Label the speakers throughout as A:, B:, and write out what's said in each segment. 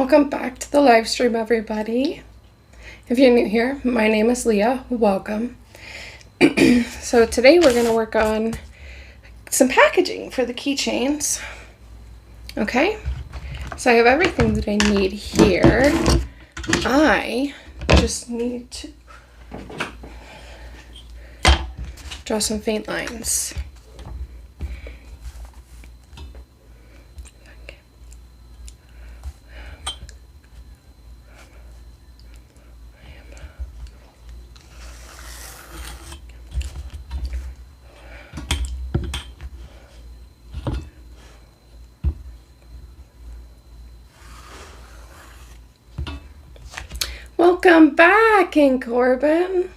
A: Welcome back to the live stream, everybody. If you're new here, my name is Leah. Welcome. So today we're going to work on some packaging for the keychains. Okay, so I have everything that I need here. I just need to draw some faint lines. Welcome back, King Corbin.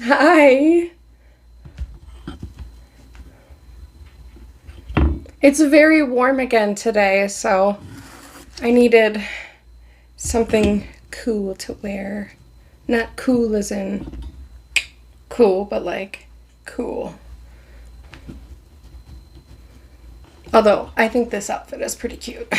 A: Hi. It's very warm again today, so I needed something cool to wear. Not cool as in cool, but like cool. Although, I think this outfit is pretty cute.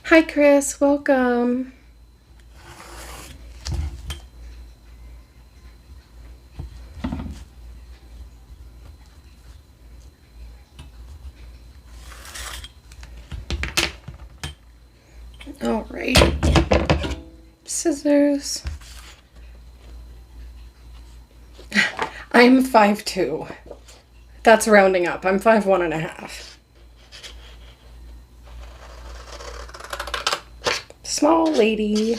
A: Hi, Chris. Welcome. All right. Scissors. I'm 5'2". That's rounding up. I'm 5'1.5". Small lady.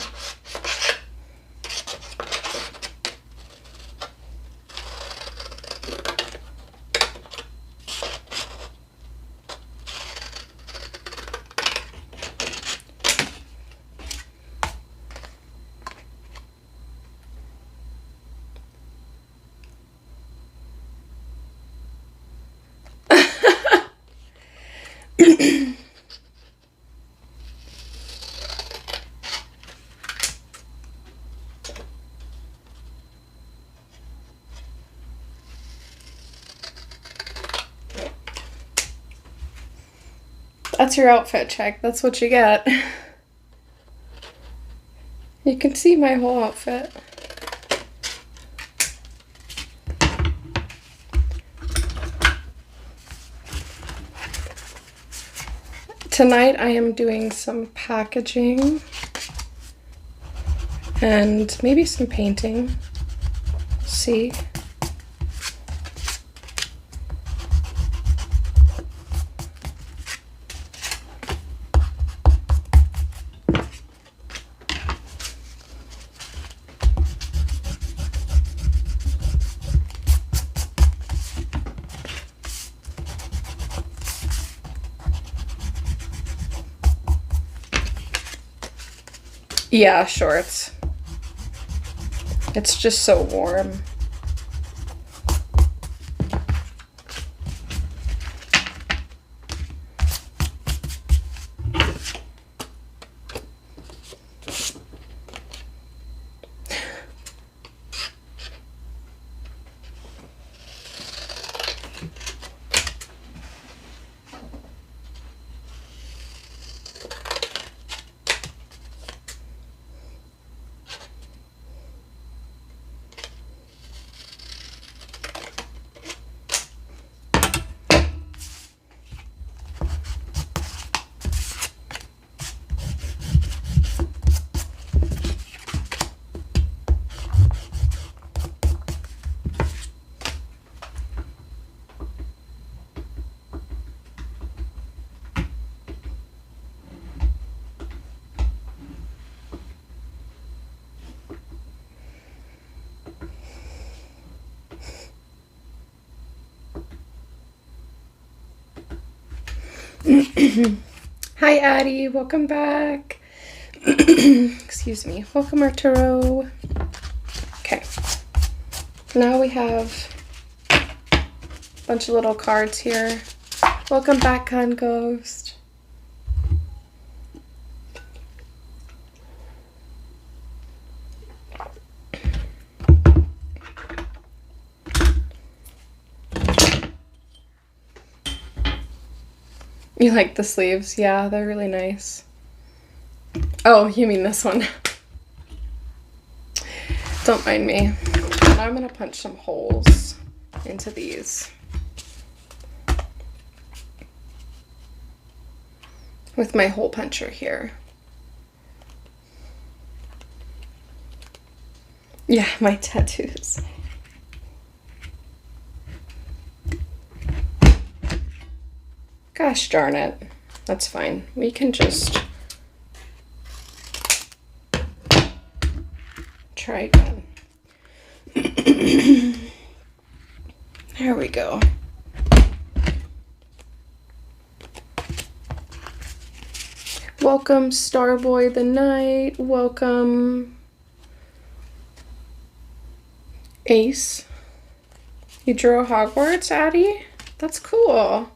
A: That's your outfit check. That's what you get. You can see my whole outfit. Tonight I am doing some packaging and maybe some painting. See? Yeah, shorts. It's just so warm. Hi, Addie. Welcome back. Excuse me. Welcome, Arturo. Okay. Now we have a bunch of little cards here. Welcome back, Con Ghost. You like the sleeves? Yeah, they're really nice. Oh, you mean this one. Don't mind me. Now I'm gonna punch some holes into these with my hole puncher here. Yeah, my tattoos. Gosh darn it. That's fine. We can just try again. There we go. Welcome, Starboy the Knight. Welcome, Ace. You drew a Hogwarts, Addie? That's cool.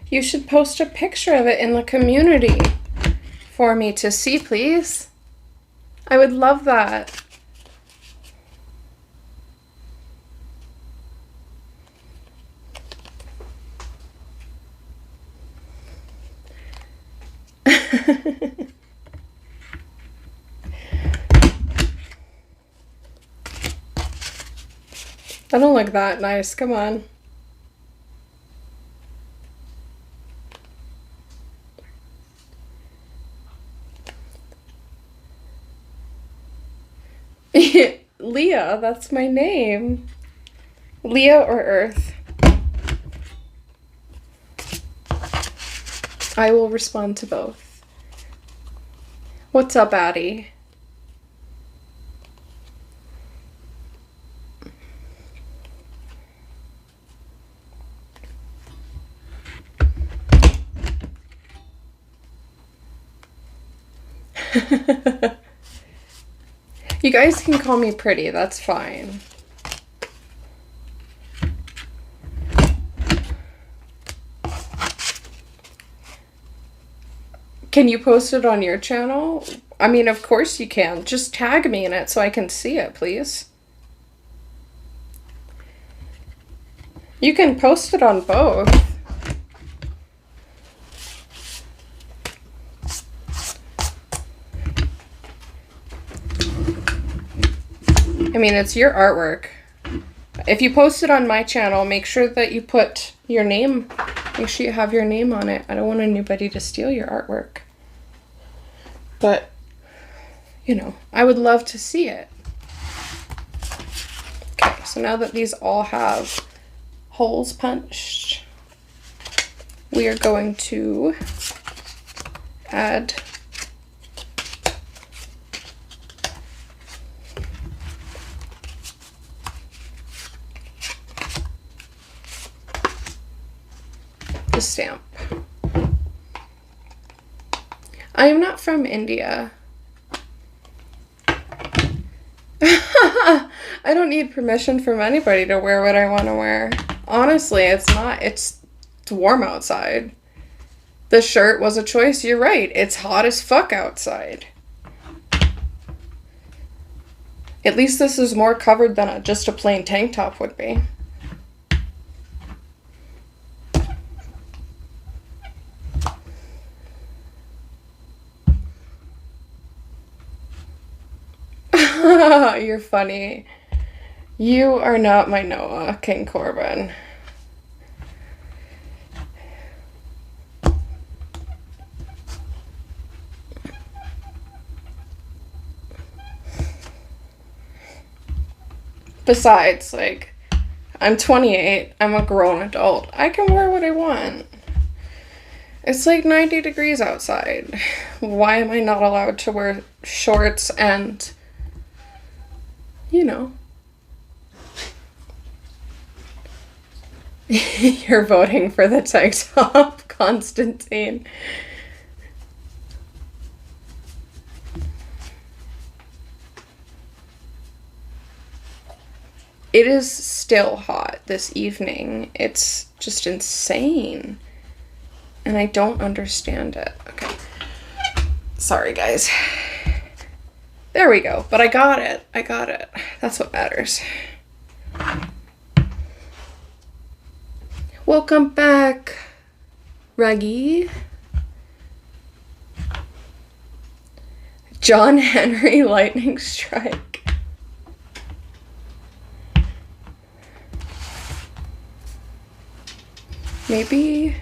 A: You should post a picture of it in the community for me to see, please. I would love that. I don't look that nice. Come on. Leah, that's my name. Leah or Earth. I will respond to both. What's up, Addie? You guys can call me pretty, that's fine. Can you post it on your channel? I mean, of course you can. Just tag me in it so I can see it, please. You can post it on both. I mean, it's your artwork. If you post it on my channel, make sure that you put your name. Make sure you have your name on it. I don't want anybody to steal your artwork. But, you know, I would love to see it. Okay, so now that these all have holes punched, we are going to add the stamp. I am not from India. I don't need permission from anybody to wear what I want to wear. Honestly, it's warm outside. The shirt was a choice. You're right. It's hot as fuck outside. At least this is more covered than just a plain tank top would be. You're funny. You are not my Noah, King Corbin. Besides, like, I'm 28. I'm a grown adult. I can wear what I want. It's like 90 degrees outside. Why am I not allowed to wear shorts and, you know. You're voting for the tank top, Constantine. It is still hot this evening. It's just insane. And I don't understand it. Okay. Sorry, guys. There we go. But I got it. I got it. That's what matters. Welcome back. Reggie. John Henry lightning strike. Maybe.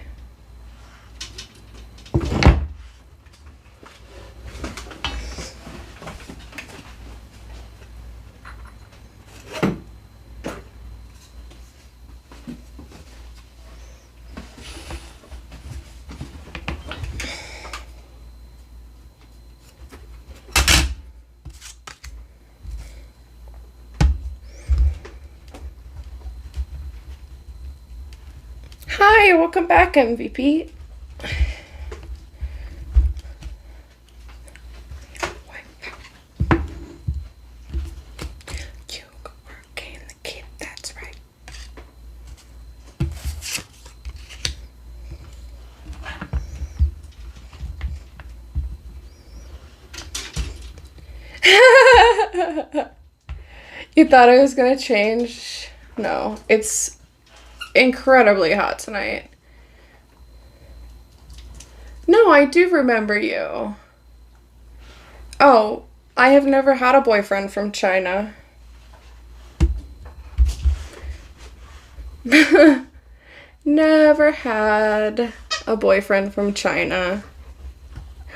A: Hi, welcome back, MVP. You go work in the kid, that's right. You thought it was gonna change? No, it's incredibly hot tonight. No, I do remember you. Oh, I have never had a boyfriend from China. Never had a boyfriend from China.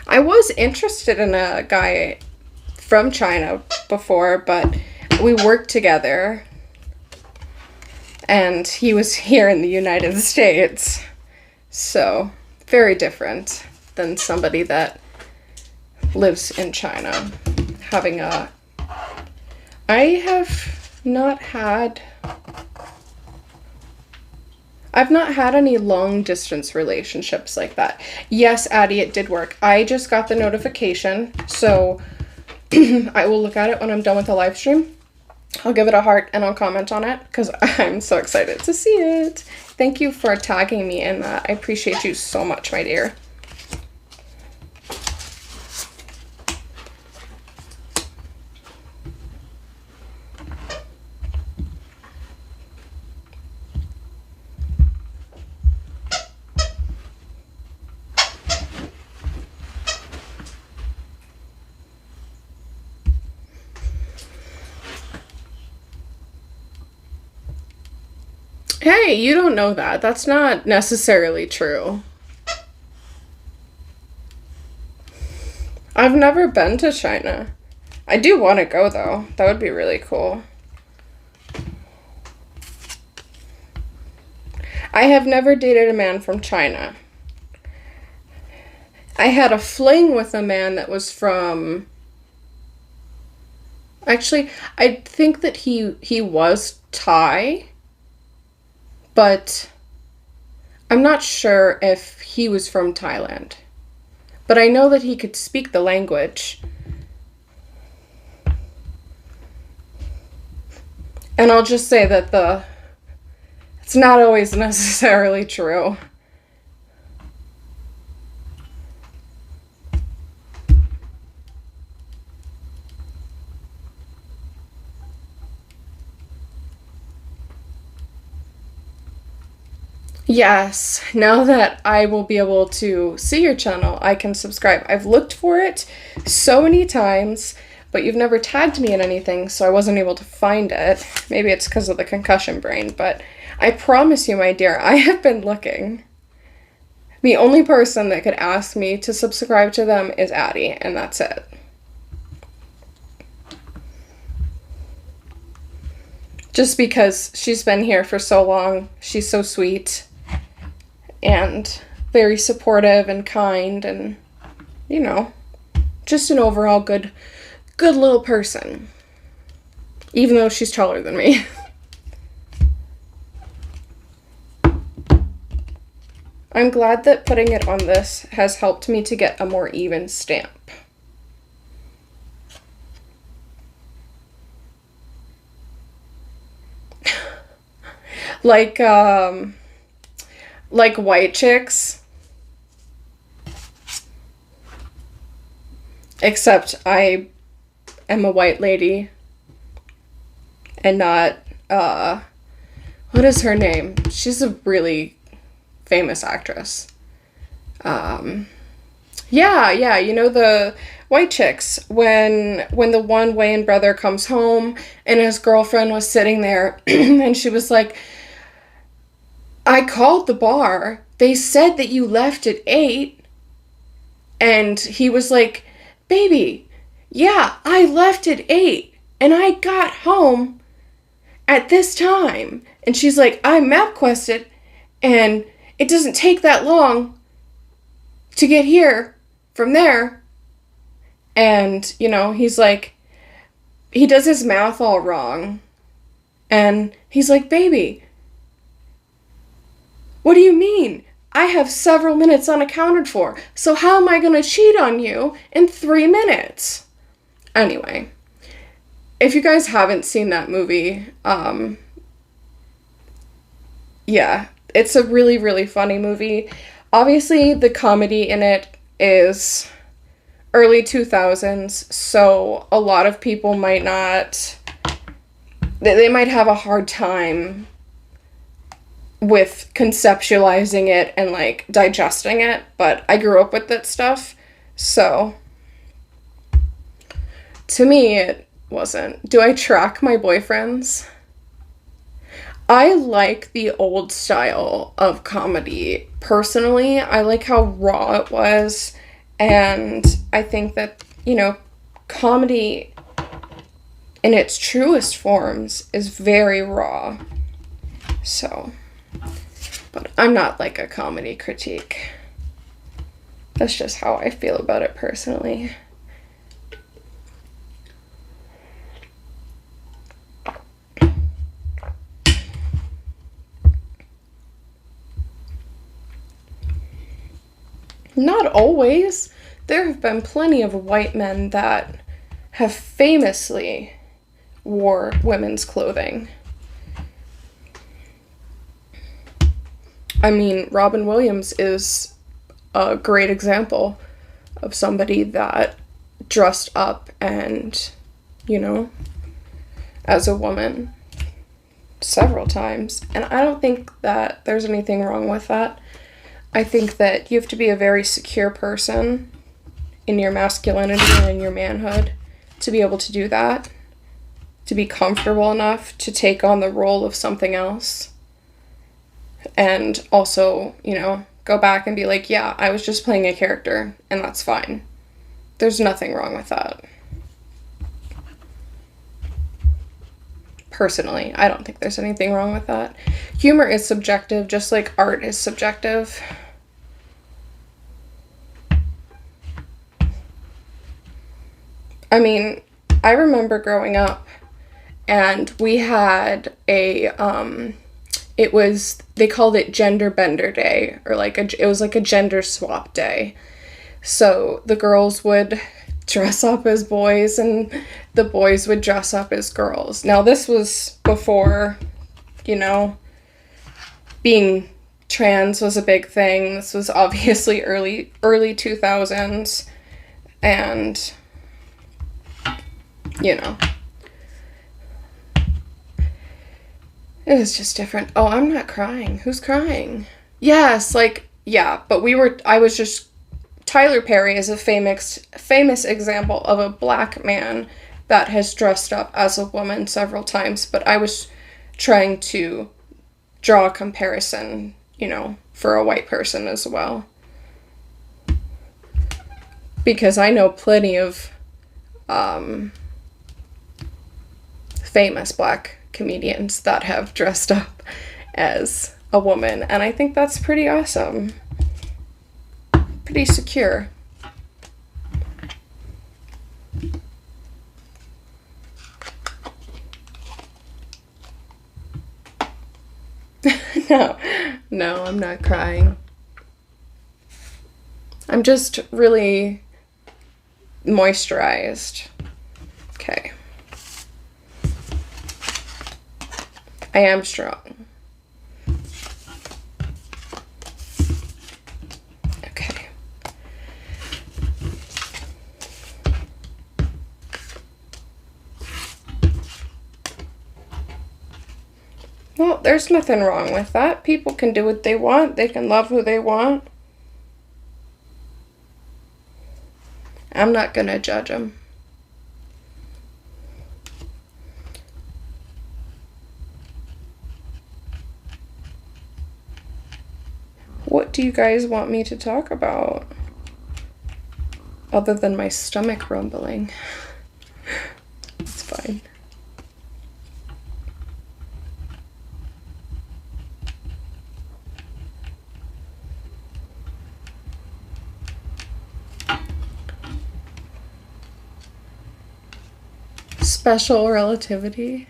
A: I was interested in a guy from China before, but we worked together. And he was here in the United States. So, very different than somebody that lives in China. I have not had... I've not had any long distance relationships like that. Yes, Addie, it did work. I just got the notification, so I will look at it when I'm done with the live stream. I'll give it a heart and I'll comment on it because I'm so excited to see it. Thank you for tagging me in that. I appreciate you so much, my dear. Hey, you don't know that. That's not necessarily true. I've never been to China. I do want to go, though. That would be really cool. I have never dated a man from China. I had a fling with a man that was from... Actually, I think that he was Thai. But I'm not sure if he was from Thailand. But I know that he could speak the language. And I'll just say that it's not always necessarily true. Yes, now that I will be able to see your channel, I can subscribe. I've looked for it so many times, but you've never tagged me in anything, so I wasn't able to find it. Maybe it's because of the concussion brain, but I promise you, my dear, I have been looking. The only person that could ask me to subscribe to them is Addie, and that's it. Just because she's been here for so long, she's so sweet. And very supportive and kind and, you know, just an overall good little person. Even though she's taller than me. I'm glad that putting it on this has helped me to get a more even stamp. Like white chicks. Except I am a white lady and not, what is her name? She's a really famous actress. Yeah, you know, the white chicks, when the one Wayne brother comes home and his girlfriend was sitting there and she was like, I called the bar. They said that you left at 8. And he was like, baby, yeah, I left at 8 and I got home at this time. And she's like, I MapQuested and it doesn't take that long to get here from there. And, you know, he's like, he does his math all wrong. And he's like, baby, what do you mean? I have several minutes unaccounted for. So how am I going to cheat on you in 3 minutes? Anyway, if you guys haven't seen that movie, yeah, it's a really, really funny movie. Obviously, the comedy in it is early 2000s, so a lot of people might not, they might have a hard time with conceptualizing it and like digesting it, but I grew up with that stuff, so to me it wasn't. Do I track my boyfriends? I like the old style of comedy. Personally, I like how raw it was, and I think that, you know, comedy in its truest forms is very raw. So, but I'm not like a comedy critique. That's just how I feel about it personally. Not always. There have been plenty of white men that have famously wore women's clothing. I mean, Robin Williams is a great example of somebody that dressed up and, you know, as a woman several times. And I don't think that there's anything wrong with that. I think that you have to be a very secure person in your masculinity and in your manhood to be able to do that, to be comfortable enough to take on the role of something else. And also, you know, go back and be like, yeah, I was just playing a character, and that's fine. There's nothing wrong with that. Personally, I don't think there's anything wrong with that. Humor is subjective, just like art is subjective. I mean, I remember growing up, and we had a, they called it Gender Bender Day, or it was like a gender swap day. So the girls would dress up as boys, and the boys would dress up as girls. Now, this was before, you know, being trans was a big thing. This was obviously early 2000s, and, you know, it was just different. Oh, I'm not crying. Who's crying? Yes, like, yeah, but Tyler Perry is a famous example of a black man that has dressed up as a woman several times, but I was trying to draw a comparison, you know, for a white person as well. Because I know plenty of famous black comedians that have dressed up as a woman, and I think that's pretty awesome. Pretty secure. No, I'm not crying. I'm just really moisturized. Okay. I am strong. Okay. Well, there's nothing wrong with that. People can do what they want. They can love who they want. I'm not gonna judge them. What do you guys want me to talk about? Other than my stomach rumbling. It's fine. Special relativity.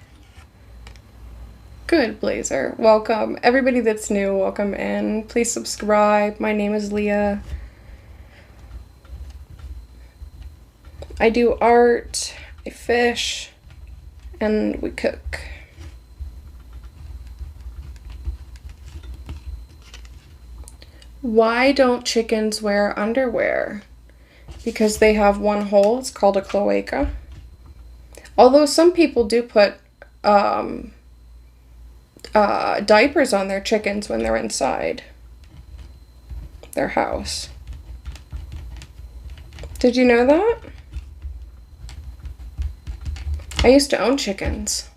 A: Good, Blazer. Welcome. Everybody that's new, welcome in. Please subscribe. My name is Leah. I do art, I fish, and we cook. Why don't chickens wear underwear? Because they have one hole. It's called a cloaca. Although some people do put diapers on their chickens when they're inside their house. Did you know that? I used to own chickens.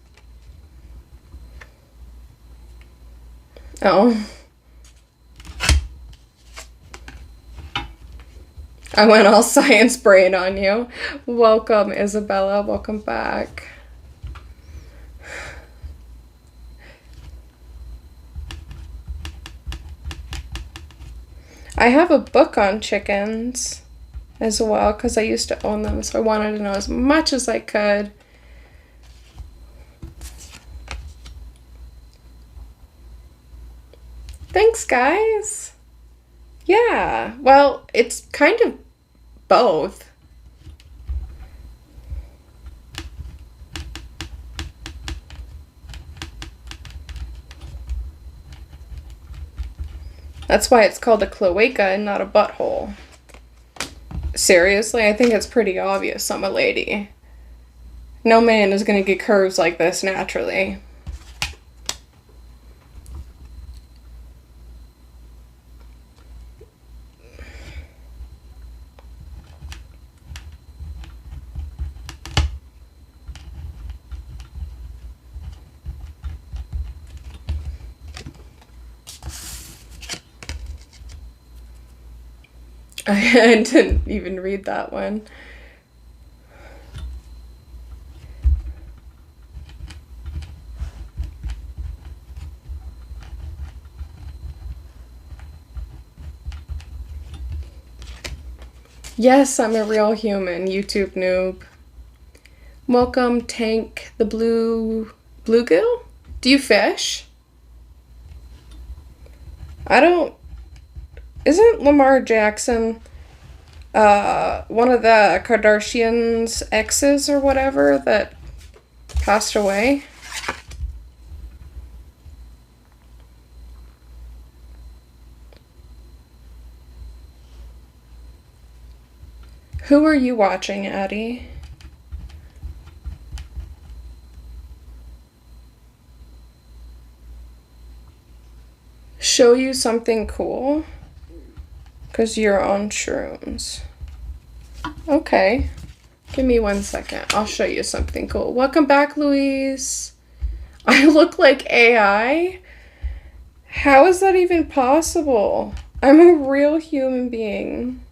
A: Oh. I went all science brain on you. Welcome, Isabella. Welcome back. I have a book on chickens as well because I used to own them, so I wanted to know as much as I could. Thanks, guys. Yeah, well, it's kind of both. That's why it's called a cloaca and not a butthole. Seriously, I think it's pretty obvious I'm a lady. No man is gonna get curves like this naturally. I didn't even read that one. Yes, I'm a real human, YouTube noob. Welcome, Tank the Bluegill? Do you fish? I don't... Isn't Lamar Jackson one of the Kardashians' exes or whatever that passed away? Who are you watching, Addie? Show you something cool? Because you're on shrooms. Okay. Give me 1 second. I'll show you something cool. Welcome back, Louise. I look like AI? How is that even possible? I'm a real human being.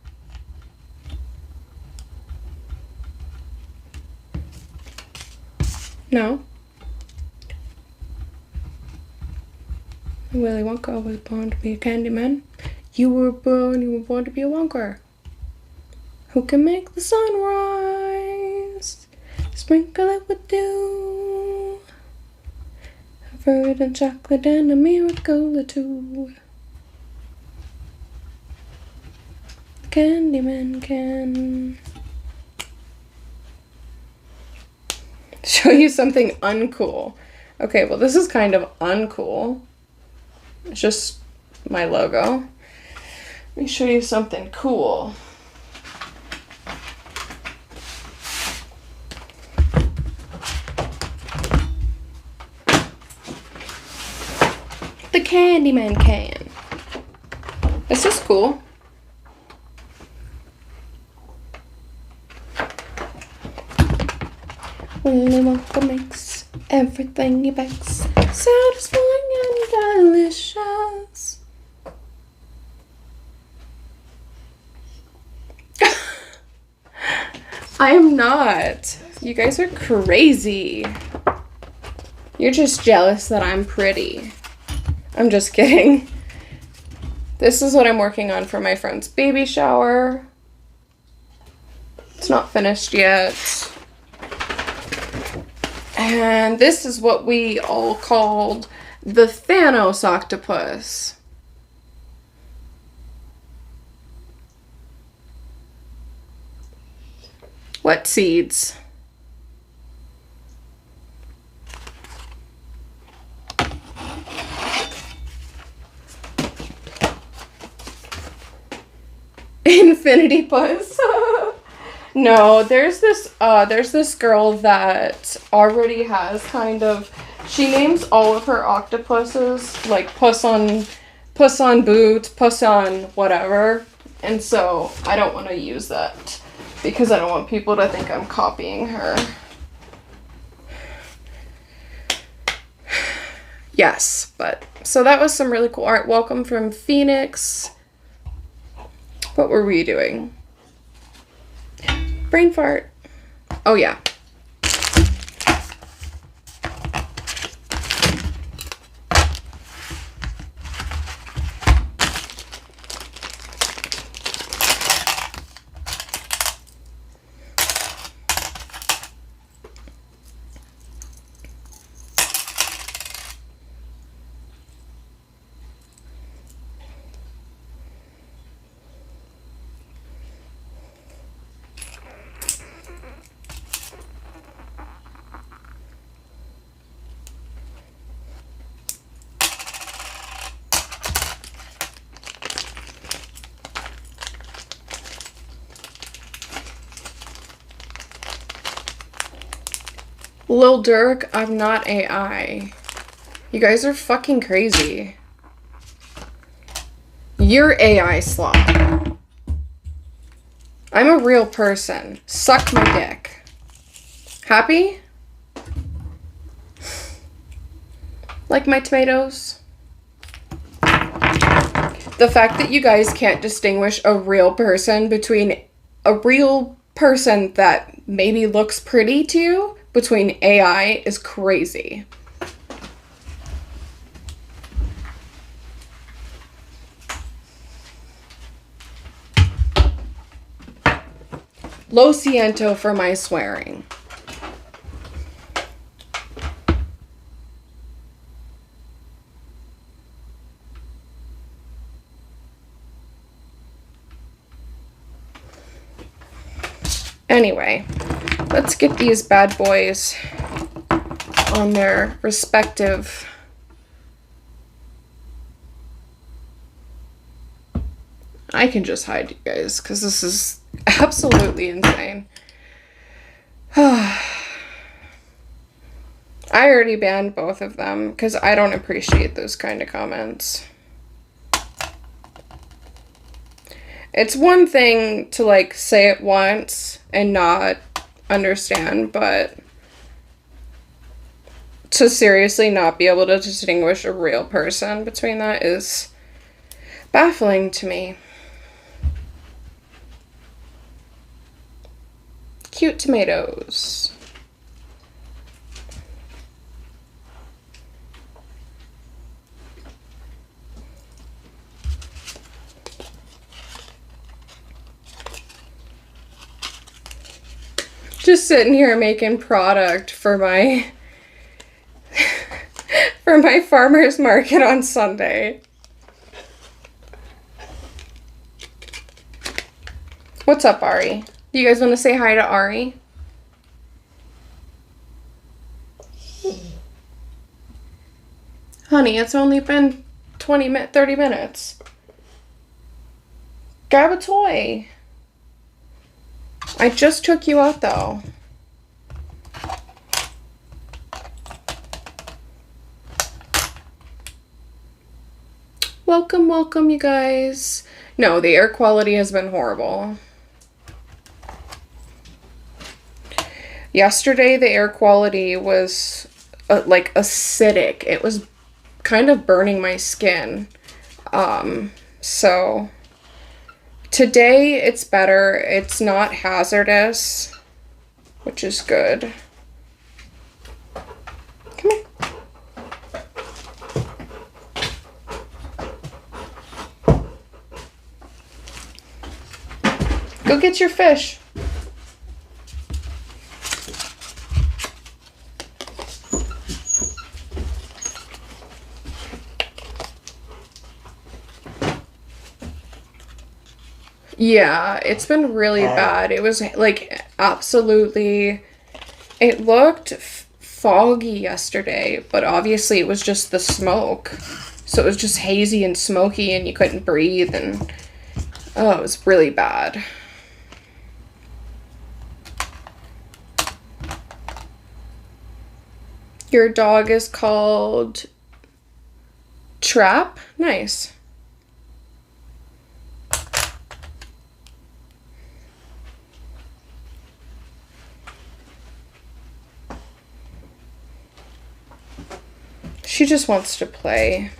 A: No. Willy Wonka was born to be a candy man. You were born to be a Wonka. Who can make the sun rise? Sprinkle it with dew. A fruit and chocolate and a miracle or two. The Candyman can show you something uncool. Okay, well, this is kind of uncool. It's just my logo. Let me show you something cool. The Candyman can. This is cool. Willy Wonka makes everything he bakes satisfying and delicious. I am not. You guys are crazy. You're just jealous that I'm pretty. I'm just kidding. This is what I'm working on for my friend's baby shower. It's not finished yet. And this is what we all called the Thanos octopus. What seeds? Infinity puss. No, there's this girl that already has kind of, she names all of her octopuses like puss on boot, puss on whatever. And so I don't want to use that because I don't want people to think I'm copying her. Yes, but so that was some really cool art. Welcome from Phoenix. What were we doing? Brain fart. Oh yeah. Lil Durk, I'm not AI. You guys are fucking crazy. You're AI slop. I'm a real person. Suck my dick. Happy? Like my tomatoes? The fact that you guys can't distinguish a real person between a real person that maybe looks pretty to you between AI is crazy. Lo siento for my swearing. Anyway, let's get these bad boys on their respective I can just hide you guys because this is absolutely insane. I already banned both of them because I don't appreciate those kind of comments. It's one thing to like say it once and not understand, but to seriously not be able to distinguish a real person between that is baffling to me. Cute tomatoes. Just sitting here making product for my for my farmer's market on Sunday. What's up, Ari? Do you guys want to say hi to Ari? Honey, it's only been 30 minutes. Grab a toy. I just took you out, though. Welcome, welcome, you guys. No, the air quality has been horrible. Yesterday, the air quality was like acidic. It was kind of burning my skin. So today it's better. It's not hazardous, which is good. Come here. Go get your fish. Yeah, it's been really bad. It was like absolutely, it looked foggy yesterday, but obviously it was just the smoke. So it was just hazy and smoky and you couldn't breathe, and oh, it was really bad. Your dog is called Trap? Nice. She just wants to play.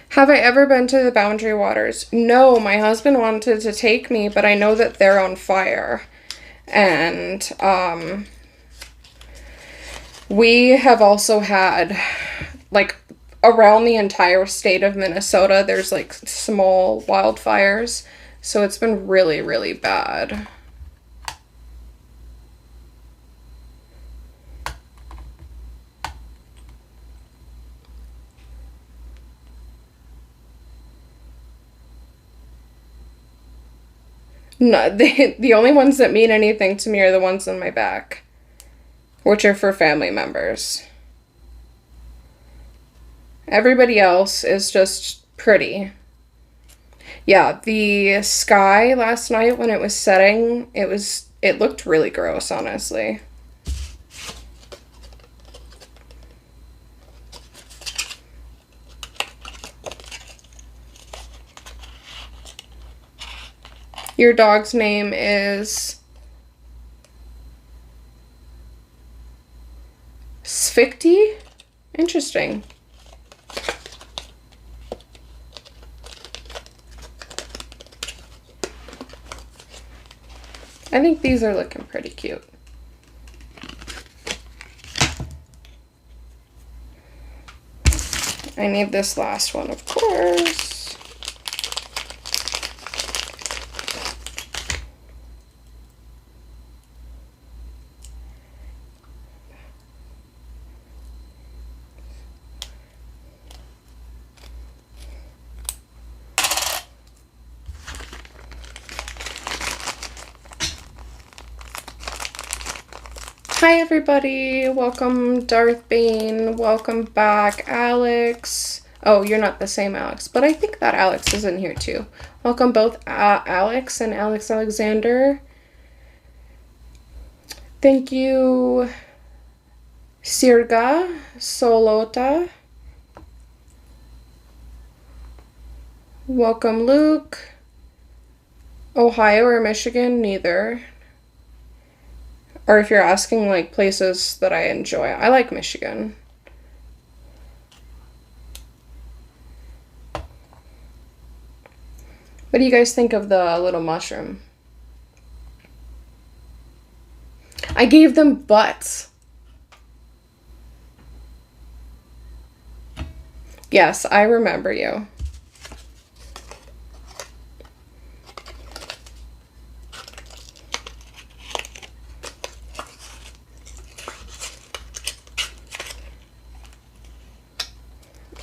A: Have I ever been to the Boundary Waters? No, my husband wanted to take me, but I know that they're on fire. And we have also had, like, around the entire state of Minnesota, there's like small wildfires. So it's been really, really bad. No, the only ones that mean anything to me are the ones on my back, which are for family members. Everybody else is just pretty. Yeah, the sky last night when it was setting, it looked really gross, honestly. Your dog's name is Sphicty? Interesting. I think these are looking pretty cute. I need this last one, of course. Hi everybody, welcome Darth Bane, welcome back Alex. Oh, you're not the same Alex, but I think that Alex is in here too. Welcome both Alex and Alex Alexander. Thank you Sirga Solota. Welcome Luke. Ohio or Michigan, neither. Or if you're asking, like, places that I enjoy, I like Michigan. What do you guys think of the little mushroom? I gave them butts. Yes, I remember you.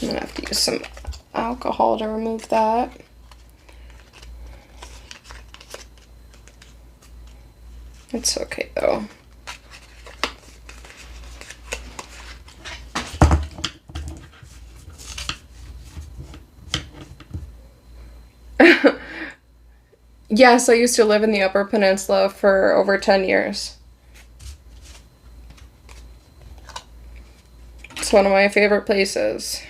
A: I'm gonna have to use some alcohol to remove that. It's okay though. Yes, I used to live in the Upper Peninsula for over 10 years. It's one of my favorite places.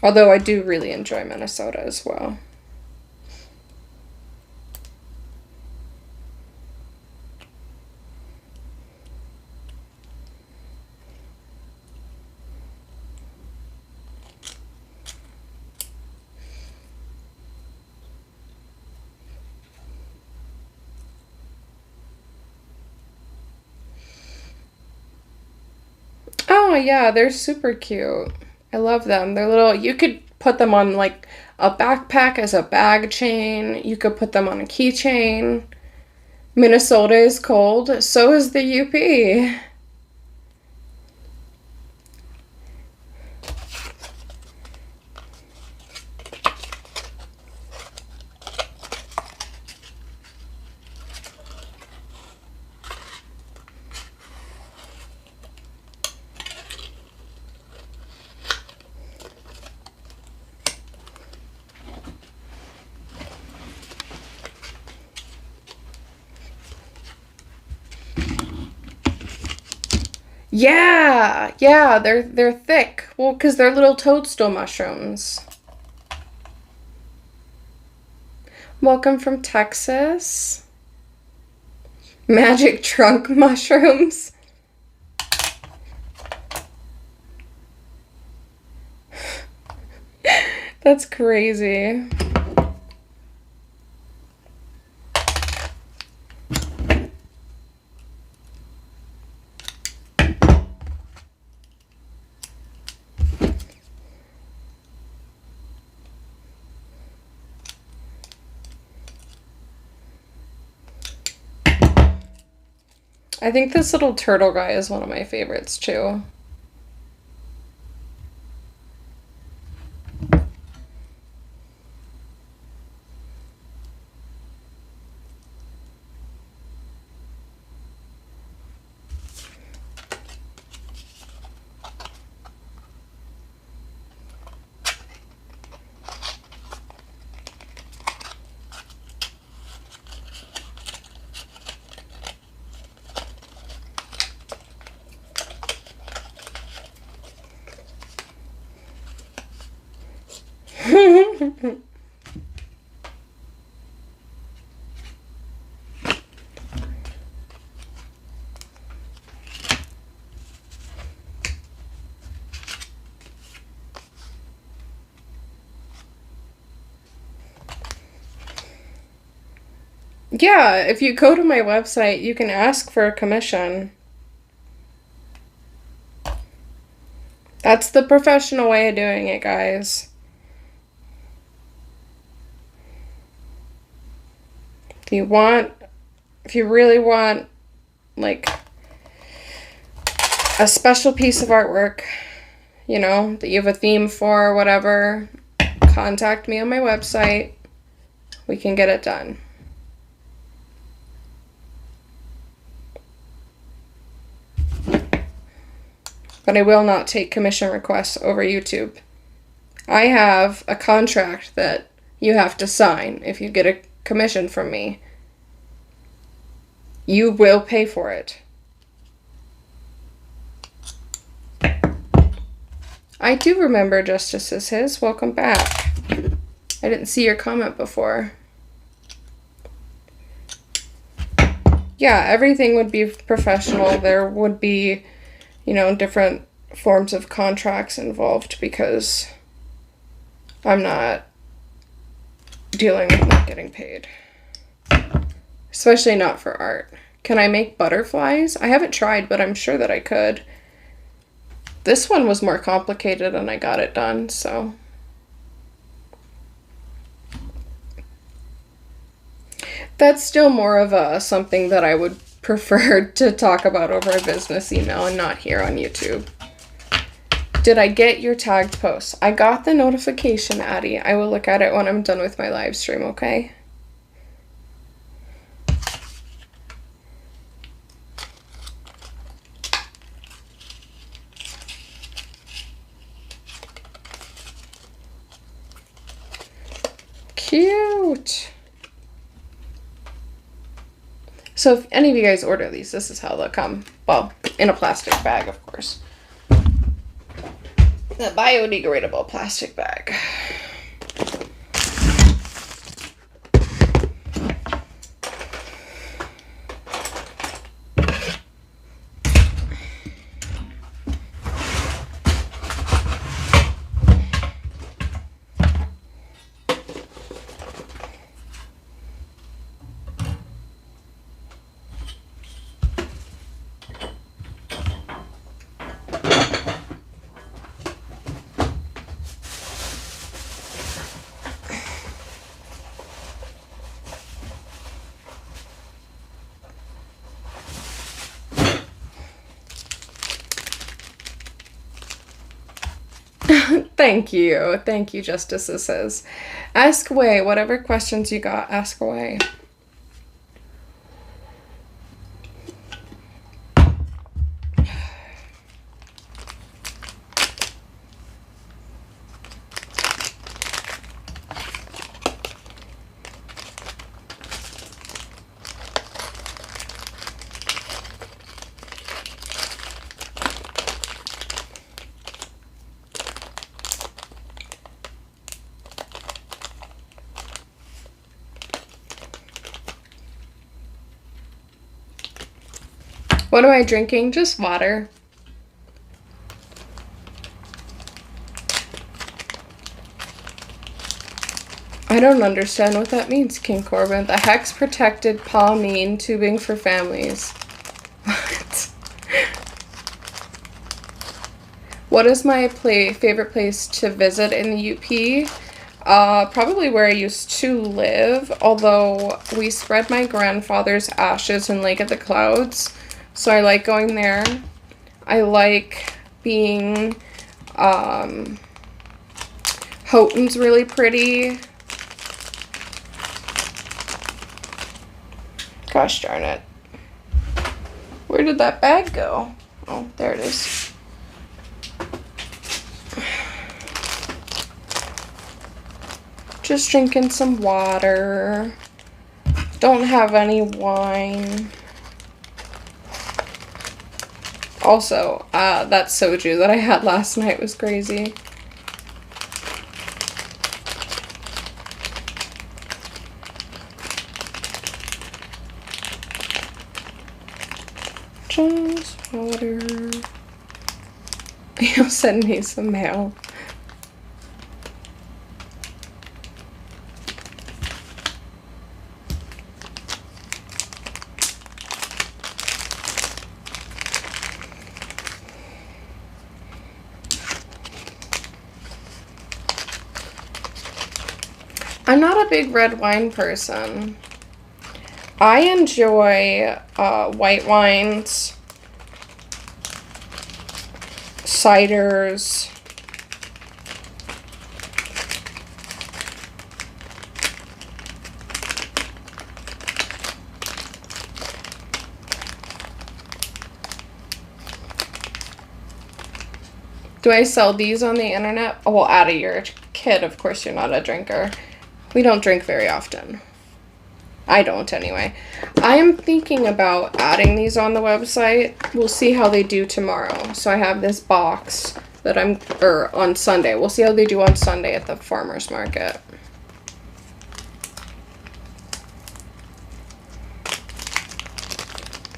A: Although I do really enjoy Minnesota as well. Oh, yeah, they're super cute. I love them. They're little, you could put them on like a backpack as a bag chain. You could put them on a keychain. Minnesota is cold, so is the UP. Yeah, they're thick. Well, 'cause they're little toadstool mushrooms. Welcome from Texas. Magic trunk mushrooms. That's crazy. I think this little turtle guy is one of my favorites too. Yeah, if you go to my website, you can ask for a commission. That's the professional way of doing it, guys. If you really want, like, a special piece of artwork, you know, that you have a theme for or whatever, contact me on my website. We can get it done. But I will not take commission requests over YouTube. I have a contract that you have to sign if you get a commission from me. You will pay for it. I do remember Justice is His. Welcome back. I didn't see your comment before. Yeah, everything would be professional. There would be, you know, different forms of contracts involved because I'm not dealing with not getting paid. Especially not for art. Can I make butterflies? I haven't tried, but I'm sure that I could. This one was more complicated and I got it done, so. That's still more of a something that I would prefer to talk about over a business email and not here on YouTube. Did I get your tagged post? I got the notification, Addie. I will look at it when I'm done with my live stream, okay? Cute. So if any of you guys order these, this is how they'll come. Well, in a plastic bag, of course. A biodegradable plastic bag. Thank you. Thank you, Justices. Ask away. Whatever questions you got, ask away. What am I drinking? Just water. I don't understand what that means, King Corbin. The hex protected palmine tubing for families. What? What is my favorite place to visit in the UP? Probably where I used to live, although we spread my grandfather's ashes in Lake of the Clouds. So I like going there. I like being, Houghton's really pretty. Gosh darn it. Where did that bag go? Oh, there it is. Just drinking some water. Don't have any wine. Also, that soju that I had last night was crazy. Just water. You'll send me some mail. I'm not a big red wine person. I enjoy white wines, ciders, do I sell these on the internet? Oh, well, Addie, you're a kid. Of course you're not a drinker. We don't drink very often. I don't, anyway. I am thinking about adding these on the website. We'll see how they do tomorrow. So I have this box that on Sunday. We'll see how they do on Sunday at the farmer's market.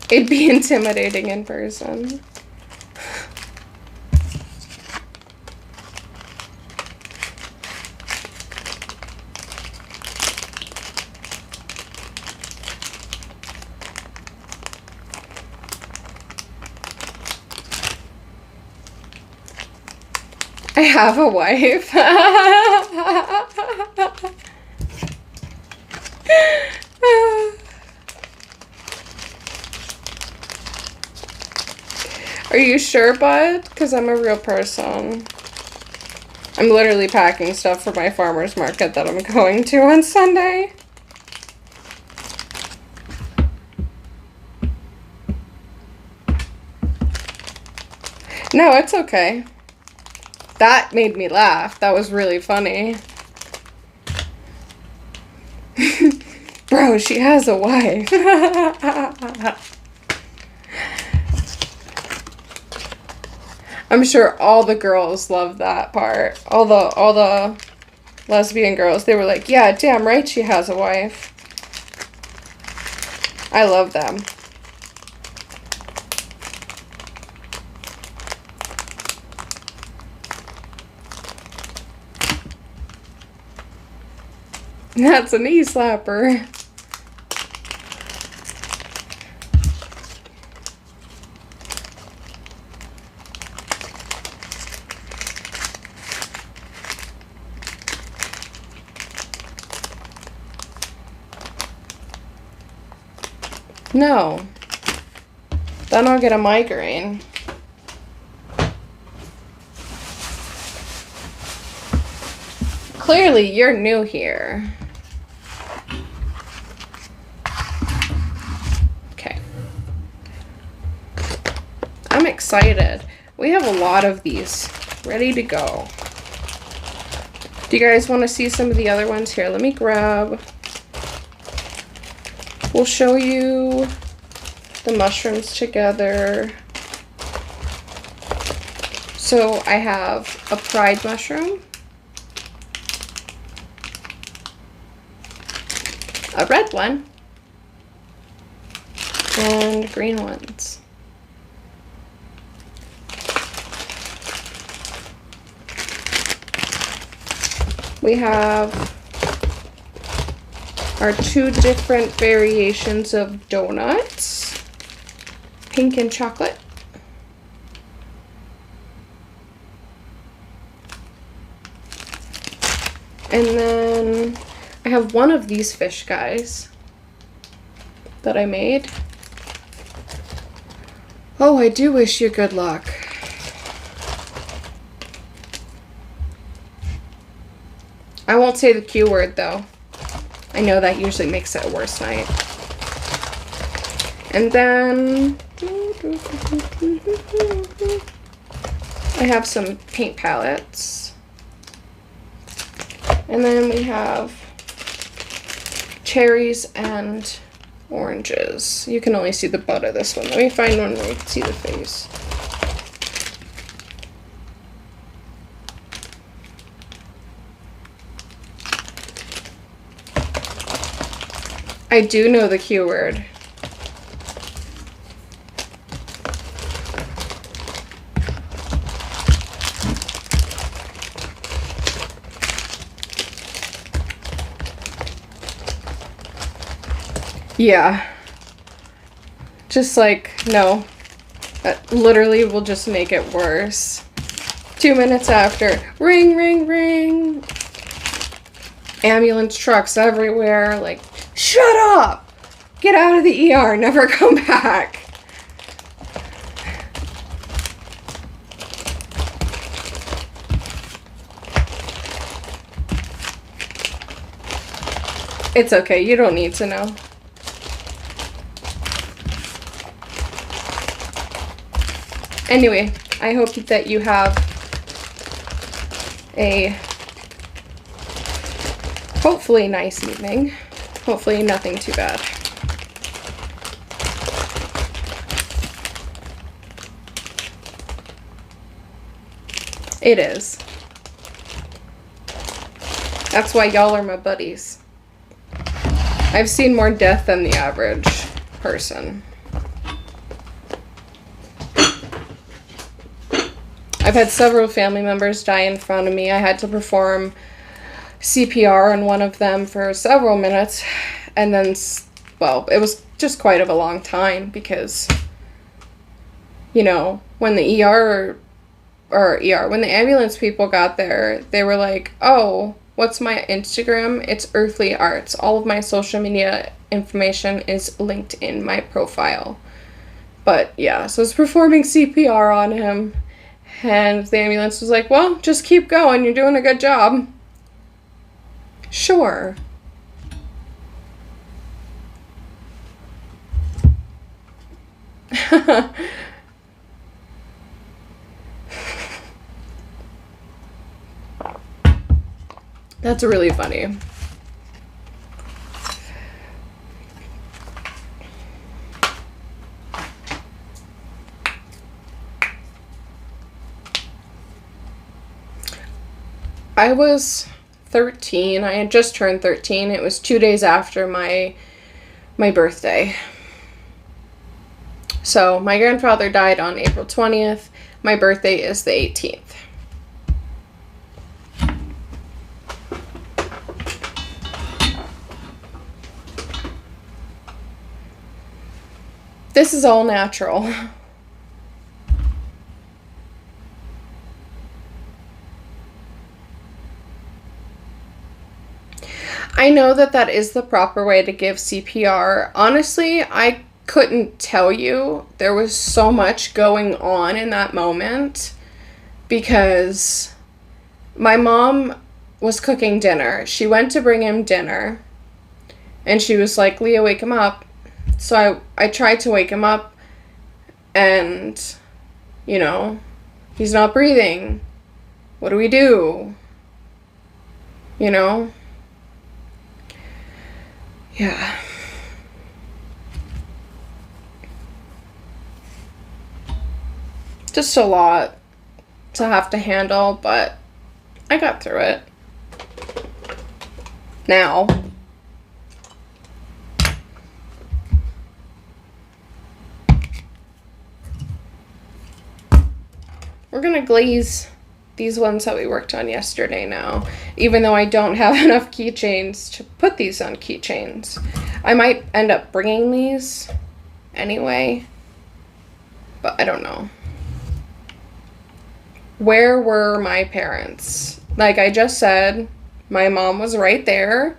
A: It'd be intimidating in person. I have a wife. Are you sure, bud? Because I'm a real person. I'm literally packing stuff for my farmer's market that I'm going to on Sunday. No, it's okay. That made me laugh. That was really funny. Bro, Bro, she has a wife. I'm sure all the girls love that part. All the lesbian girls, they were like, yeah, damn right she has a wife. I love them. That's a knee slapper. No. Then I'll get a migraine. Clearly, you're new here. Okay. I'm excited. We have a lot of these ready to go. Do you guys want to see some of the other ones? Here, let me grab. We'll show you the mushrooms together. So I have a pride mushroom, a red one, and green ones. We have our 2 different variations of donuts, pink and chocolate. And then I have one of these fish guys that I made. Oh, I do wish you good luck. I won't say the Q word though. I know that usually makes it a worse night. And then I have some paint palettes. And then we have cherries and oranges. You can only see the butt of this one. Let me find one where you can see the face. I do know the Q word. Yeah. Just like, no. That literally will just make it worse. 2 minutes after, ring, ring, ring. Ambulance trucks everywhere, like, shut up! Get out of the ER, never come back. It's okay, you don't need to know. Anyway, I hope that you have a hopefully nice evening. Hopefully nothing too bad. It is. That's why y'all are my buddies. I've seen more death than the average person. I've had several family members die in front of me. I had to perform CPR on one of them for several minutes, and then, well, it was just quite of a long time because, you know, when the when the ambulance people got there, they were like, oh, what's my Instagram? It's Earthly Arts. All of my social media information is linked in my profile. But yeah, so I was performing CPR on him, and the ambulance was like, well, just keep going. You're doing a good job. Sure. That's really funny. I was 13. I had just turned 13. It was 2 days after my birthday. So my grandfather died on April 20th. My birthday is the 18th. This is all natural. I know that is the proper way to give CPR. Honestly, I couldn't tell you. There was so much going on in that moment because my mom was cooking dinner. She went to bring him dinner and she was like, Leah, wake him up. So I tried to wake him up and, you know, he's not breathing. What do we do? You know? Yeah. Just a lot to have to handle, but I got through it. Now. We're gonna glaze these ones that we worked on yesterday now, even though I don't have enough keychains to put these on keychains. I might end up bringing these anyway, but I don't know. Where were my parents? Like I just said, my mom was right there.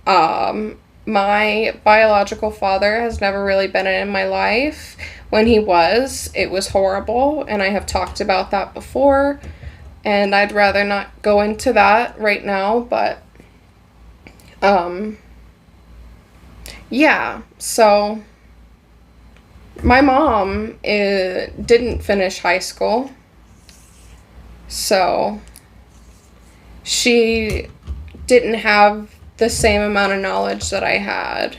A: My biological father has never really been in my life. When he was, it was horrible, and I have talked about that before, and I'd rather not go into that right now, but, yeah, so, my mom didn't finish high school, so, she didn't have the same amount of knowledge that I had.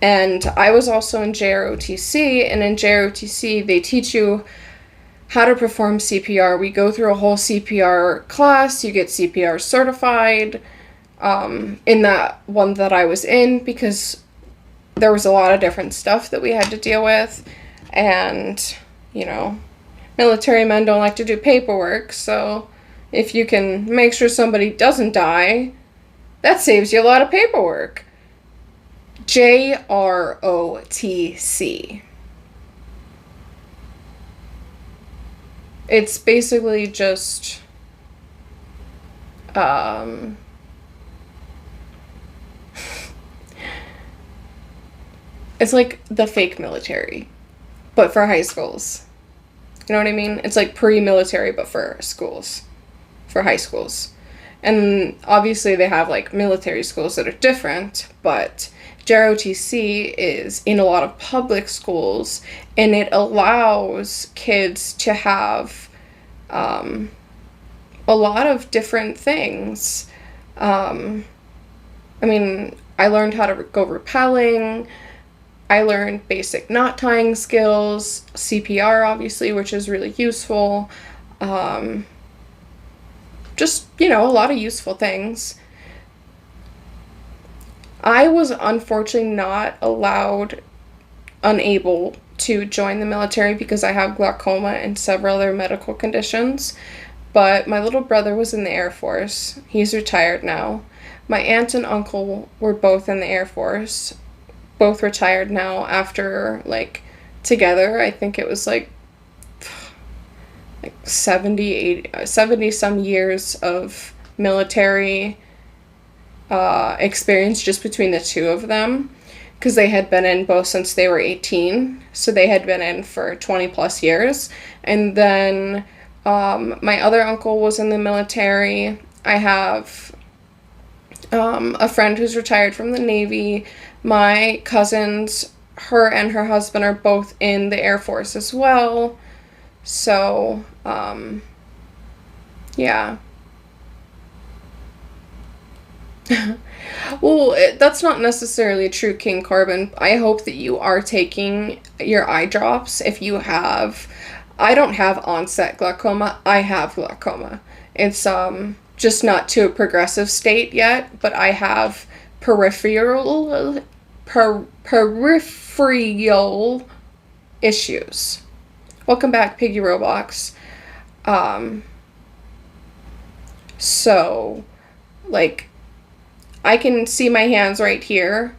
A: And I was also in JROTC, and in JROTC, they teach you how to perform CPR. We go through a whole CPR class. You get CPR certified in that one that I was in, because there was a lot of different stuff that we had to deal with. And, you know, military men don't like to do paperwork, so if you can make sure somebody doesn't die, that saves you a lot of paperwork. JROTC. It's basically just it's like the fake military, but for high schools. You know what I mean? It's like pre-military, but for schools, for high schools. And obviously they have like military schools that are different, but JROTC is in a lot of public schools, and it allows kids to have a lot of different things. I mean, I learned how to go rappelling. I learned basic knot tying skills, CPR obviously, which is really useful. Just, you know, a lot of useful things. I was unfortunately not unable to join the military because I have glaucoma and several other medical conditions. But my little brother was in the Air Force. He's retired now. My aunt and uncle were both in the Air Force. Both retired now after, like, together, I think it was like 70 some years of military experience just between the two of them, because they had been in both since they were 18, so they had been in for 20 plus years. And then my other uncle was in the military. I have a friend who's retired from the Navy. My cousins, her and her husband, are both in the Air Force as well. So yeah. Well, that's not necessarily true, King Carbon. I hope that you are taking your eye drops if you have. I don't have onset glaucoma. I have glaucoma. It's just not to a progressive state yet, but I have peripheral issues. Welcome back, Piggy Roblox. So, like, I can see my hands right here,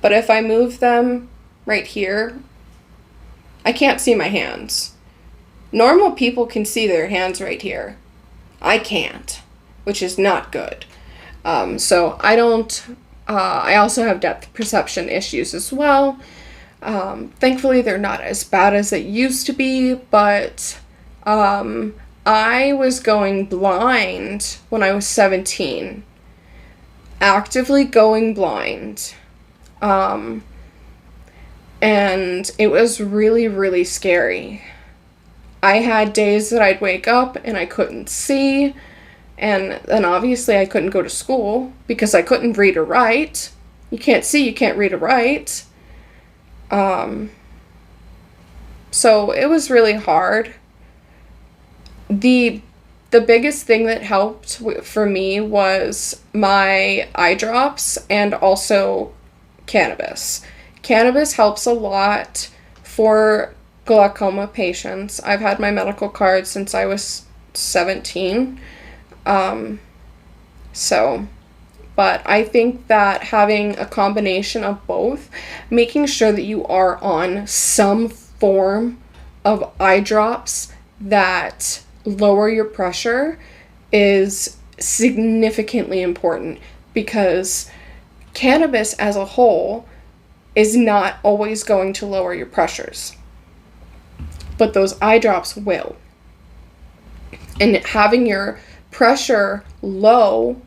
A: but if I move them right here, I can't see my hands. Normal people can see their hands right here. I can't, which is not good. So I don't, I also have depth perception issues as well. Thankfully, they're not as bad as they used to be, but I was going blind when I was 17. Actively going blind. And it was really, really scary. I had days that I'd wake up and I couldn't see, and then obviously I couldn't go to school because I couldn't read or write. You can't see, you can't read or write. So it was really hard. The biggest thing that helped for me was my eye drops and also cannabis. Cannabis helps a lot for glaucoma patients. I've had my medical card since I was 17. But I think that having a combination of both, making sure that you are on some form of eye drops that lower your pressure is significantly important, because cannabis as a whole is not always going to lower your pressures, but those eye drops will. And having your pressure low,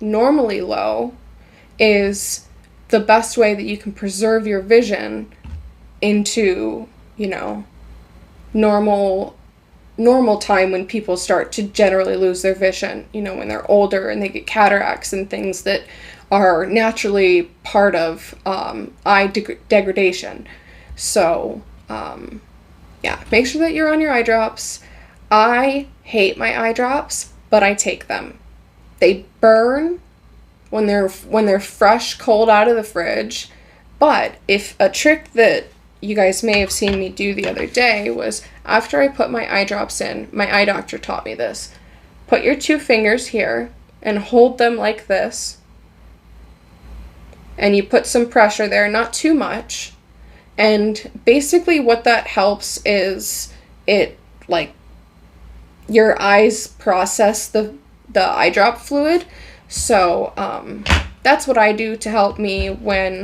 A: normally low, is the best way that you can preserve your vision into, normal time when people start to generally lose their vision, when they're older and they get cataracts and things that are naturally part of eye degradation. So, make sure that you're on your eye drops. I hate my eye drops, but I take them. They burn when they're fresh, cold out of the fridge. But if a trick that you guys may have seen me do the other day was, after I put my eye drops in, my eye doctor taught me this. Put your 2 fingers here and hold them like this. And you put some pressure there, not too much. And basically what that helps is your eyes process the eye drop fluid. So that's what I do to help me when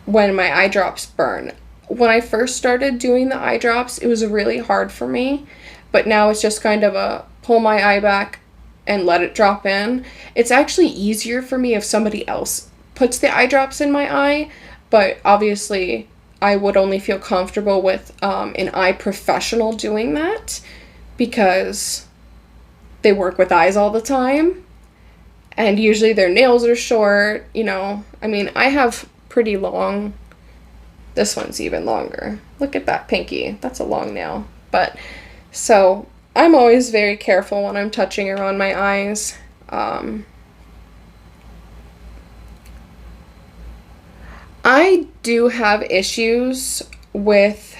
A: my eye drops burn. When I first started doing the eye drops, it was really hard for me, but now it's just kind of a pull my eye back and let it drop in. It's actually easier for me if somebody else puts the eye drops in my eye, but obviously I would only feel comfortable with an eye professional doing that, because they work with eyes all the time, and usually their nails are short, I have pretty long, this one's even longer. Look at that pinky, that's a long nail. But, so, I'm always very careful when I'm touching around my eyes. I do have issues with,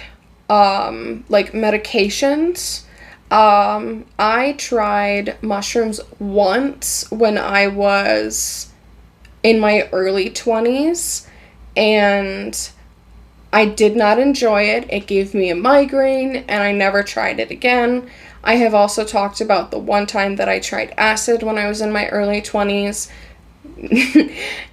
A: medications. I tried mushrooms once when I was in my early 20s, and I did not enjoy it. It gave me a migraine, and I never tried it again. I have also talked about the one time that I tried acid when I was in my early 20s.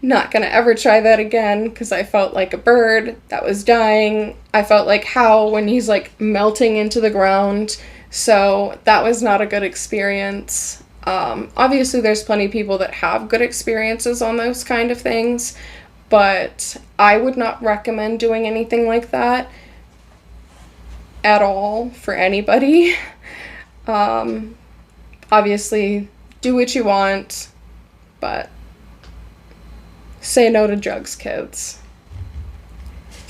A: Not gonna ever try that again, because I felt like a bird that was dying. I felt like Hal when he's melting into the ground. So that was not a good experience. Obviously there's plenty of people that have good experiences on those kind of things, but I would not recommend doing anything like that at all for anybody. Obviously do what you want, but say no to drugs, kids.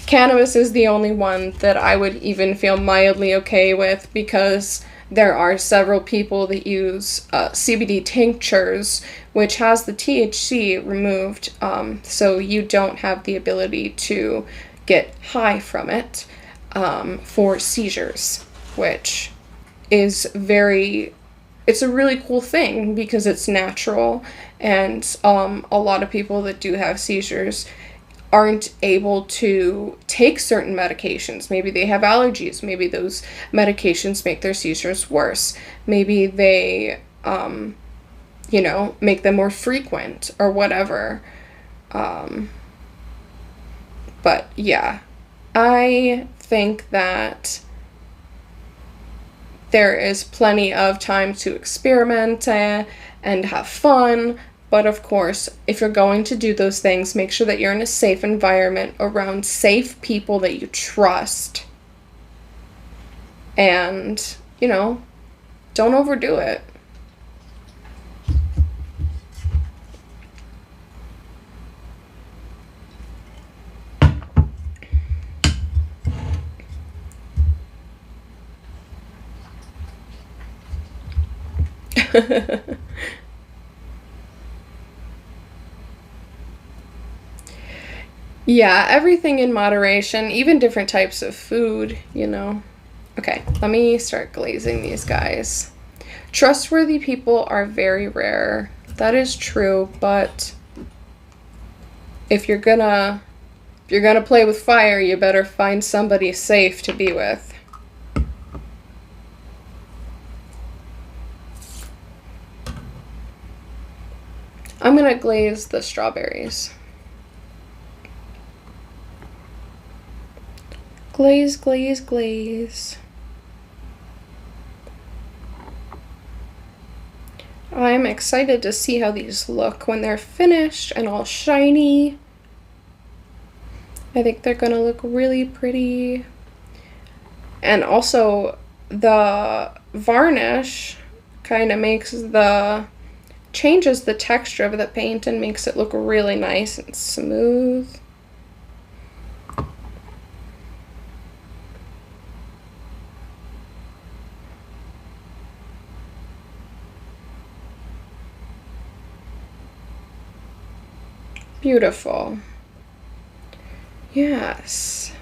A: Cannabis is the only one that I would even feel mildly okay with, because there are several people that use CBD tinctures, which has the THC removed, so you don't have the ability to get high from it for seizures, which is it's a really cool thing because it's natural, and a lot of people that do have seizures aren't able to take certain medications. Maybe they have allergies. Maybe those medications make their seizures worse. Maybe they, make them more frequent or whatever. But yeah, I think that there is plenty of time to experiment and have fun. But of course, if you're going to do those things, make sure that you're in a safe environment around safe people that you trust. And, don't overdo it. Yeah, everything in moderation, even different types of food, Okay, let me start glazing these guys. Trustworthy people are very rare. That is true, but if you're gonna play with fire, you better find somebody safe to be with. I'm gonna glaze the strawberries. Glaze, glaze, glaze. I'm excited to see how these look when they're finished and all shiny. I think they're gonna look really pretty. And also, the varnish kind of changes the texture of the paint and makes it look really nice and smooth. Beautiful. Yes.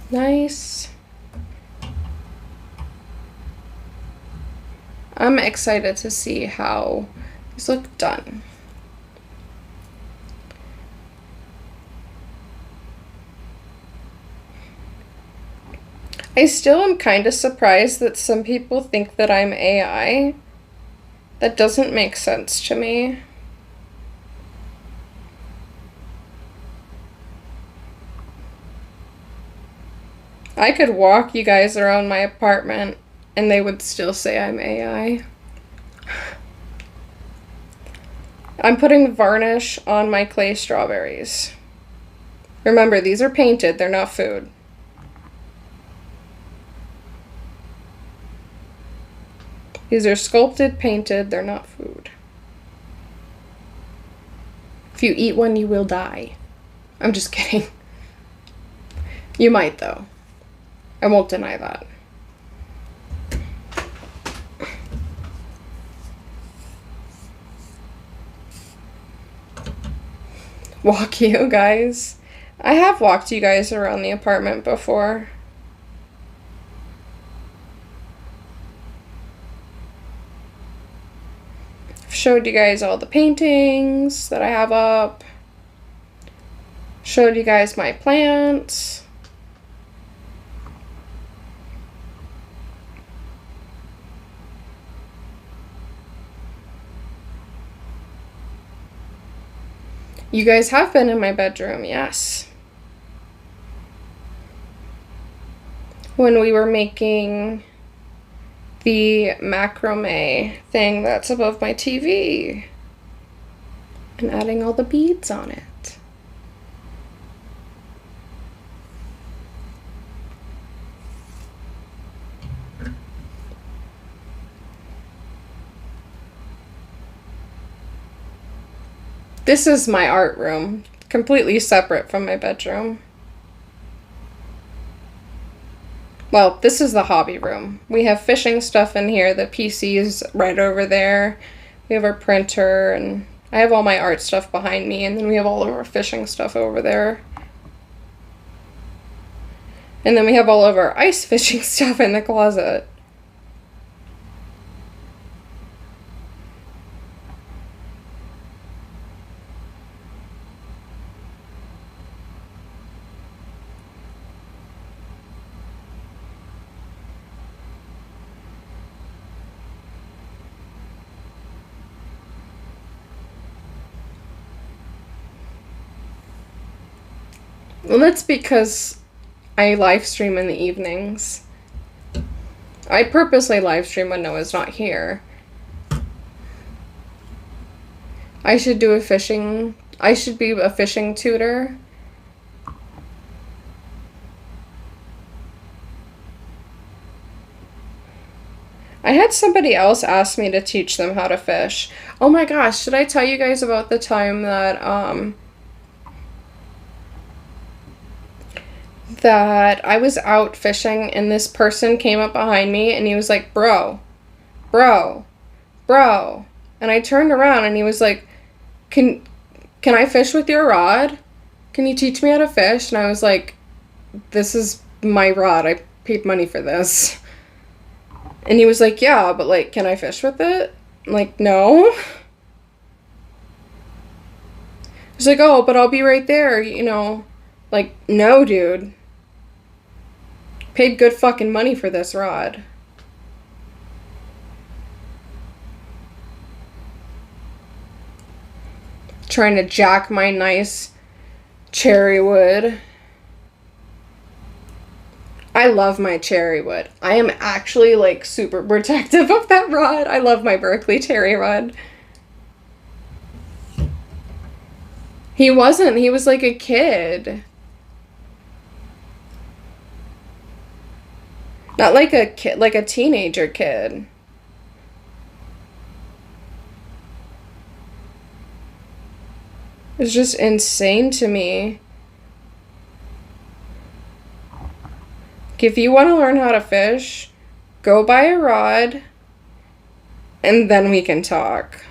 A: Nice. I'm excited to see how these look done. I still am kind of surprised that some people think that I'm AI. That doesn't make sense to me. I could walk you guys around my apartment and they would still say I'm AI. I'm putting varnish on my clay strawberries. Remember, these are painted, they're not food. These are sculpted, painted, they're not food. If you eat one, you will die. I'm just kidding. You might, though. I won't deny that. Walk you guys. I have walked you guys around the apartment before. I've showed you guys all the paintings that I have up. Showed you guys my plants. You guys have been in my bedroom, yes. When we were making the macrame thing that's above my TV and adding all the beads on it. This is my art room, completely separate from my bedroom. Well, this is the hobby room. We have fishing stuff in here. The PC is right over there. We have our printer, and I have all my art stuff behind me, and then we have all of our fishing stuff over there. And then we have all of our ice fishing stuff in the closet. Well, that's because I live stream in the evenings. I purposely live stream when Noah's not here. I should be a fishing tutor. I had somebody else ask me to teach them how to fish. Oh my gosh, should I tell you guys about the time that I was out fishing and this person came up behind me and he was like, bro. And I turned around and he was like, can I fish with your rod? Can you teach me how to fish? And I was like, this is my rod. I paid money for this. And he was like, yeah, but like, can I fish with it? I'm like, no. He's like, oh, but I'll be right there, you know. Like, no, dude. Paid good fucking money for this rod. Trying to jack my nice cherry wood. I love my cherry wood. I am actually like super protective of that rod. I love my Berkeley cherry rod. He wasn't. He was like a kid. Not like a kid, like a teenager kid. It's just insane to me. If you want to learn how to fish, go buy a rod, and then we can talk.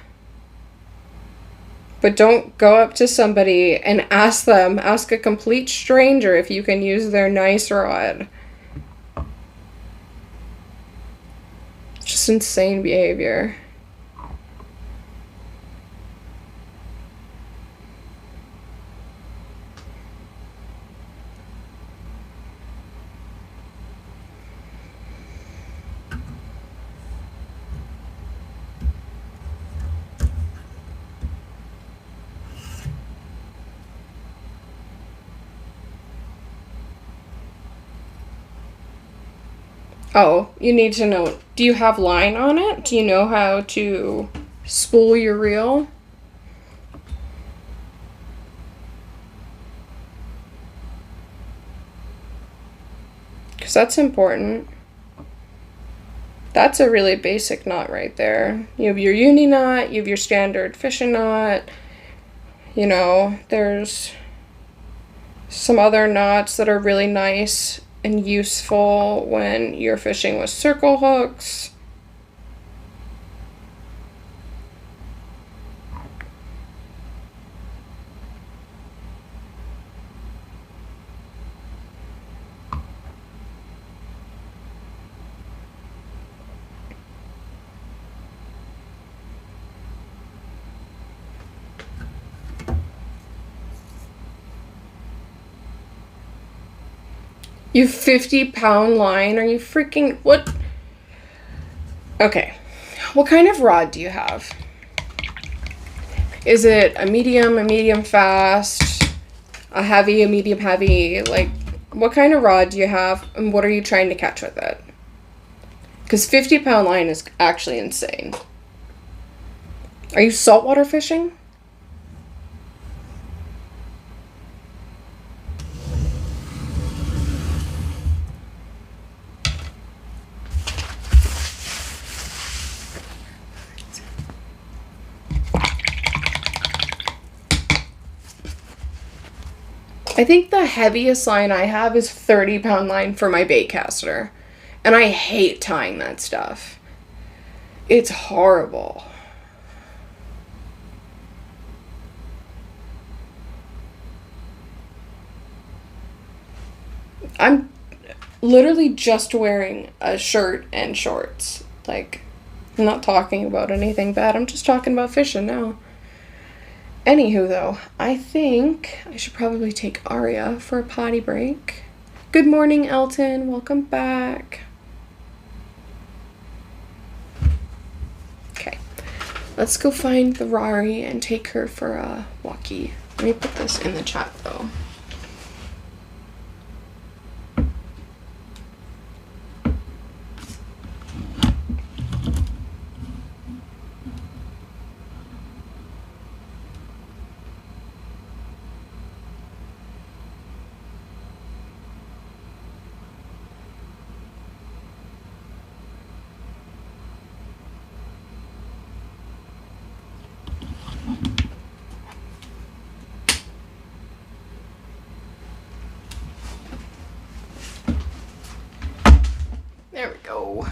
A: But don't go up to somebody and ask a complete stranger if you can use their nice rod. It's just insane behavior. Oh, you need to know, do you have line on it? Do you know how to spool your reel? Because that's important. That's a really basic knot right there. You have your uni knot, you have your standard fishing knot. You know, there's some other knots that are really nice and useful when you're fishing with circle hooks. You 50-pound line? Are you freaking... What? Okay. What kind of rod do you have? Is it a medium fast, a heavy, a medium heavy? Like, what kind of rod do you have, and what are you trying to catch with it? Because 50-pound line is actually insane. Are you saltwater fishing? I think the heaviest line I have is 30-pound line for my bait caster. And I hate tying that stuff. It's horrible. I'm literally just wearing a shirt and shorts. Like, I'm not talking about anything bad. I'm just talking about fishing now. Anywho, though, I think I should probably take Aria for a potty break. Good morning, Elton. Welcome back. Okay, let's go find the Rari and take her for a walkie. Let me put this in the chat, though. There we go.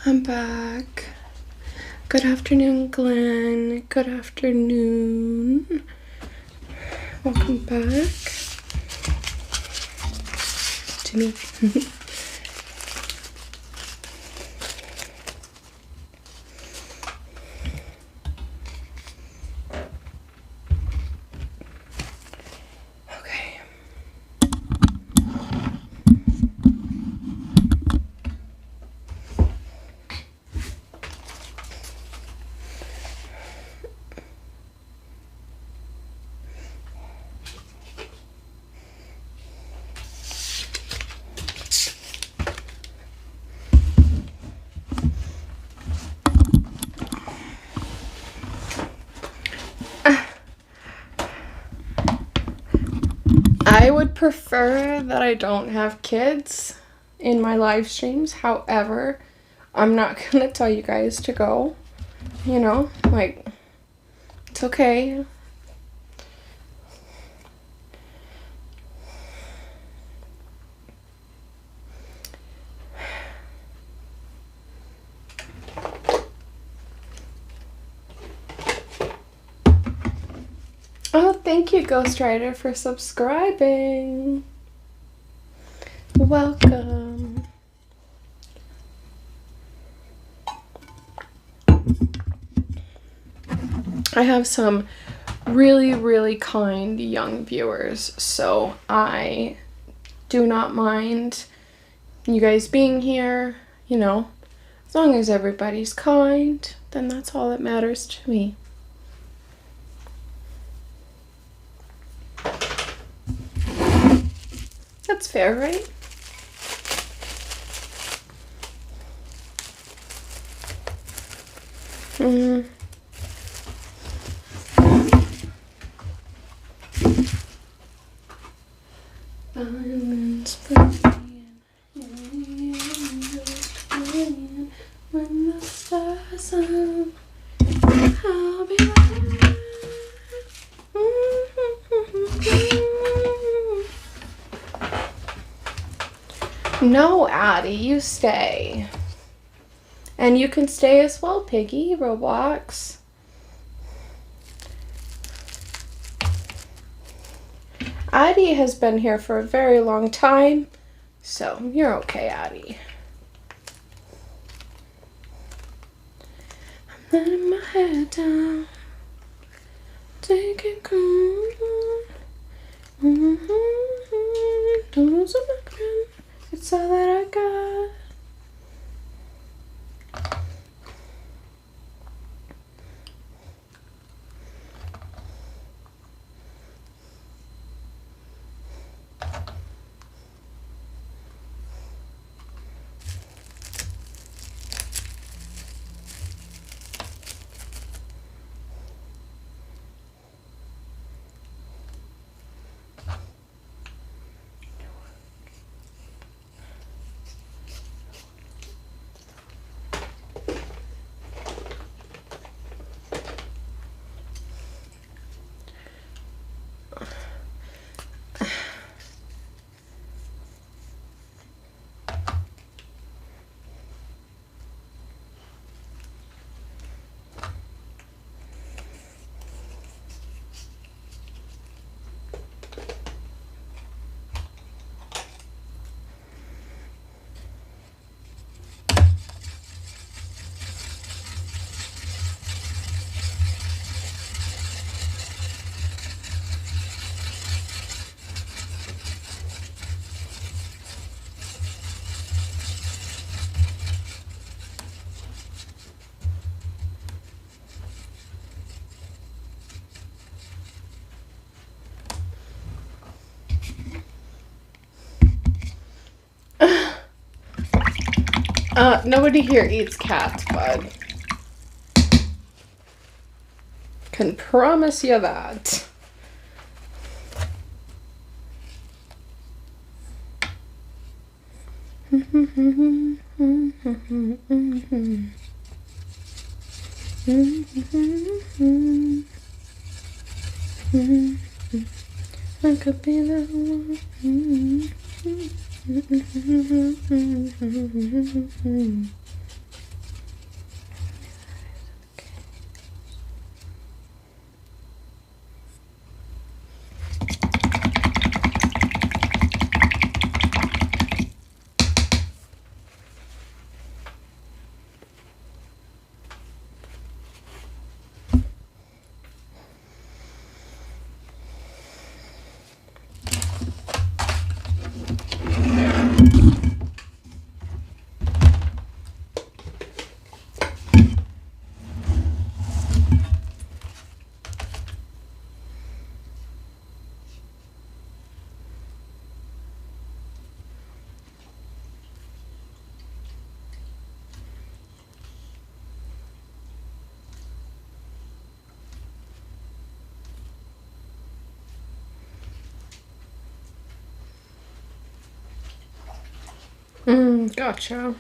A: I'm back. Good afternoon, Glenn. Good afternoon. Welcome back to me. I would prefer that I don't have kids in my live streams. However, I'm not going to tell you guys to go. You know, like, it's okay. Oh, thank you, Ghost Rider, for subscribing. Welcome. I have some really, really kind young viewers, so I do not mind you guys being here. You know, as long as everybody's kind, then that's all that matters to me. That's fair, right? Diamonds burning, when the stars out, I'll be there. No, Addie, you stay. And you can stay as well, Piggy, Roblox. Addie has been here for a very long time, so you're okay, Addie. I'm letting my head down, take it cool. Those are my friends. It's all that I got. Nobody here eats cats, bud. Can promise you that. I could be the one. Gotcha.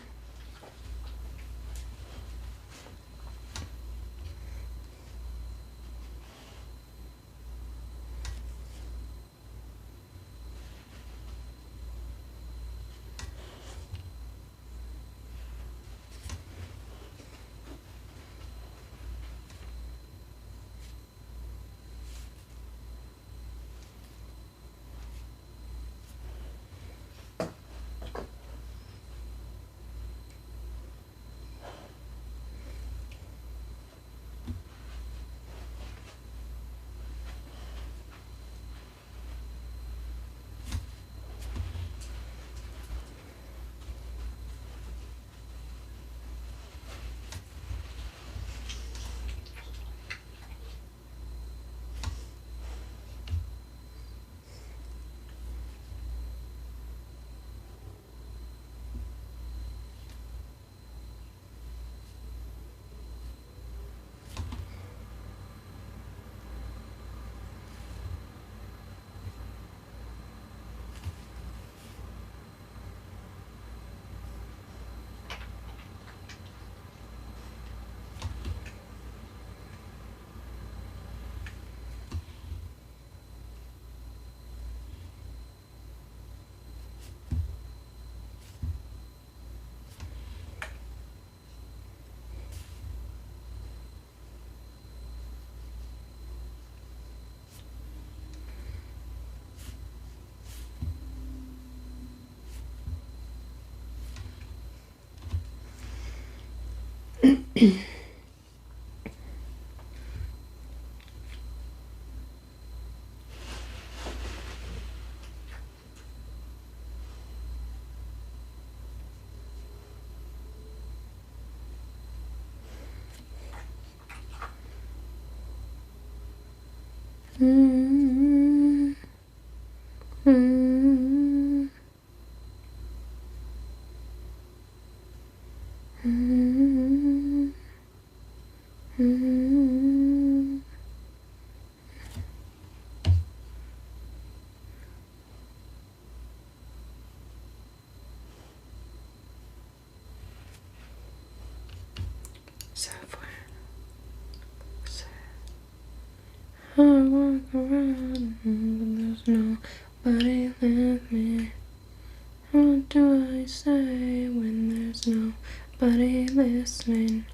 A: I walk around, but there's nobody with me. What do I say when there's nobody listening?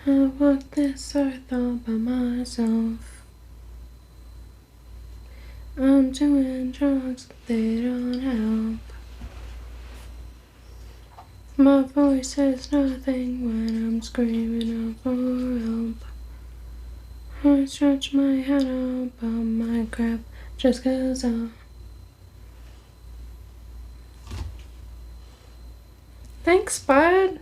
A: I walk this earth all by myself. I'm doing drugs, but they don't help. My voice says nothing when I'm screaming out for help. I stretch my head up on my crap just 'cause Thanks, bud.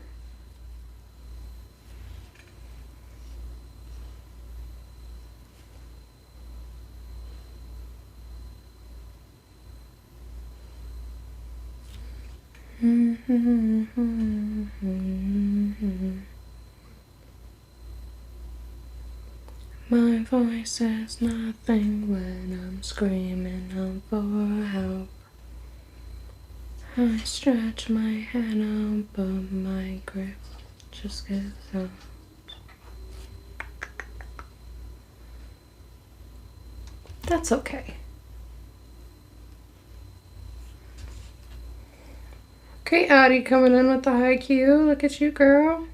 A: My voice says nothing when I'm screaming out for help. I stretch my head up on my grip just 'cause That's okay. Okay, Addie coming in with the high Q. Look at you, girl.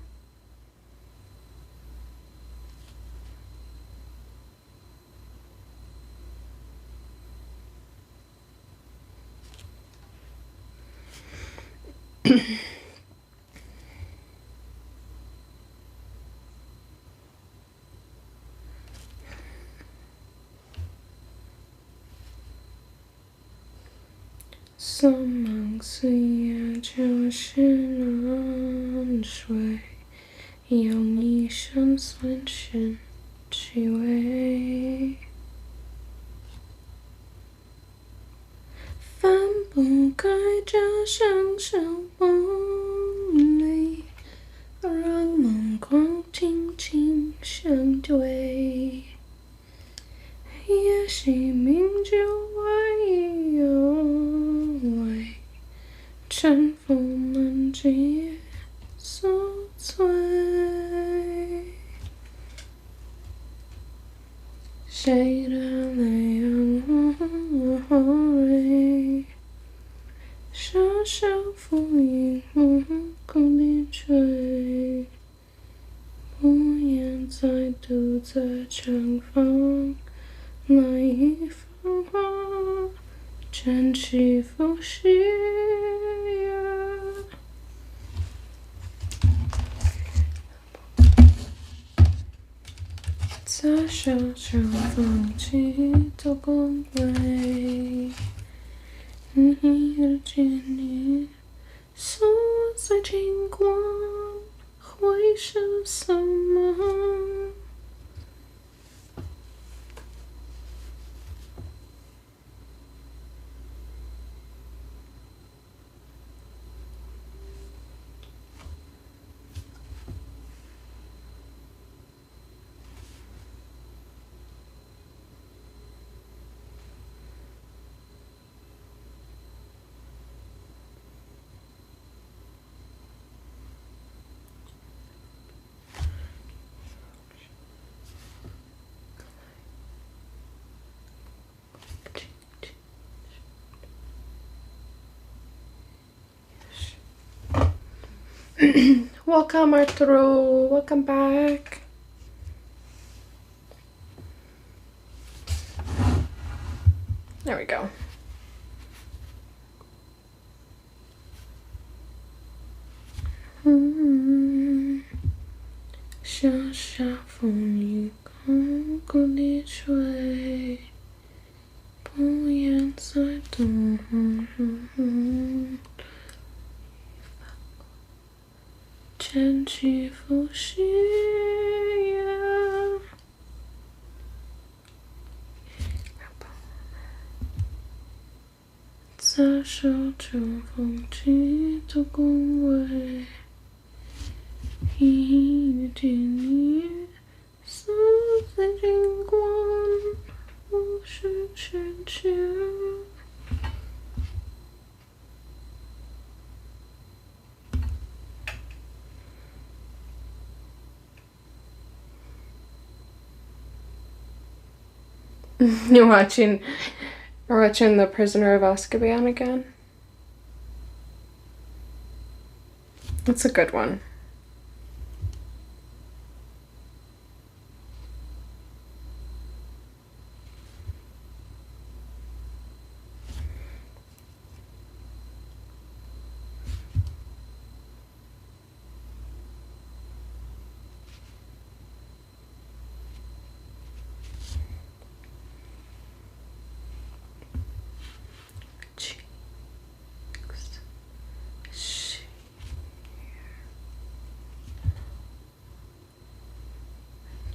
A: some梦似也就是难睡，用一生算是气味，翻不开这双手梦里，让目光轻轻相对。也许明就会有为尘封是所醉，谁的泪阳小小风影空地吹，不言再度在绽放，那一番话卷起浮息在小小风起的光辉，你的见你锁在金光，会是什么？Welcome, Arturo. Welcome back. There we go. Mm-hmm. 小小风雨空空地吹，不言再度。卷起浮息在手中风起的恭维，一见你锁在金光，无需牵牵。You're watching The Prisoner of Azkaban again? That's a good one.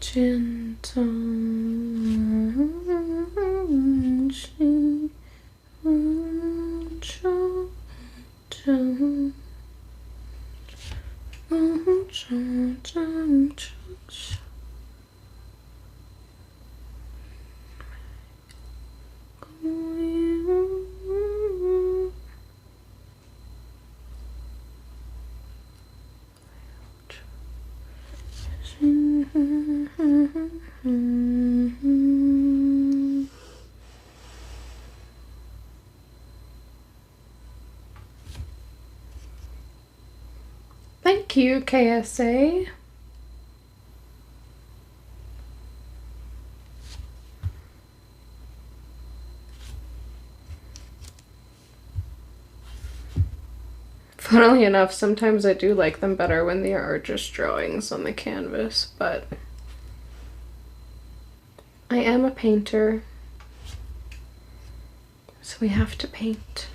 A: Gentle心中正Thank you, KSA. Funnily enough, sometimes I do like them better when they are just drawings on the canvas, but I am a painter, so we have to paint.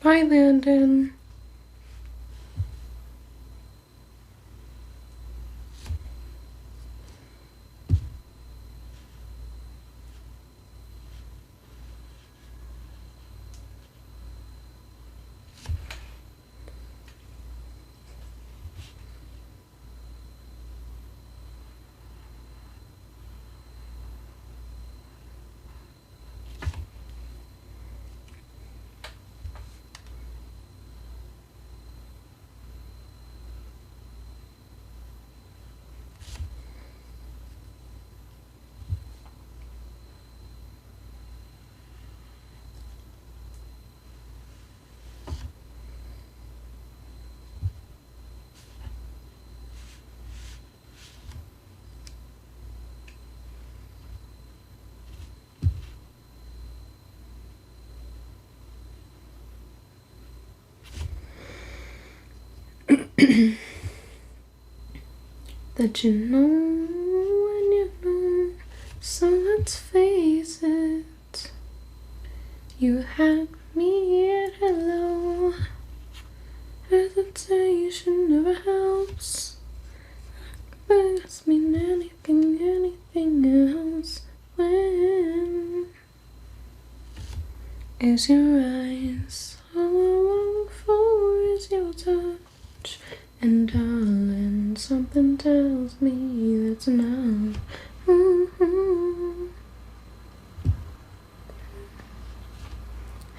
A: Bye, Landon. that you know when you know. So let's face it, you had me at hello. Hesitation never helps. Doesn't mean anything else. When is your eyes? All I want for is your touch. And darling, something tells me that's enough.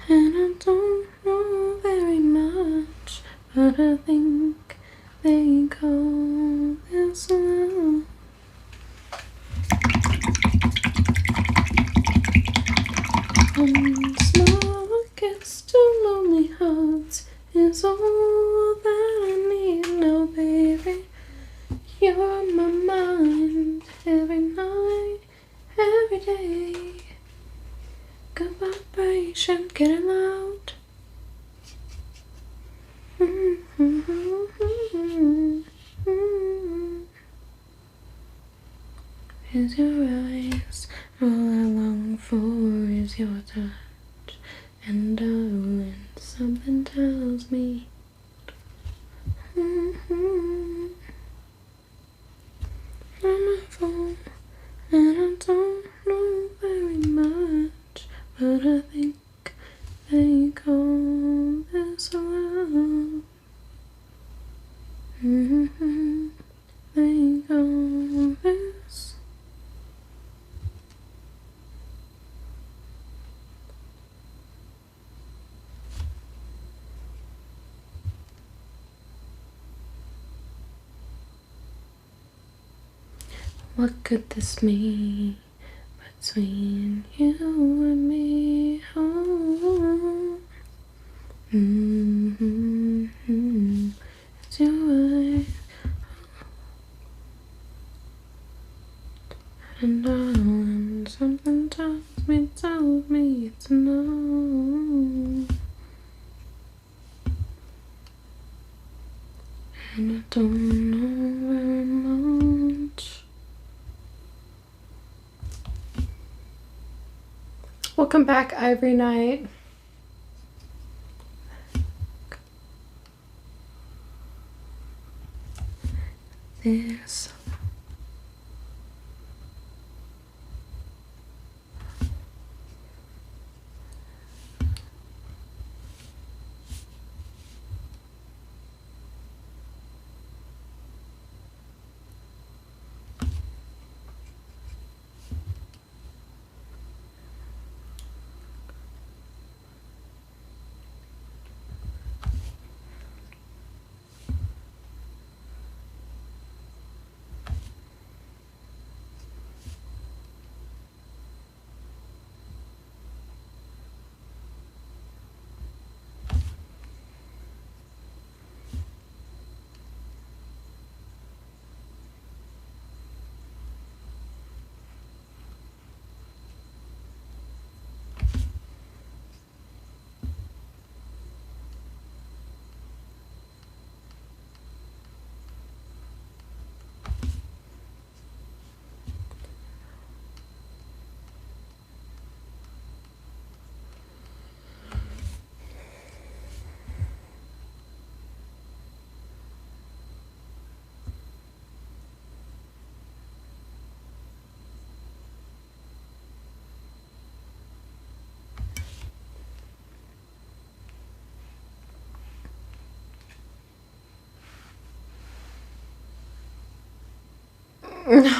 A: And I don't know very much, but I think they call this love. One small kiss to lonely hearts is all that I need now, baby. You're on my mind every night, every day. Good vibration, get it loud. Is your eyes, all I long for is your touch. And darling, something tells me I'm a fool, and I don't know very much, but I think they call this love. They call this. What could this mean between you and me? Oh, it's your eyes, and darling, something tells me it's no. And I don't know very much. Welcome back, Ivory Night. This.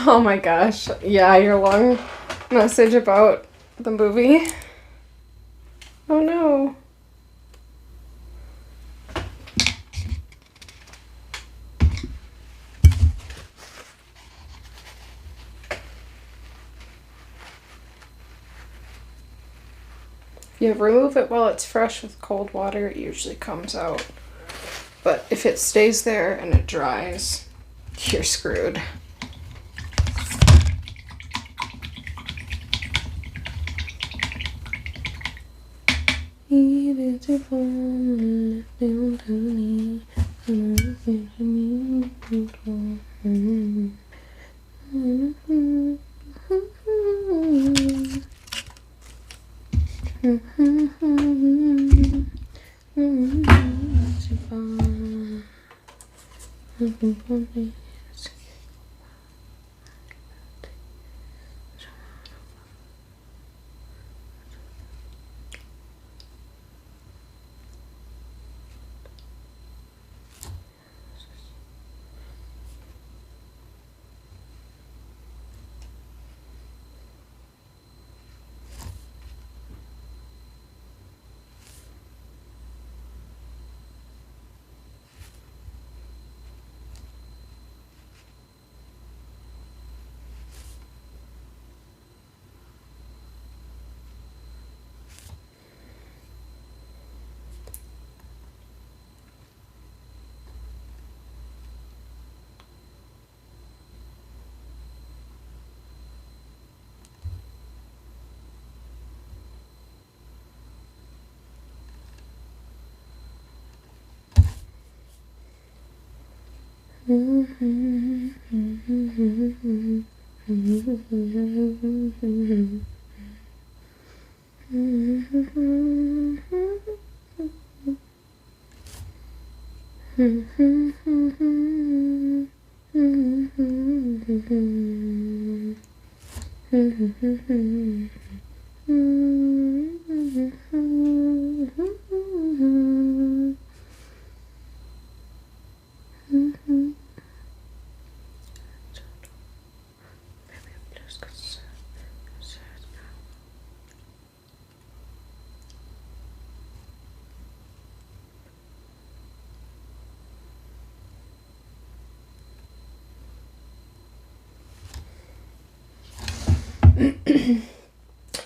A: Oh my gosh. Yeah, your long message about the movie. Oh no. If you remove it while it's fresh with cold water, it usually comes out. But if it stays there and it dries, you're screwed. Beautiful, to me.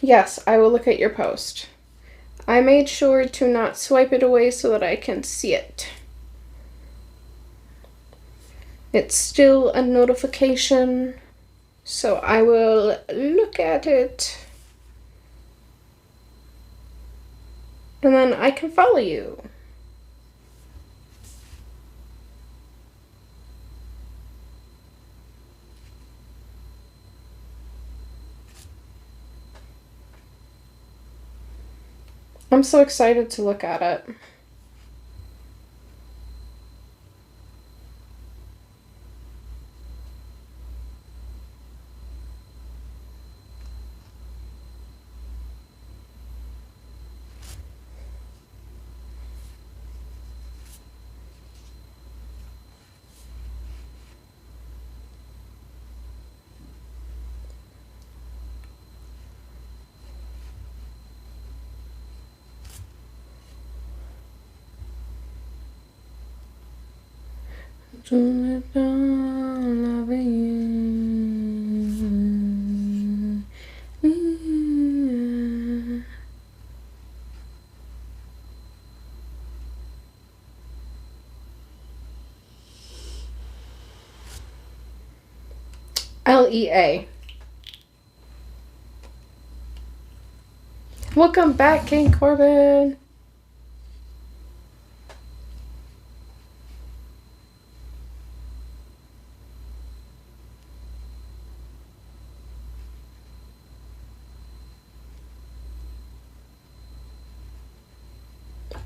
A: Yes, I will look at your post. I made sure to not swipe it away so that I can see it. It's still a notification, so I will look at it. And then I can follow you. I'm so excited to look at it. LEA. Welcome back, King Corbin.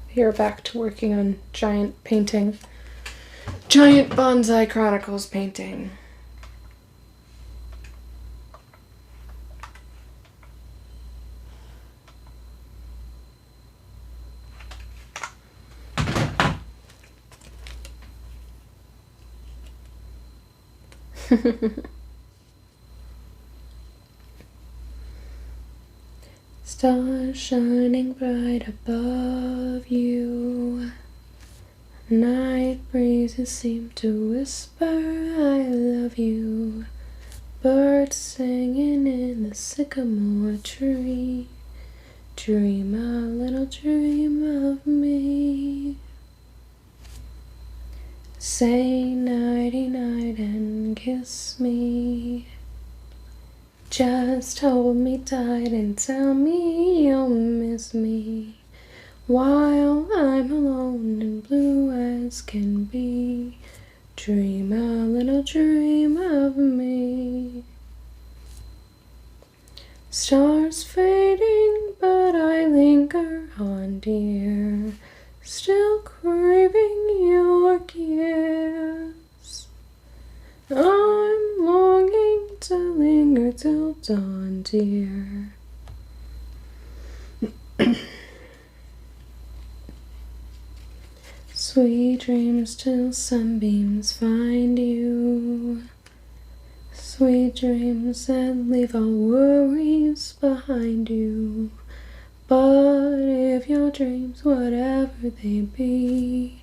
A: Here, back to working on giant painting. Giant Bonsai Chronicles painting. Stars shining bright above you. Night breezes seem to whisper, I love you. Birds singing in the sycamore tree. Dream a little dream of me. Say nighty night and kiss me. Just hold me tight and tell me you'll miss me while I'm alone and blue as can be. Dream a little dream of me. Stars fading, but I linger on, dear, still craving your kiss. I'm longing to linger till dawn, dear. Sweet dreams till sunbeams find you. Sweet dreams that leave all worries behind you. But if your dreams, whatever they be,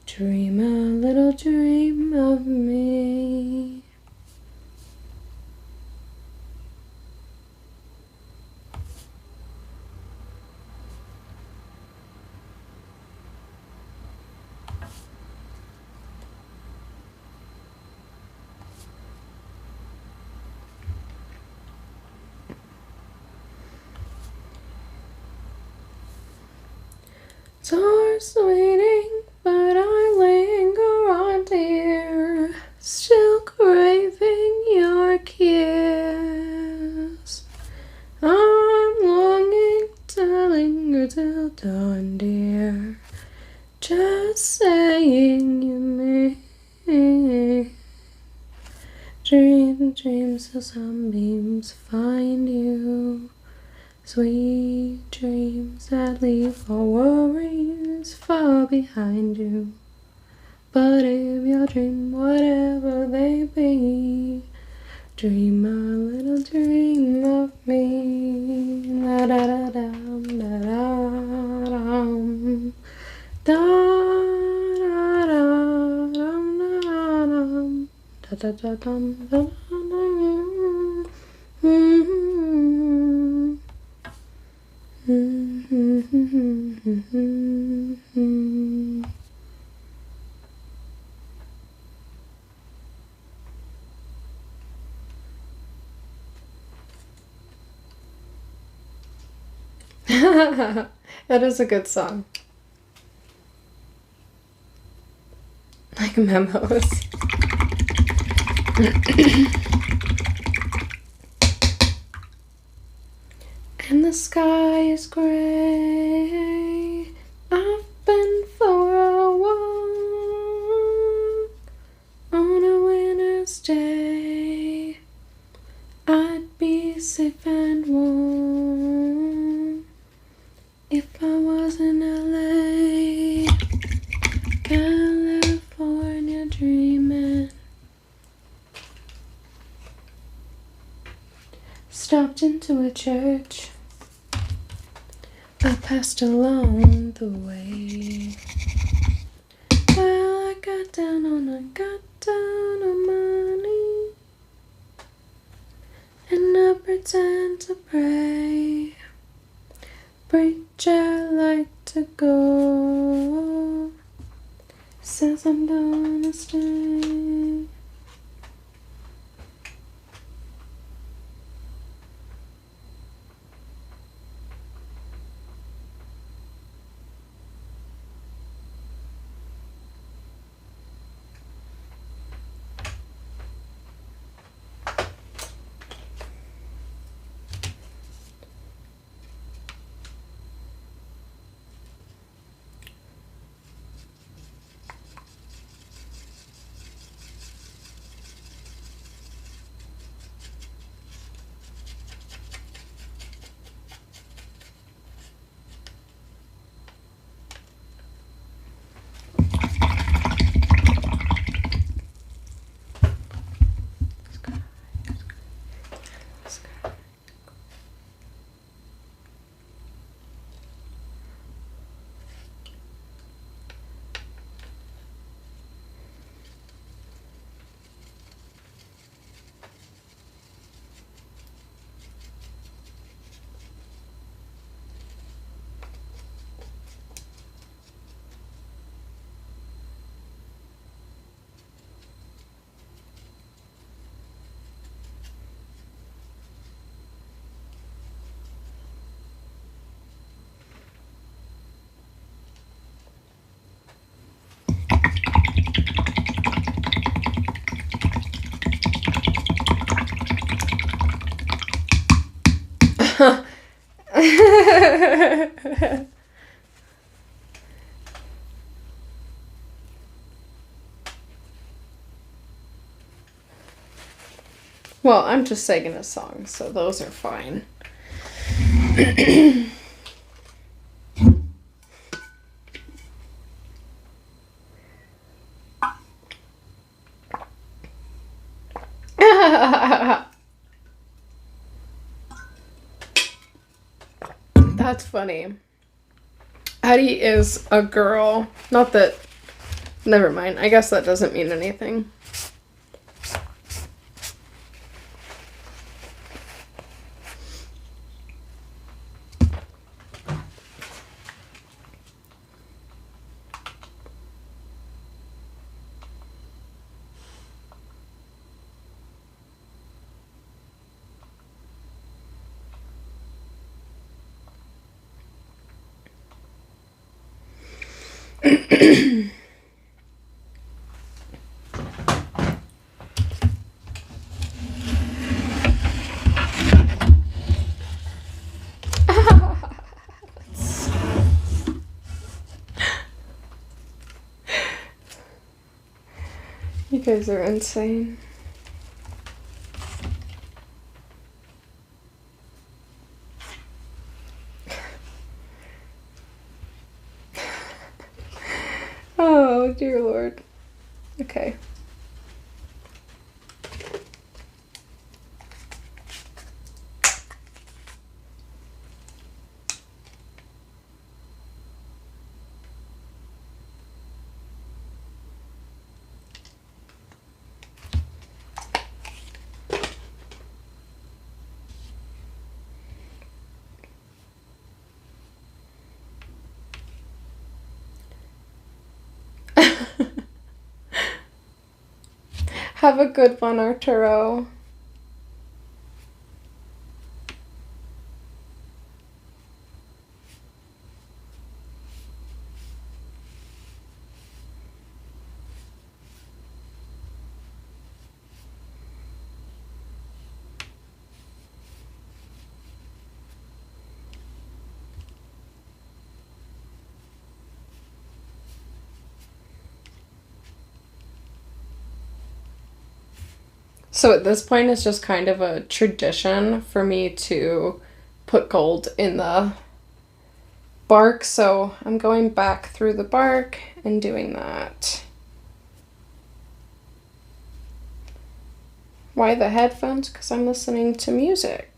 A: dream a little dream of me. Stars waiting, but I linger on, dear, still craving your kiss. I'm longing to linger till dawn, dear, just saying you may. Dream dreams till sunbeams find you. Sweet dreams that leave all worries far behind you. But if your dream, whatever they be, dream a little dream of me. Da da da dum, da da dum, da da da dum, da da da dum, da da dum. That is a good song. Like memos. And the sky is gray. I've been for a walk on a winter's day. I'd be safe and warm if I was in LA, California, dreaming. Stopped into a church. I passed along the way. Well, I got down on my knee, and I pretend to pray. Preacher like to go, says I'm gonna stay. Well, I'm just singing a song, so those are fine. That's funny. Addie is a girl. Not that... Never mind. I guess that doesn't mean anything. You guys are insane. Oh, dear Lord. Okay. Have a good one, Arturo. So at this point, it's just kind of a tradition for me to put gold in the bark. So I'm going back through the bark and doing that. Why the headphones? Because I'm listening to music.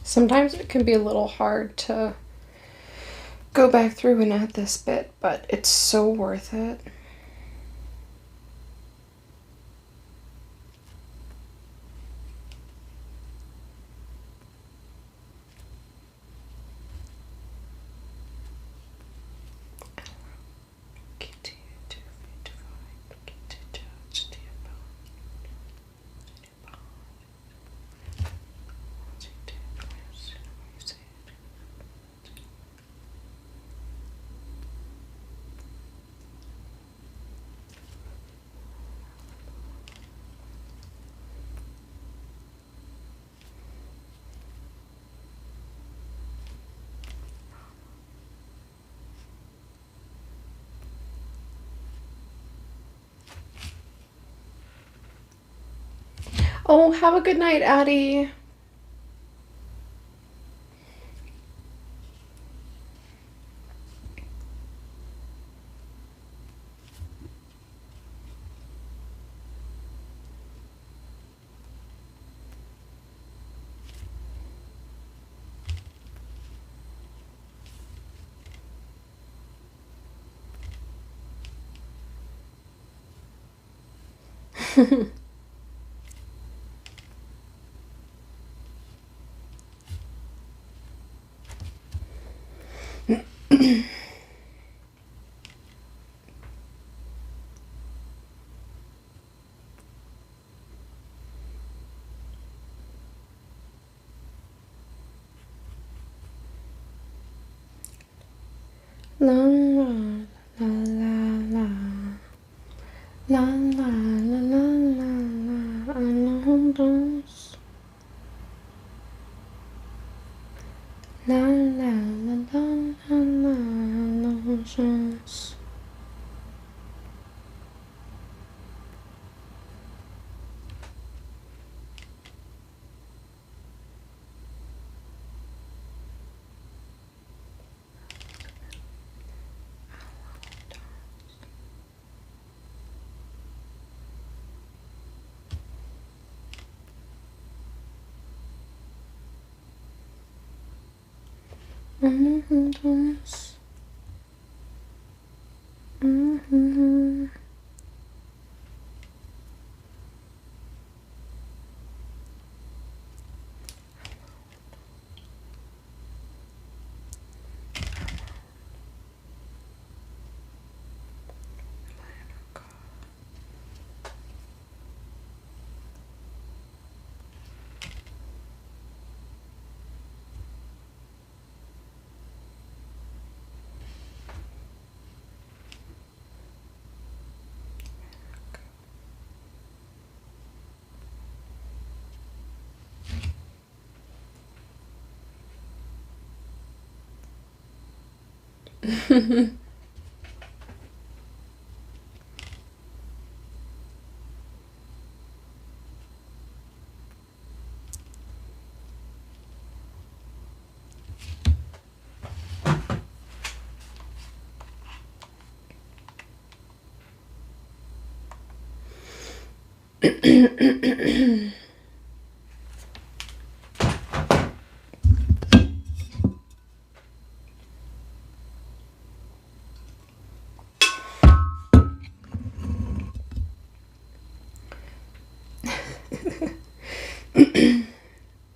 A: Sometimes it can be a little hard to go back through and add this bit, but it's so worth it. Oh, have a good night, Addie. La la la la la la la la la la alondos. La la la la la la alondos. Alondos.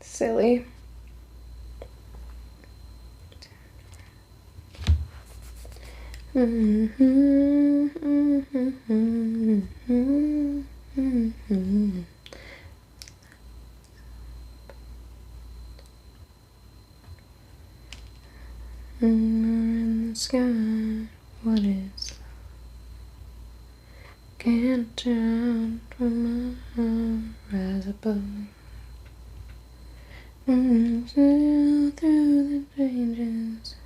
A: Silly. In the sky, what is? Can't turn from my rise above. Sail through the changes.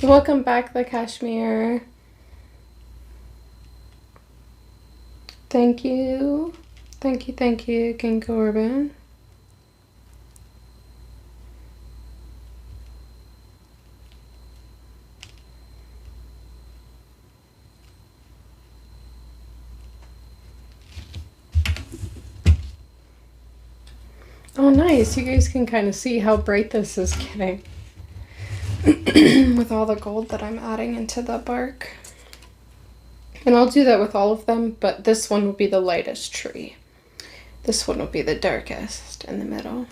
A: Welcome back, the Kashmir. Thank you. Thank you, King Corbin. Oh, nice. You guys can kind of see how bright this is getting with all the gold that I'm adding into the bark. And I'll do that with all of them, but this one will be the lightest tree. This one will be the darkest in the middle.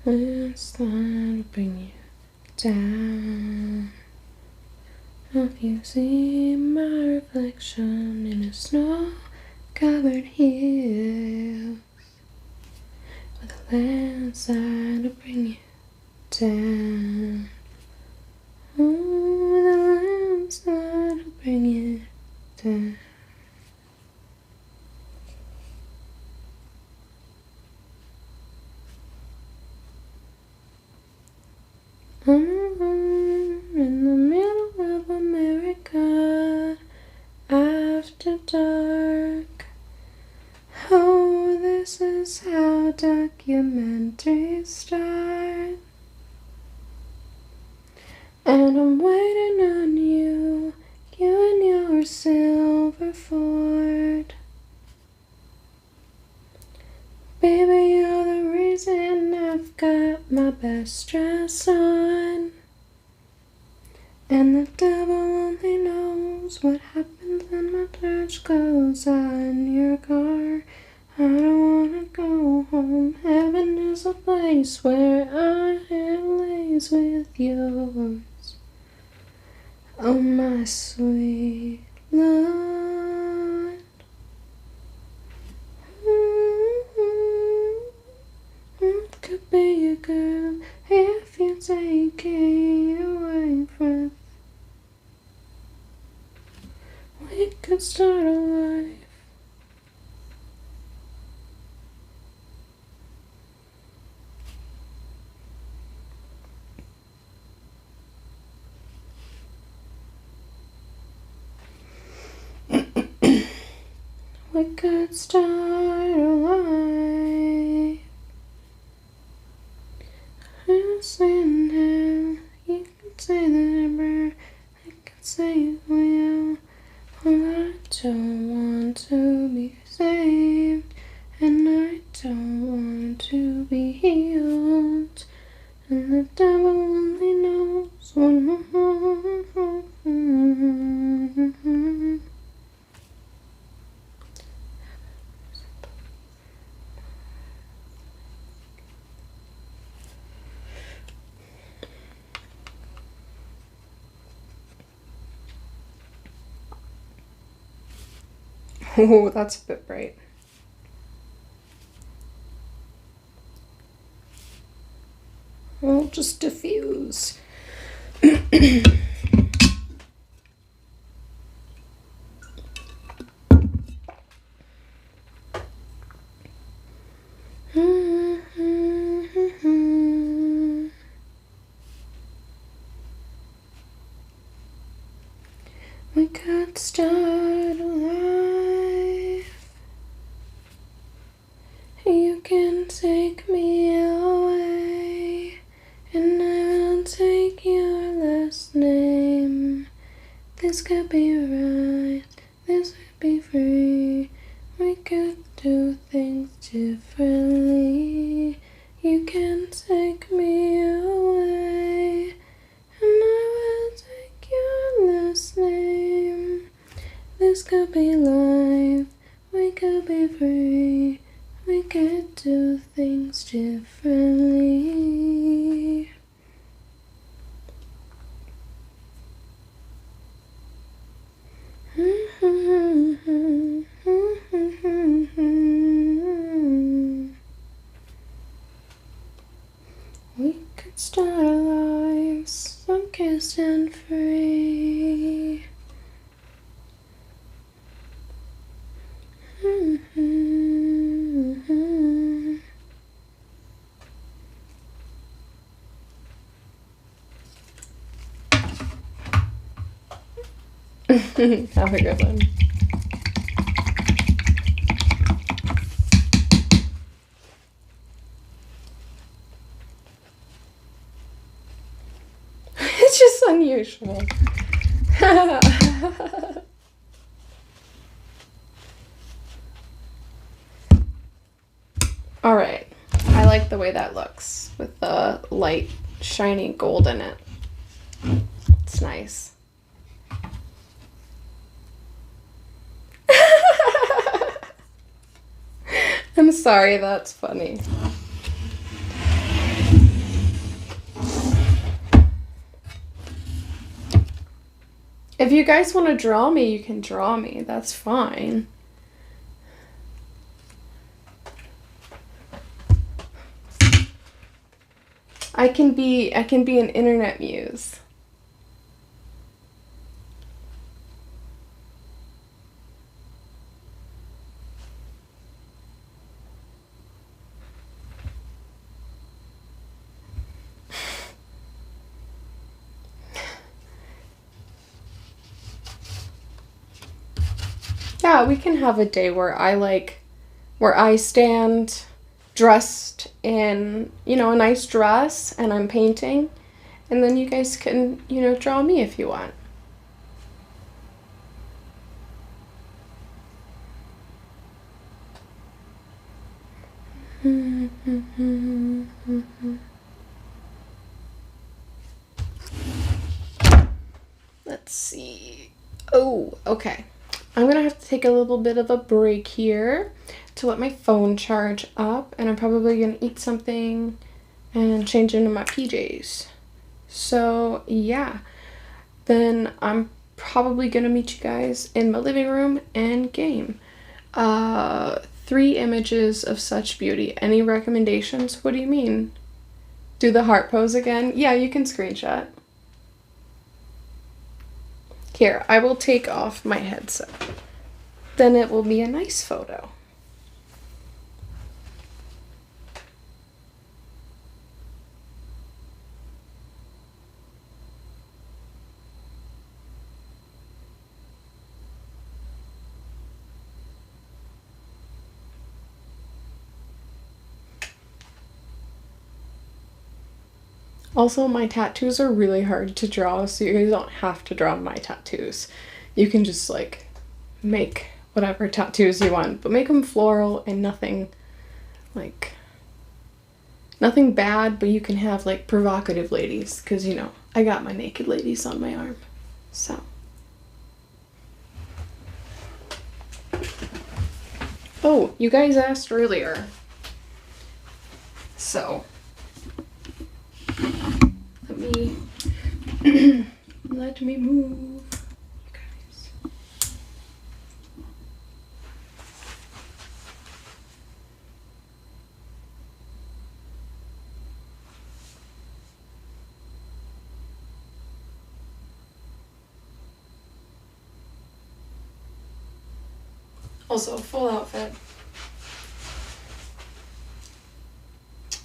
A: It's time to bring you down. If you see my reflection in a snow-covered hill, with a landslide to bring you down. Oh, the landslide to bring you down. In the middle of America, after dark. Oh, this is how documentaries start. And I'm waiting on you, you and your silver Ford. Baby, you're the reason I've got my best dress on. And the devil only knows what happens when my church goes on your car. I don't wanna go home. Heaven is a place where our hair lays with yours. Oh, my sweet Lord. Could be a girl if you take it away from. We could start a life. We could start a life. I'm saying hell, you can say the number, I can say it will. I don't want to be saved, and I don't want to be healed, and the devil only knows what. Oh, that's a bit bright. I'll just diffuse. We could start a life. You can take me away, and I'll take your last name. This could be right, this could be free. We could do things differently. You can take me away, and I will take your last name. This could be life, we could be free. We could do things differently. We could start our lives sun-kissed and free. Have a good one. It's just unusual. All right. I like the way that looks with the light, shiny gold in it. It's nice. I'm sorry, that's funny. If you guys want to draw me, you can draw me. That's fine. I can be an internet muse. Yeah, we can have a day where I stand dressed in, a nice dress and I'm painting, and then you guys can, draw me if you want. Let's see. Oh, okay. I'm gonna have to take a little bit of a break here to let my phone charge up, and I'm probably gonna eat something and change into my PJs. So yeah, then I'm probably gonna meet you guys in my living room and game. 3 images of such beauty. Any recommendations? What do you mean? Do the heart pose again? Yeah, you can screenshot. Here, I will take off my headset. Then it will be a nice photo. Also, my tattoos are really hard to draw, so you guys don't have to draw my tattoos. You can just, make whatever tattoos you want, but make them floral and nothing bad, but you can have, provocative ladies, because, I got my naked ladies on my arm, so. Oh, you guys asked earlier, so. Let me move, you guys. Also, full outfit.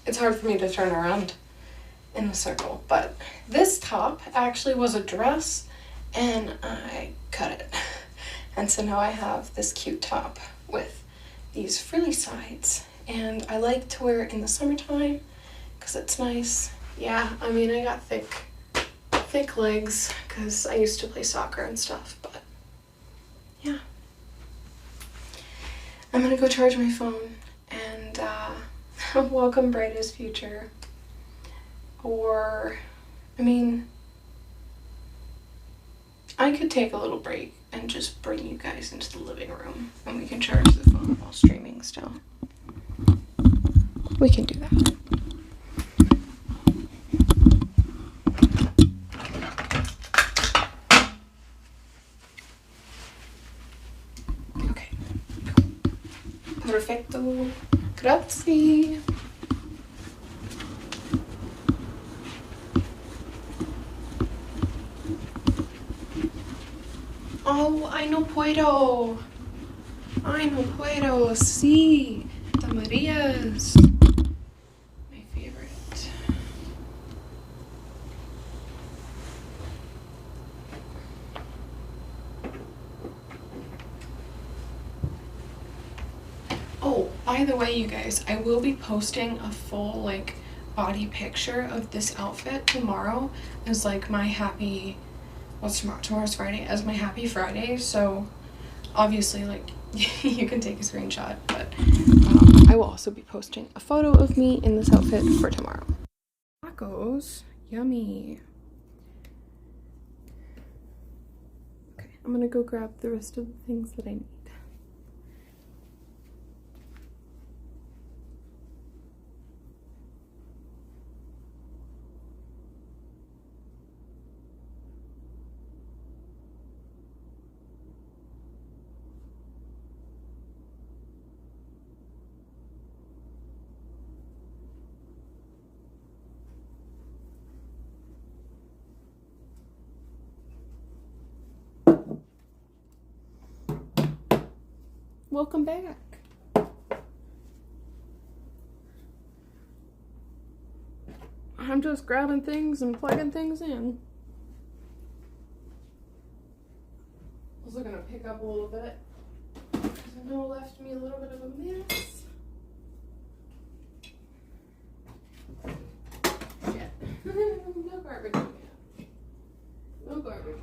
A: It's hard for me to turn around in a circle, but this top actually was a dress and I cut it, and so now I have this cute top with these frilly sides, and I like to wear it in the summertime because it's nice. Yeah, I mean, I got thick legs because I used to play soccer and stuff, but yeah. I'm gonna go charge my phone and welcome brightest future. Or, I mean, I could take a little break and just bring you guys into the living room and we can charge the phone while streaming still. We can do that. Okay. Perfecto. Grazie. Oh, I no puedo. Sí. The Marias. My favorite. Oh, by the way, you guys, I will be posting a full, body picture of this outfit tomorrow as, my happy, what's tomorrow? Tomorrow's Friday, as my happy Friday. So obviously, like, you can take a screenshot, but I will also be posting a photo of me in this outfit for tomorrow. Tacos, yummy. Okay, I'm gonna go grab the rest of the things that I need. Welcome back. I'm just grabbing things and plugging things in. Also gonna pick up a little bit because I know it left me a little bit of a mess. Shit. No garbage in here. No garbage.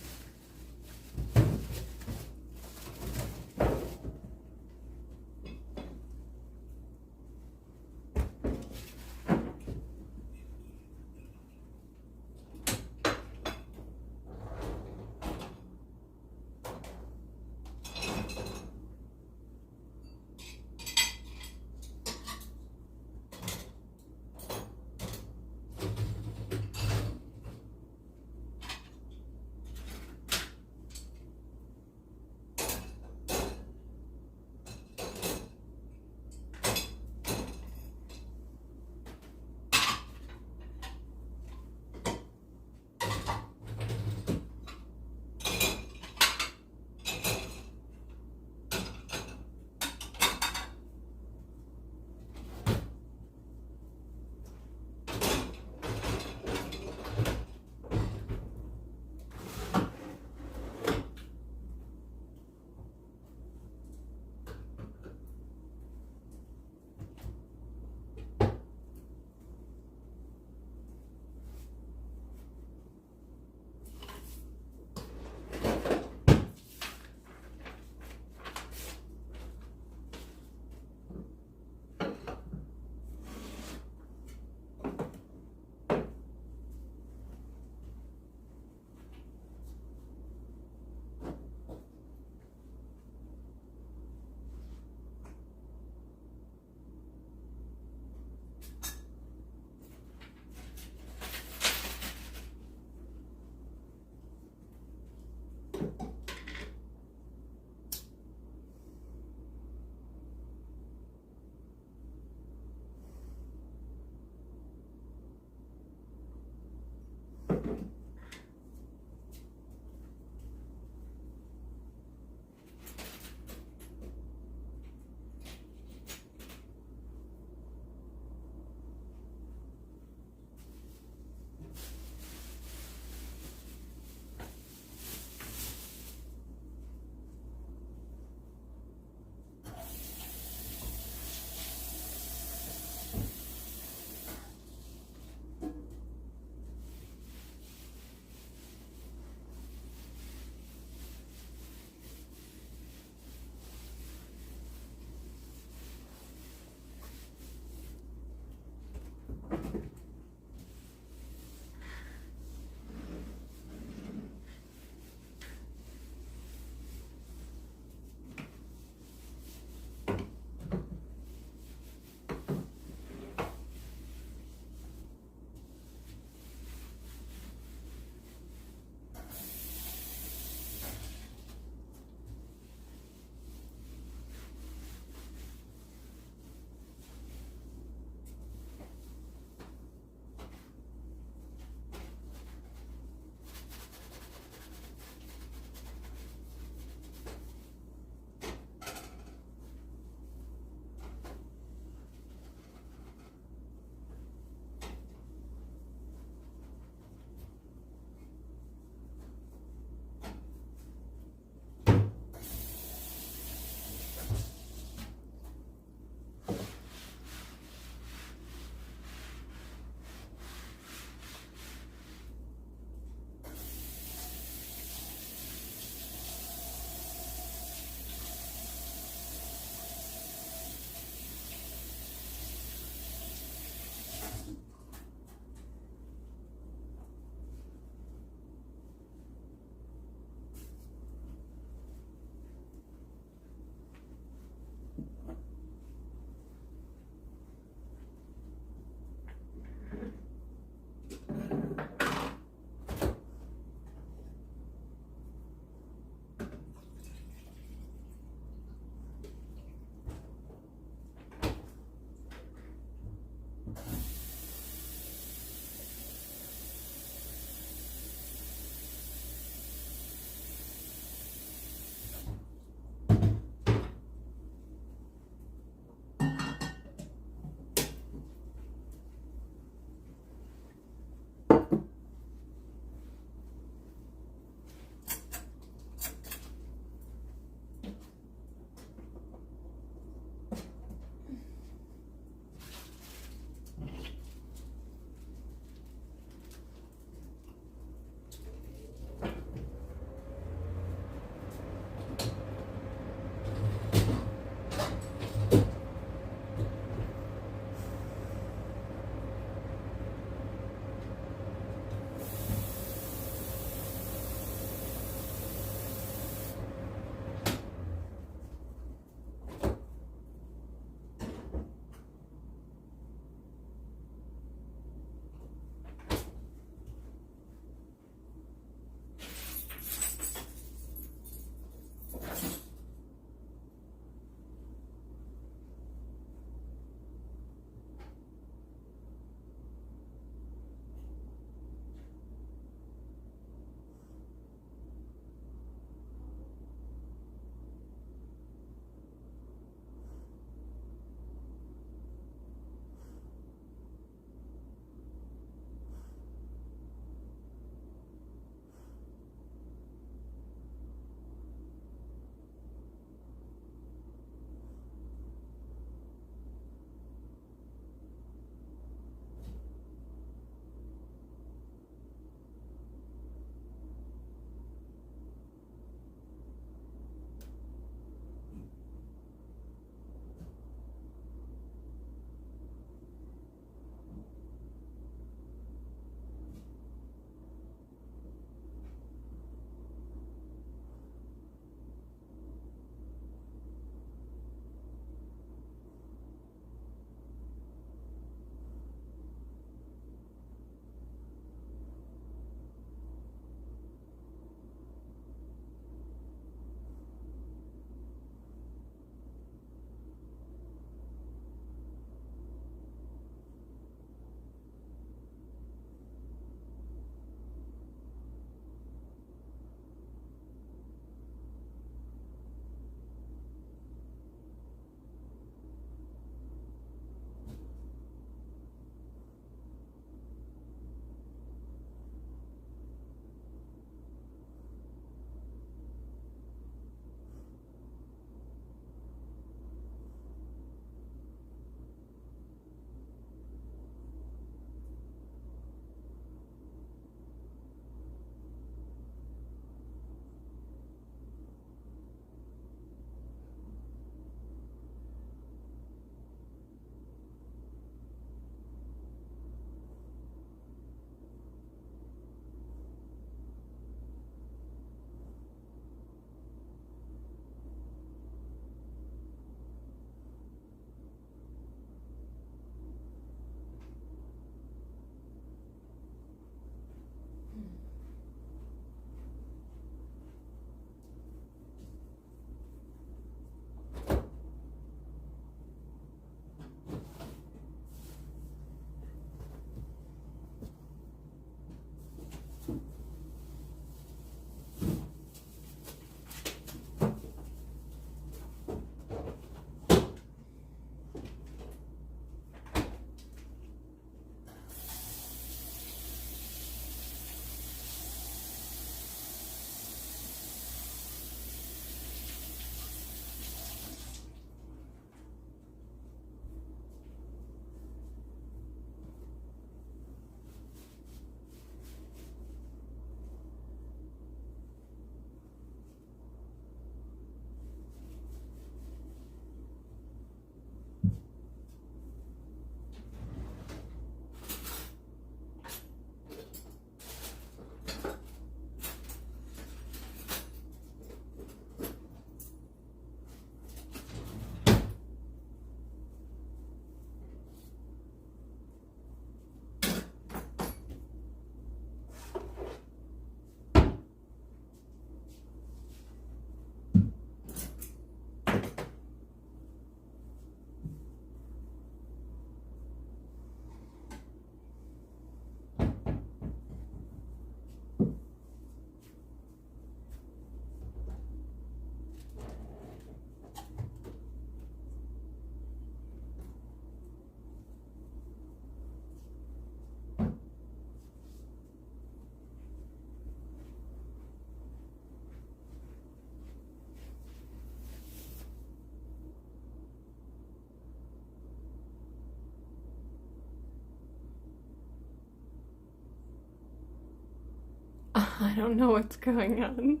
A: I don't know what's going on.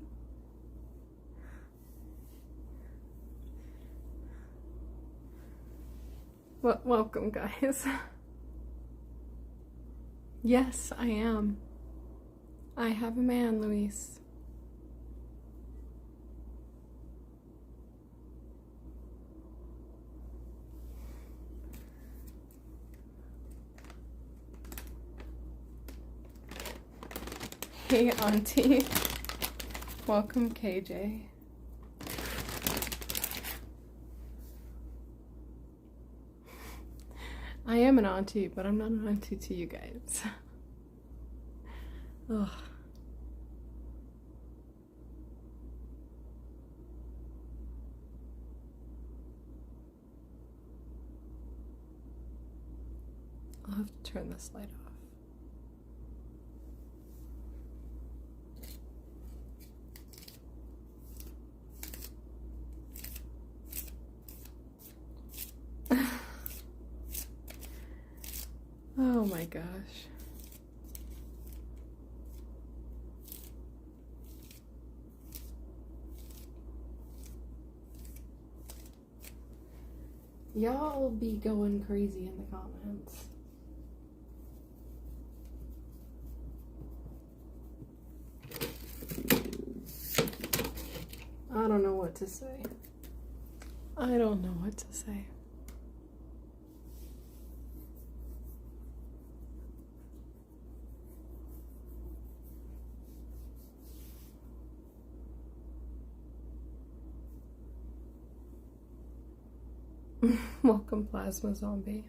A: Well, welcome, guys. Yes, I am. I have a man, Luis. Hey, Auntie. Welcome, KJ. I am an auntie, but I'm not an auntie to you guys. Ugh. I'll have to turn this light off. Oh my gosh. Y'all be going crazy in the comments. I don't know what to say. I don't know what to say. Welcome, Plasma Zombie.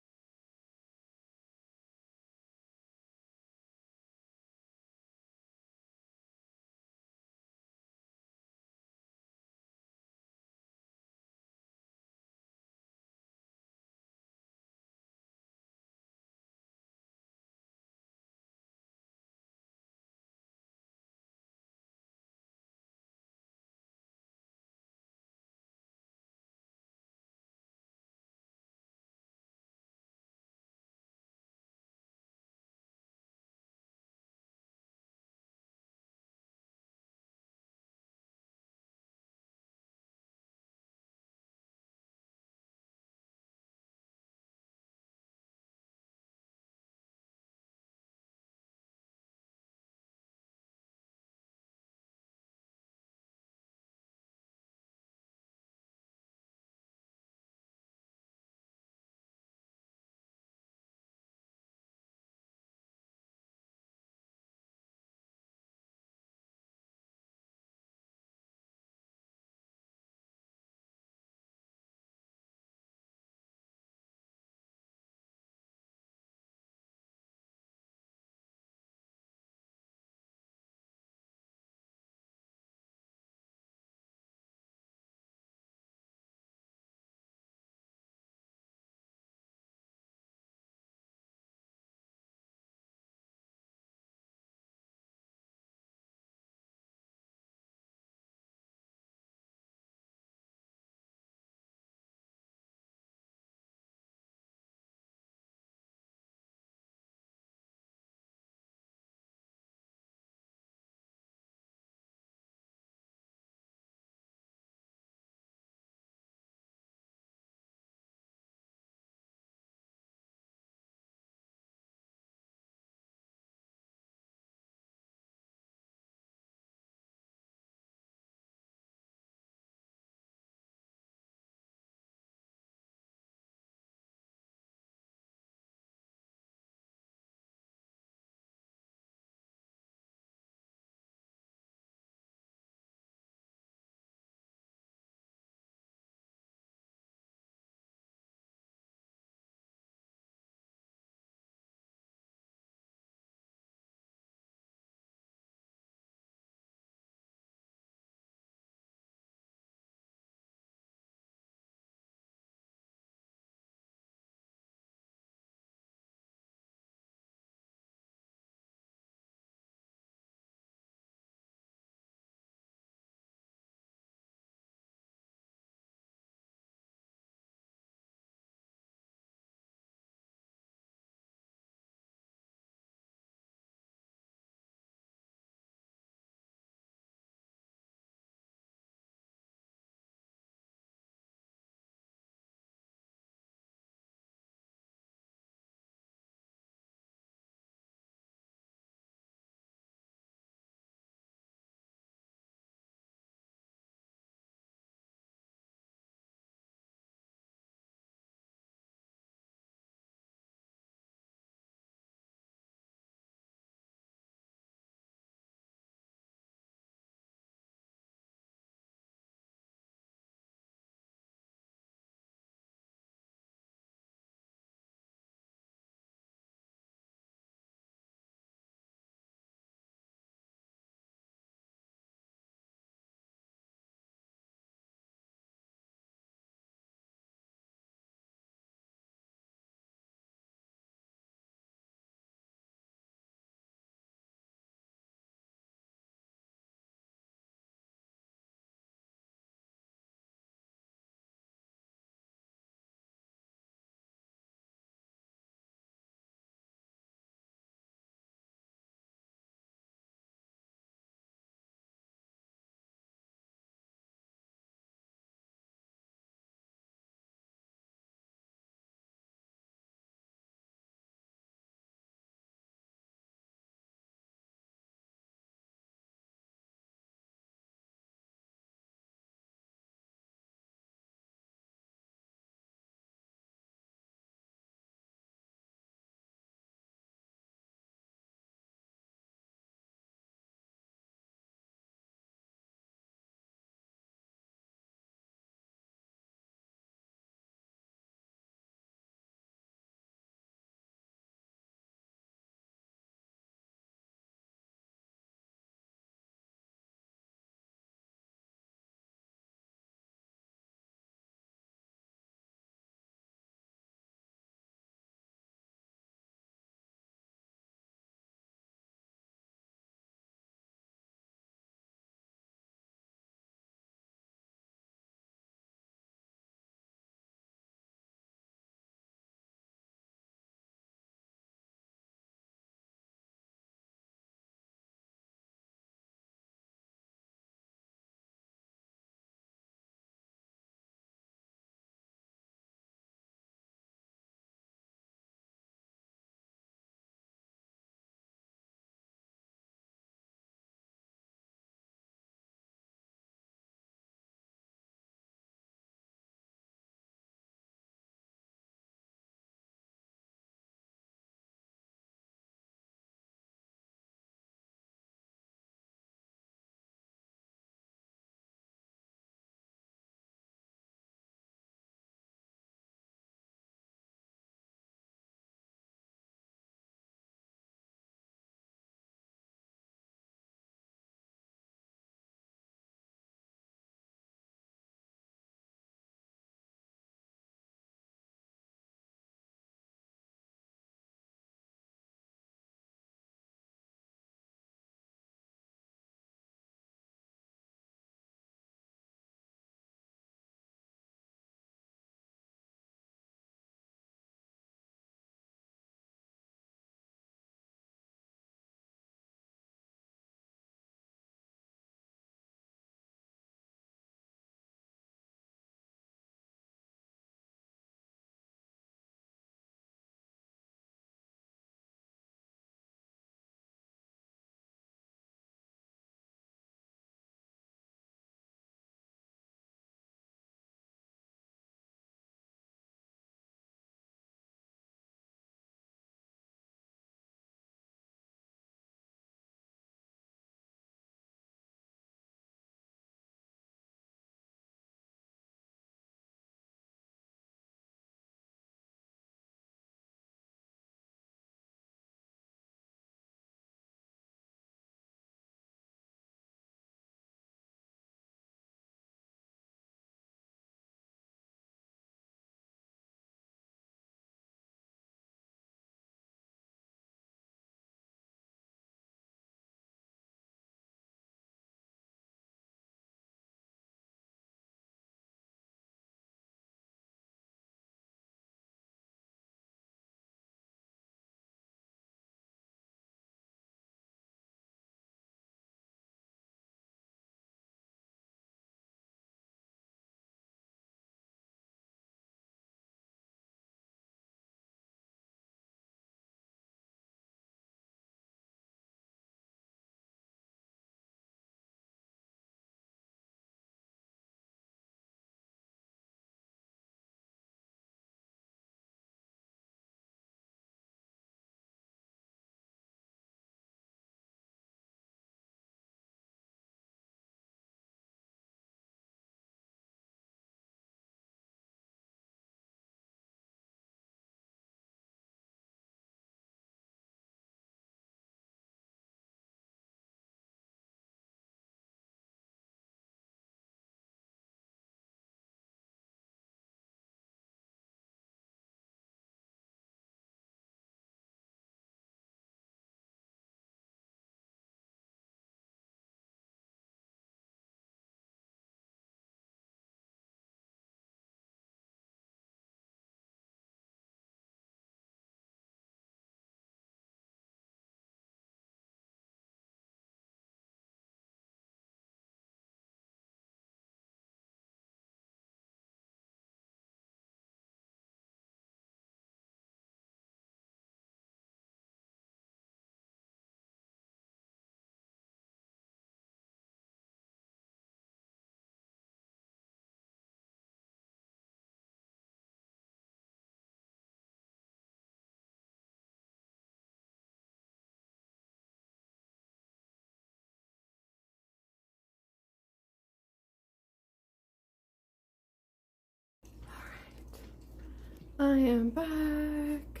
A: I am back.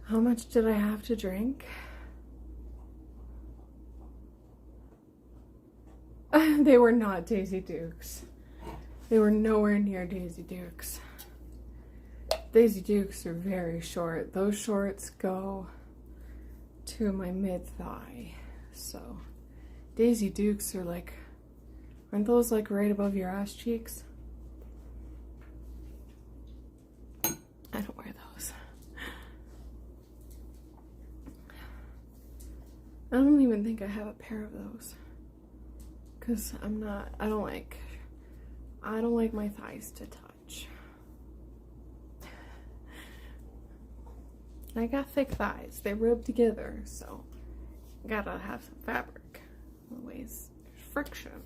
A: How much did I have to drink? They were not Daisy Dukes. They were nowhere near Daisy Dukes. Daisy Dukes are very short. Those shorts go to my mid-thigh. So Daisy Dukes are like, aren't those like right above your ass cheeks? I don't wear those. I don't even think I have a pair of those. Cause I don't like my thighs to touch. I got thick thighs. They rub together, so gotta have some fabric. Always friction.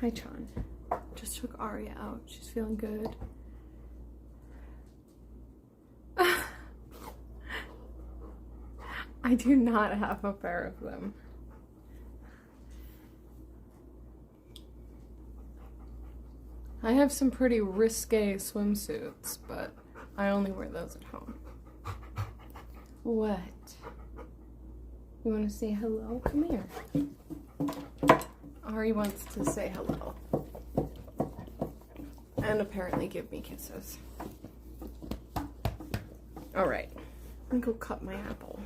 A: Hi, Chan. Just took Aria out. She's feeling good. I do not have a pair of them. I have some pretty risque swimsuits, but I only wear those at home. What? You want to say hello? Come here. Ari wants to say hello. And apparently give me kisses. Alright. I'm gonna go cut my apple.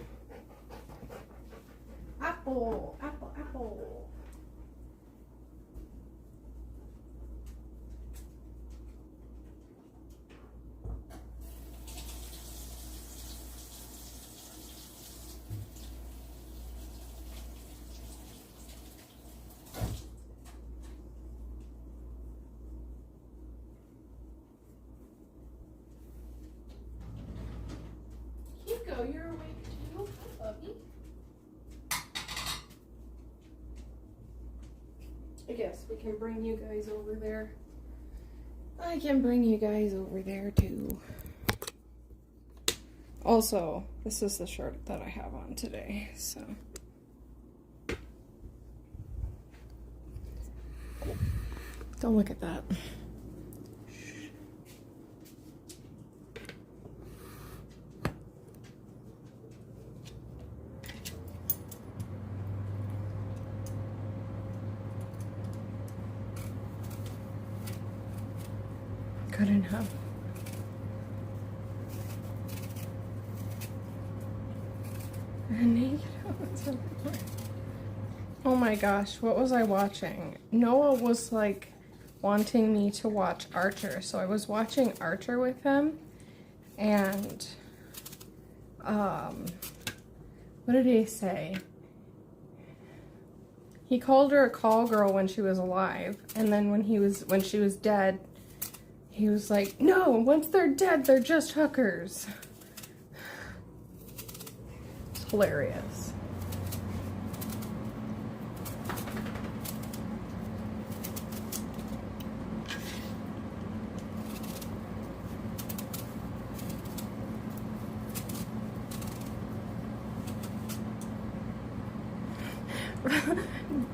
A: Apple! Apple, apple! Hugo, you're awake too? Hi, puppy. I guess we can bring you guys over there. I can bring you guys over there too. Also, this is the shirt that I have on today, so. Don't look at that. Good enough. Oh my gosh, what was I watching? Noah was like wanting me to watch Archer, so I was watching Archer with him, and what did he say? He called her a call girl when she was alive, and then when she was dead, he was like, no, once they're dead, they're just hookers. It's hilarious.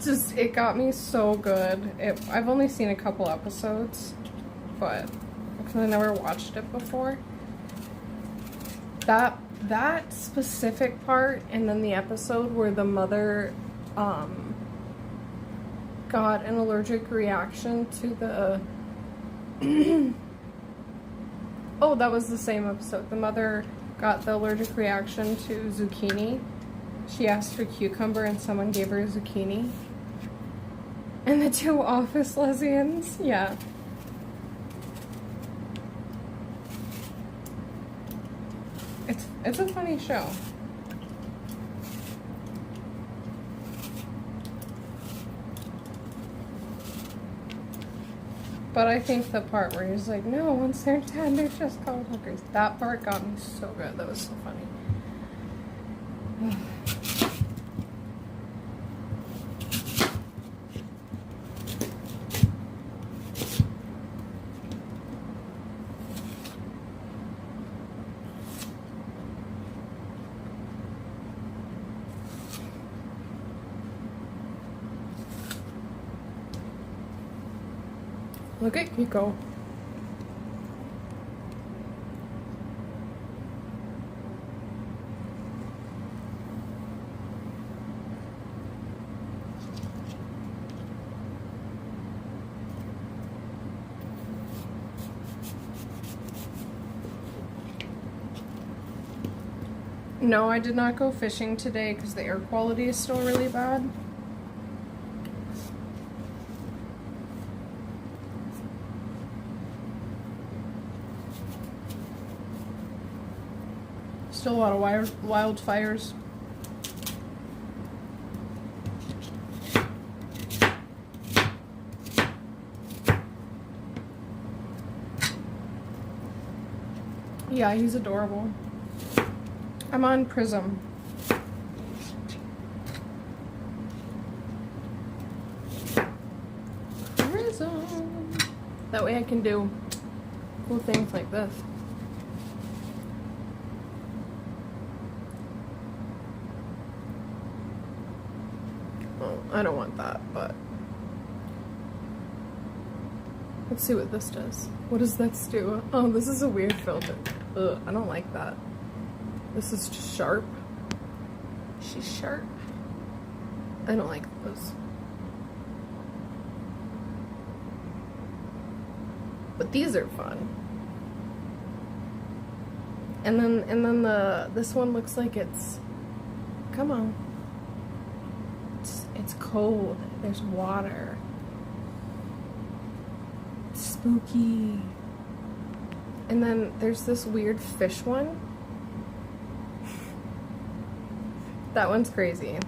A: Just, it got me so good. I've only seen a couple episodes, but because I never watched it before. That specific part, and then the episode where the mother got an allergic reaction to the oh, that was the same episode. The mother got the allergic reaction to zucchini. She asked for cucumber and someone gave her zucchini. And the two office lesbians, yeah. It's a funny show. But I think the part where he's like, no, once they're dead, they're just called hookers. That part got me so good. That was so funny. Look at Kiko. No, I did not go fishing today because the air quality is still really bad. Still a lot of wildfires. Yeah, he's adorable. I'm on Prism. Prism. That way I can do cool things like this. Oh, I don't want that, but let's see what this does. What does this do? Oh, this is a weird filter. Ugh, I don't like that. This is just sharp. She's sharp. I don't like those. But these are fun. And then this one looks like it's, come on. It's cold. There's water. It's spooky. And then there's this weird fish one. That one's crazy.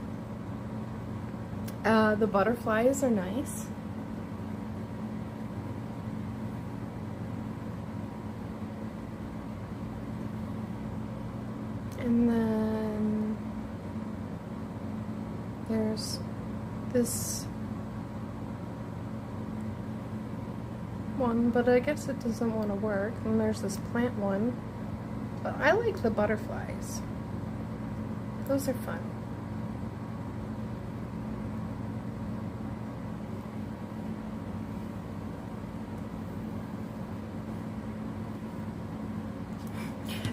A: The butterflies are nice. And then there's this one, but I guess it doesn't want to work. And there's this plant one. But I like the butterflies. Those are fun.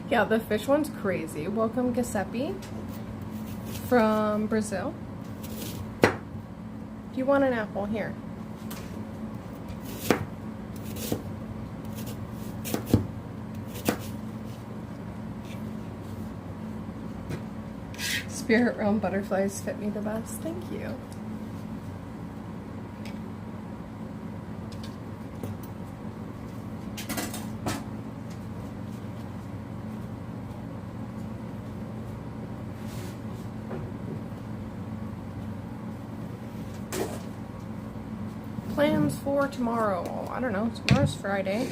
A: Yeah, the fish one's crazy. Welcome, Giuseppe from Brazil. Do you want an apple? Here. Spirit realm butterflies fit me the best. Thank you. Plans for tomorrow. I don't know. Tomorrow's Friday.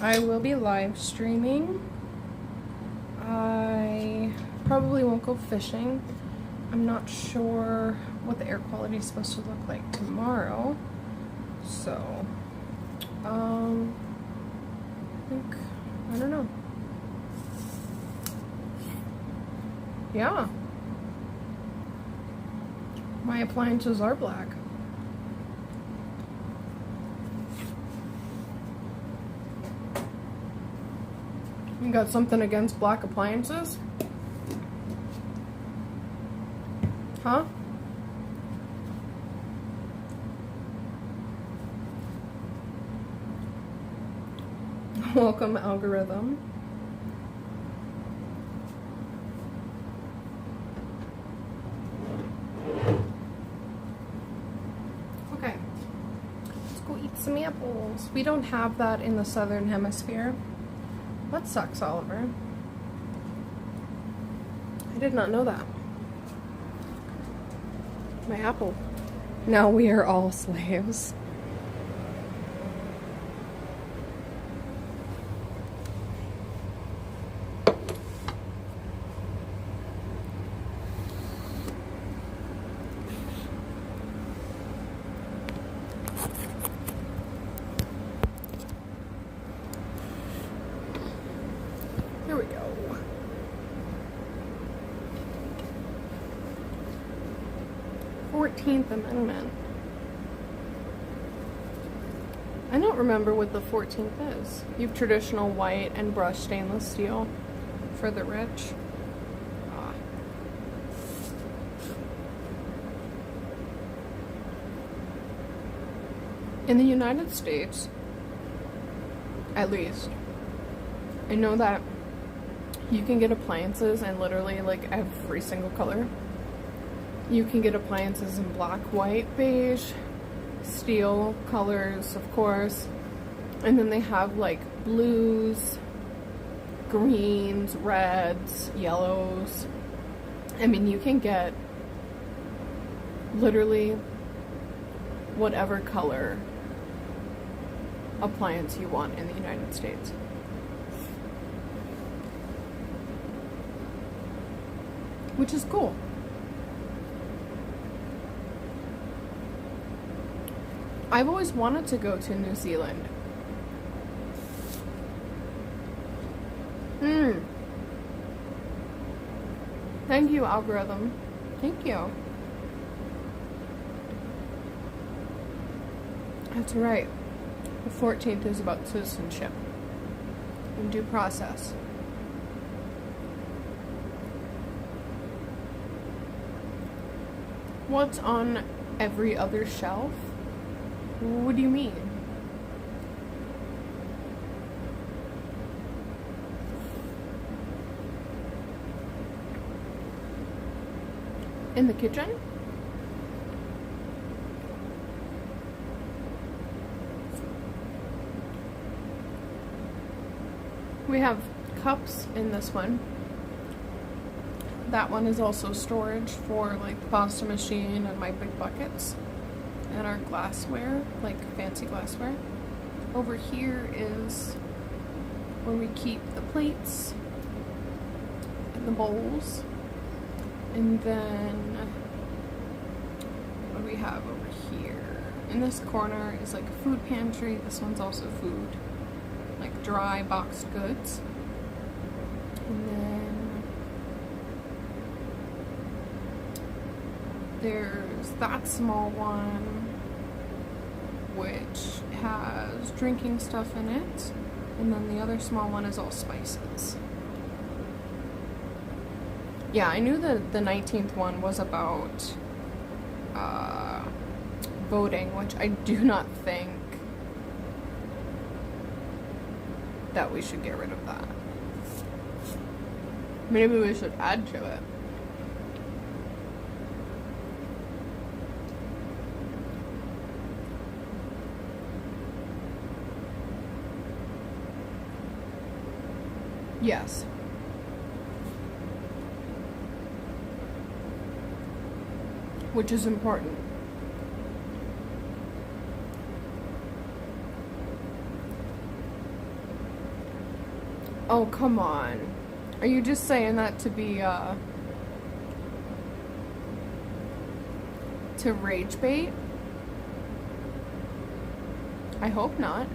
A: I will be live streaming. I probably won't go fishing. I'm not sure what the air quality is supposed to look like tomorrow. So, I don't know. Yeah. My appliances are black. You got something against black appliances? Huh? Welcome, algorithm. Okay. Let's go eat some apples. We don't have that in the southern hemisphere. That sucks, Oliver. I did not know that. My apple. Now we are all slaves. Here we go. Amendment. I don't remember what the 14th is. You have traditional white and brushed stainless steel for the rich. In the United States, at least, I know that you can get appliances in literally like every single color. You can get appliances in black, white, beige, steel colors, of course. And then they have like blues, greens, reds, yellows. I mean, you can get literally whatever color appliance you want in the United States. Which is cool. I've always wanted to go to New Zealand. Thank you, algorithm. Thank you. That's right. The 14th is about citizenship and due process. What's on every other shelf? What do you mean? In the kitchen? We have cups in this one. That one is also storage for like the pasta machine and my big buckets and our glassware, like fancy glassware. Over here is where we keep the plates and the bowls. And then what do we have over here? In this corner is like a food pantry. This one's also food, like dry boxed goods. And then there's that small one which has drinking stuff in it. And then the other small one is all spices. Yeah, I knew that the 19th one was about voting, which I do not think that we should get rid of that. Maybe we should add to it. Yes. Which is important. Oh, come on. Are you just saying that to be, to rage bait? I hope not.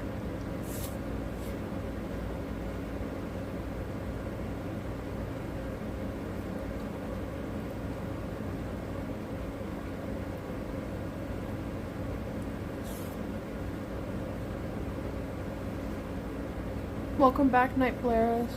A: Welcome back, Night Polaris.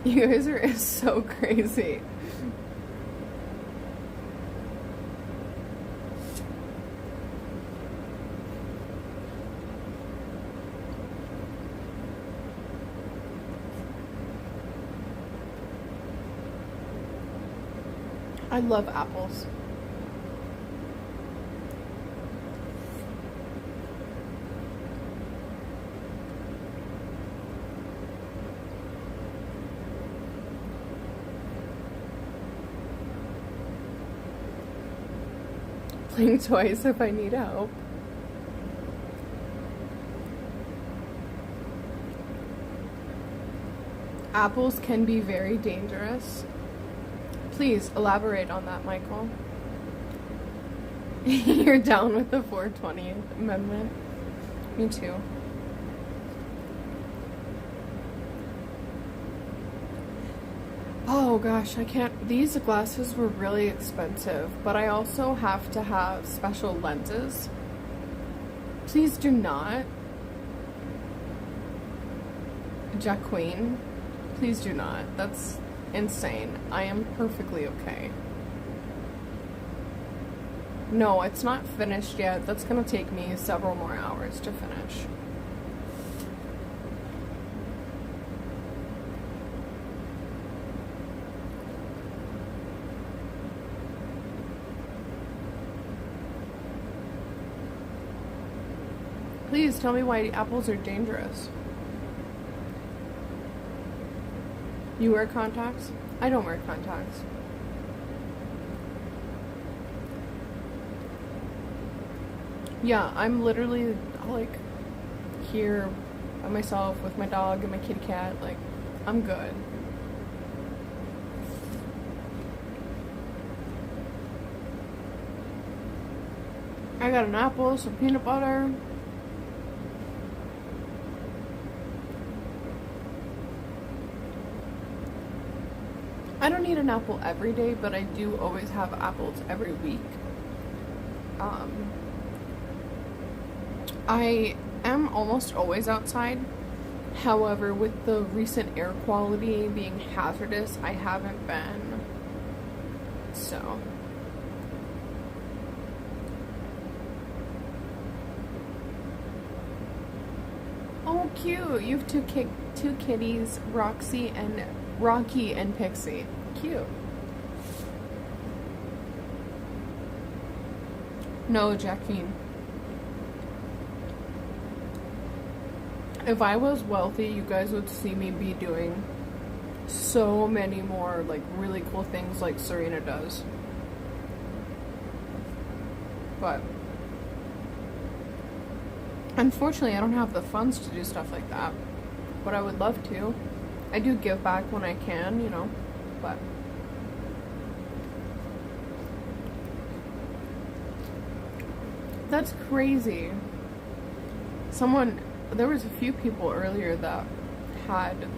A: You guys are so crazy. I love apples. Blink twice if I need help. Apples can be very dangerous. Please elaborate on that, Michael. You're down with the 420 amendment. Me too. Oh gosh, I can't. These glasses were really expensive, but I also have to have special lenses. Please do not. Jack Queen, please do not. That's insane. I am perfectly okay. No, it's not finished yet. That's gonna take me several more hours to finish. Please tell me why apples are dangerous. You wear contacts? I don't wear contacts. Yeah, I'm literally like here by myself with my dog and my kitty cat. Like, I'm good. I got an apple, some peanut butter. I don't eat an apple every day, but I do always have apples every week. I am almost always outside. However, with the recent air quality being hazardous, I haven't been. So. Oh, cute. You have two kitties, Rocky and Pixie. Cute. No, Jacqueline. If I was wealthy, you guys would see me be doing so many more like really cool things like Serena does. But unfortunately, I don't have the funds to do stuff like that. But I would love to. I do give back when I can, you know, but that's crazy. There was a few people earlier that had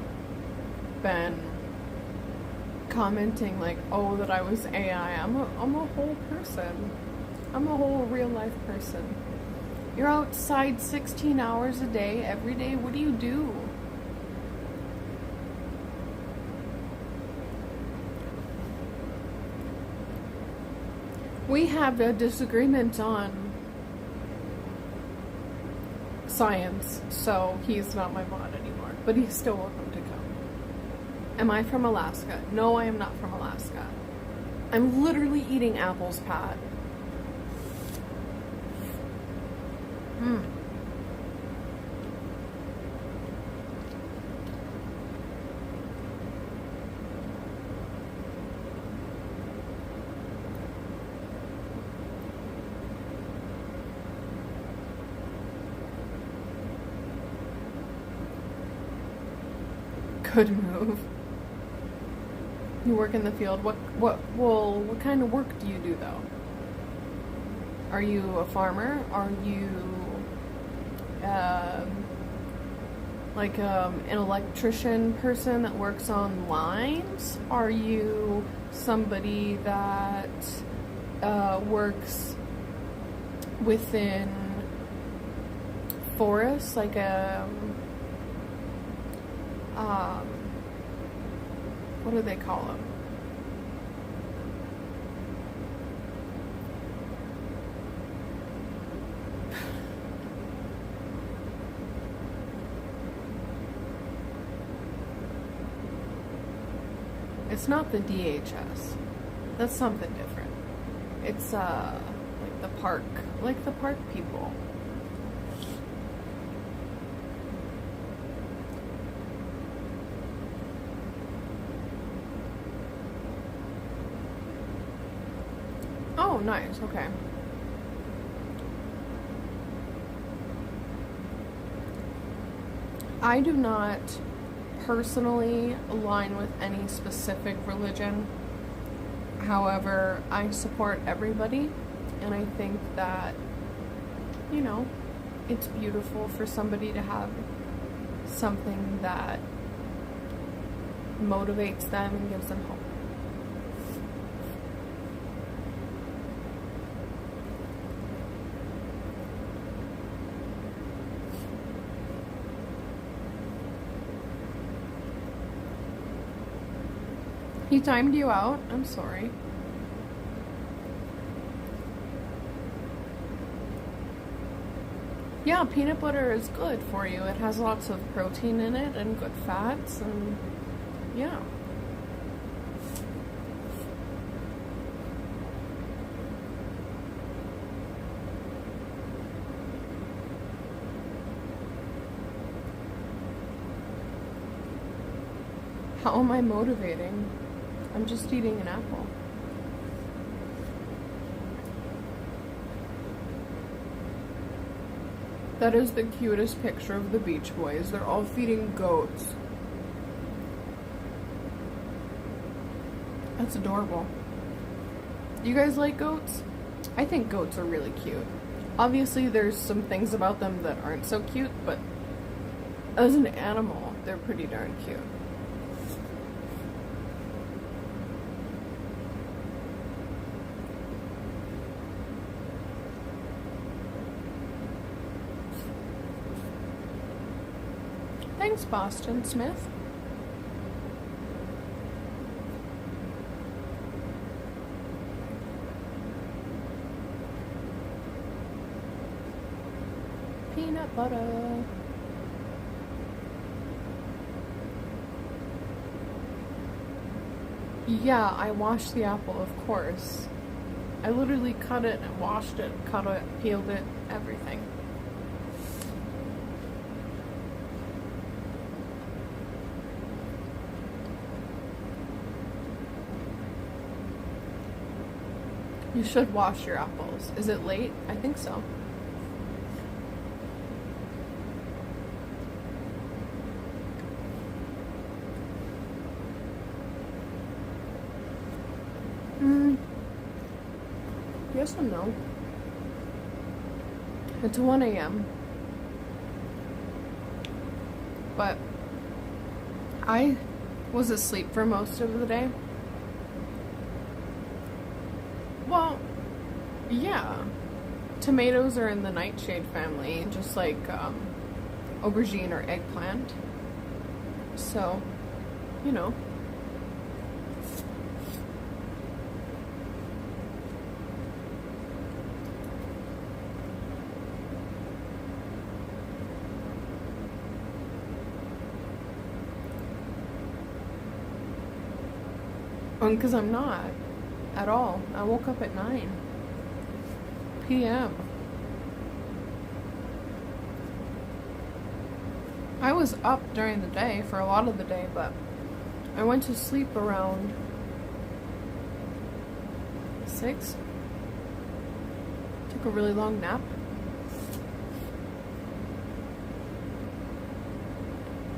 A: been commenting like, oh, that I was AI. I'm a whole person. I'm a whole real life person. You're outside 16 hours a day, every day. What do you do? We have a disagreement on science, so he's not my mod anymore, but he's still welcome to come. Am I from Alaska? No, I am not from Alaska. I'm literally eating apples, Pat. Good move. You work in the field. What kind of work do you do though? Are you a farmer? Are you an electrician person that works on lines? Are you somebody that works within forests, like what do they call them? It's not the DHS. That's something different. It's like the park people. Oh, nice. Okay. I do not personally align with any specific religion. However, I support everybody, and I think that, you know, it's beautiful for somebody to have something that motivates them and gives them hope. He timed you out? I'm sorry. Yeah, peanut butter is good for you. It has lots of protein in it and good fats, and yeah. How am I motivating? I'm just eating an apple. That is the cutest picture of the Beach Boys. They're all feeding goats. That's adorable. You guys like goats? I think goats are really cute. Obviously, there's some things about them that aren't so cute, but as an animal, they're pretty darn cute. Thanks, Boston Smith. Peanut butter. Yeah, I washed the apple, of course. I literally cut it and washed it, cut it, peeled it, everything. You should wash your apples. Is it late? I think so. Yes and no. It's 1 a.m. But I was asleep for most of the day. Well, yeah. Tomatoes are in the nightshade family, just like aubergine or eggplant. So, you know. Because I'm not at all. I woke up at 9 p.m. I was up during the day for a lot of the day, but I went to sleep around 6. Took a really long nap.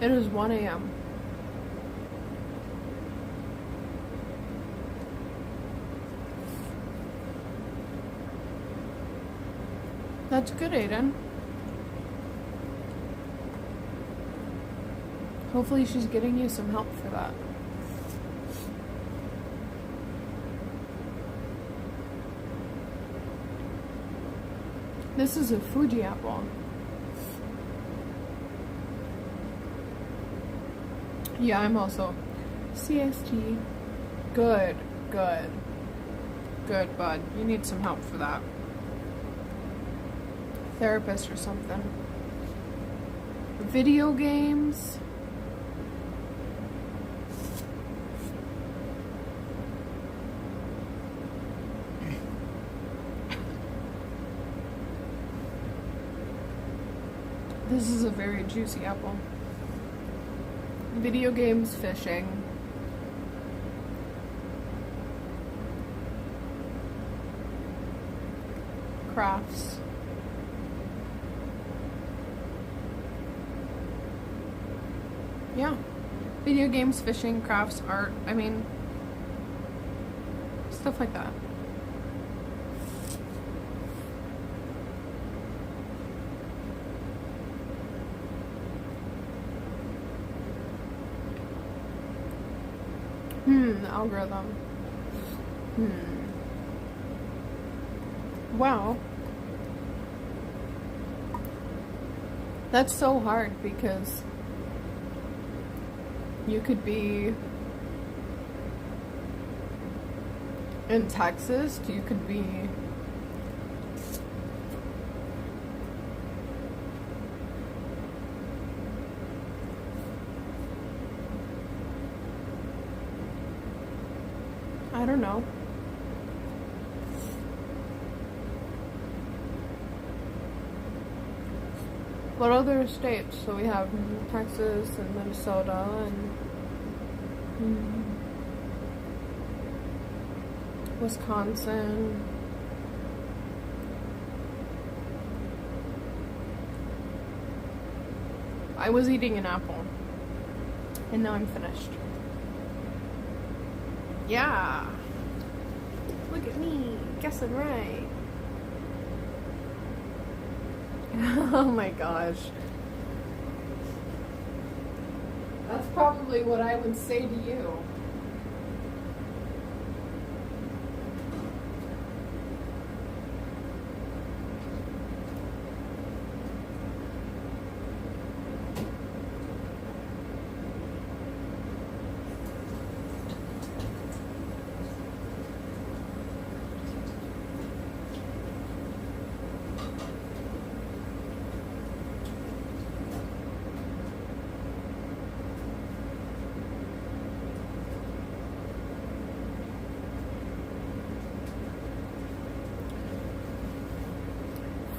A: It is 1 a.m. That's good, Aiden. Hopefully she's getting you some help for that. This is a Fuji apple. Yeah, I'm also CST. Good, good. Good, bud. You need some help for that. Therapist or something. Video games. This is a very juicy apple. Video games, fishing. Crafts. Yeah. Video games, fishing, crafts, art, I mean, stuff like that. Algorithm. Well, that's so hard because you could be in Texas, you could be I don't know. What other states? So we have Texas and Minnesota and Wisconsin. I was eating an apple and now I'm finished. Yeah. Look at me, guessing right. Oh my gosh. That's probably what I would say to you.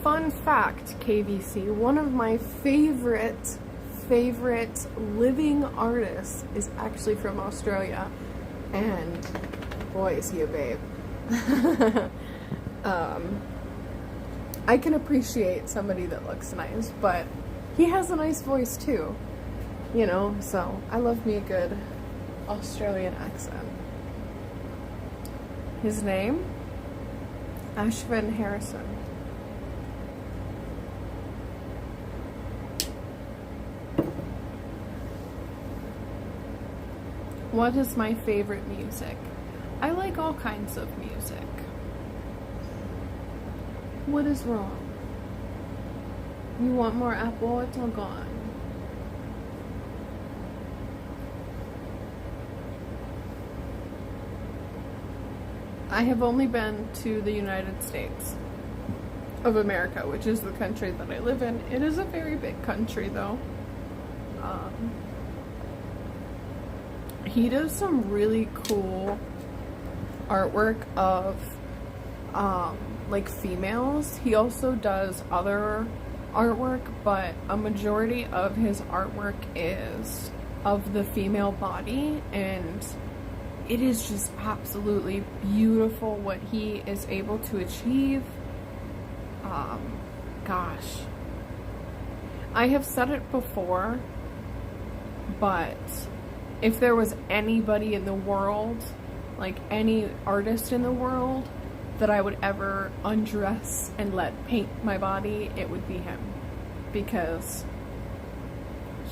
A: Fun fact, KVC, one of my favorite living artists is actually from Australia, and boy is he a babe. I can appreciate somebody that looks nice, but he has a nice voice too, you know, so I love me a good Australian accent. His name? Ashvin Harrison. What is my favorite music? I like all kinds of music. What is wrong? You want more apple? It's all gone. I have only been to the United States of America, which is the country that I live in. It is a very big country though. He does some really cool artwork of like females. He also does other artwork, but a majority of his artwork is of the female body, and it is just absolutely beautiful what he is able to achieve. Gosh, I have said it before, but if there was anybody in the world, like any artist in the world, that I would ever undress and let paint my body, it would be him. Because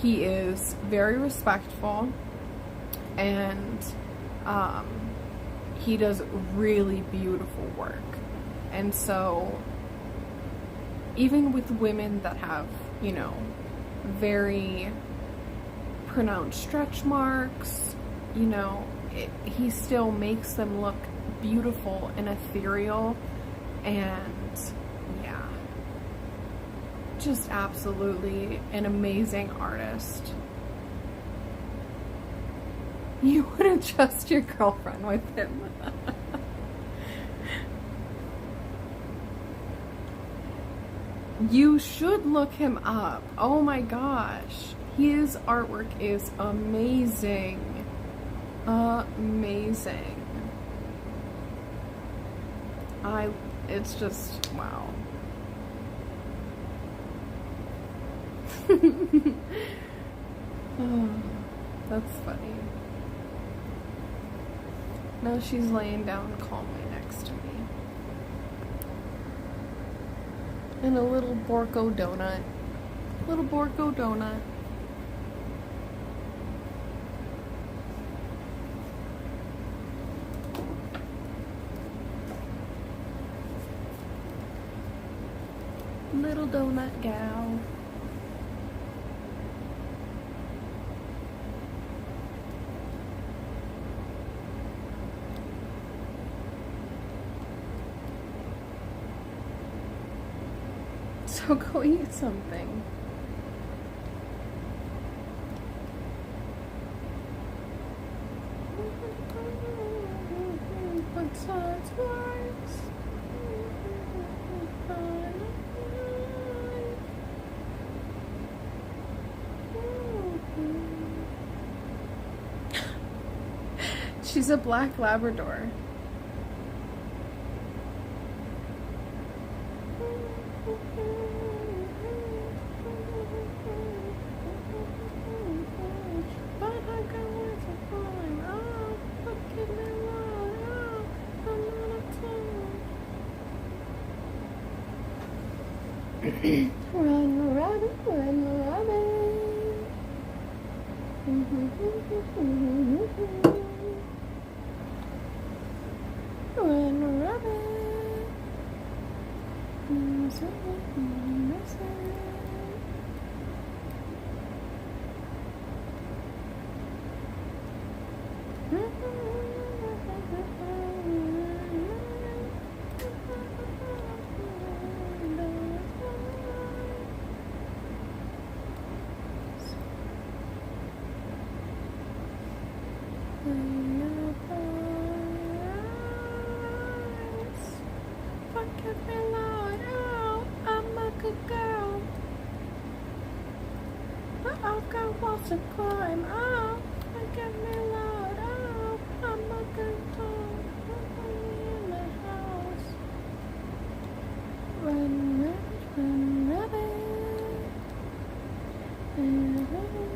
A: he is very respectful, and he does really beautiful work. And so even with women that have, you know, very pronounced stretch marks, you know, he still makes them look beautiful and ethereal, and yeah, just absolutely an amazing artist. You wouldn't trust your girlfriend with him. You should look him up. Oh my gosh. His artwork is amazing. Amazing. It's just, wow. Oh, that's funny. Now she's laying down calmly next to me. And a little Borco donut. Little Borco donut. little donut gal. So go eat something. She's a black Labrador. Run, rabbit, run, rabbit. Run, rabbit. Wants to climb up, get me loud up. I'm a good dog, in the house. Run, rabbit, and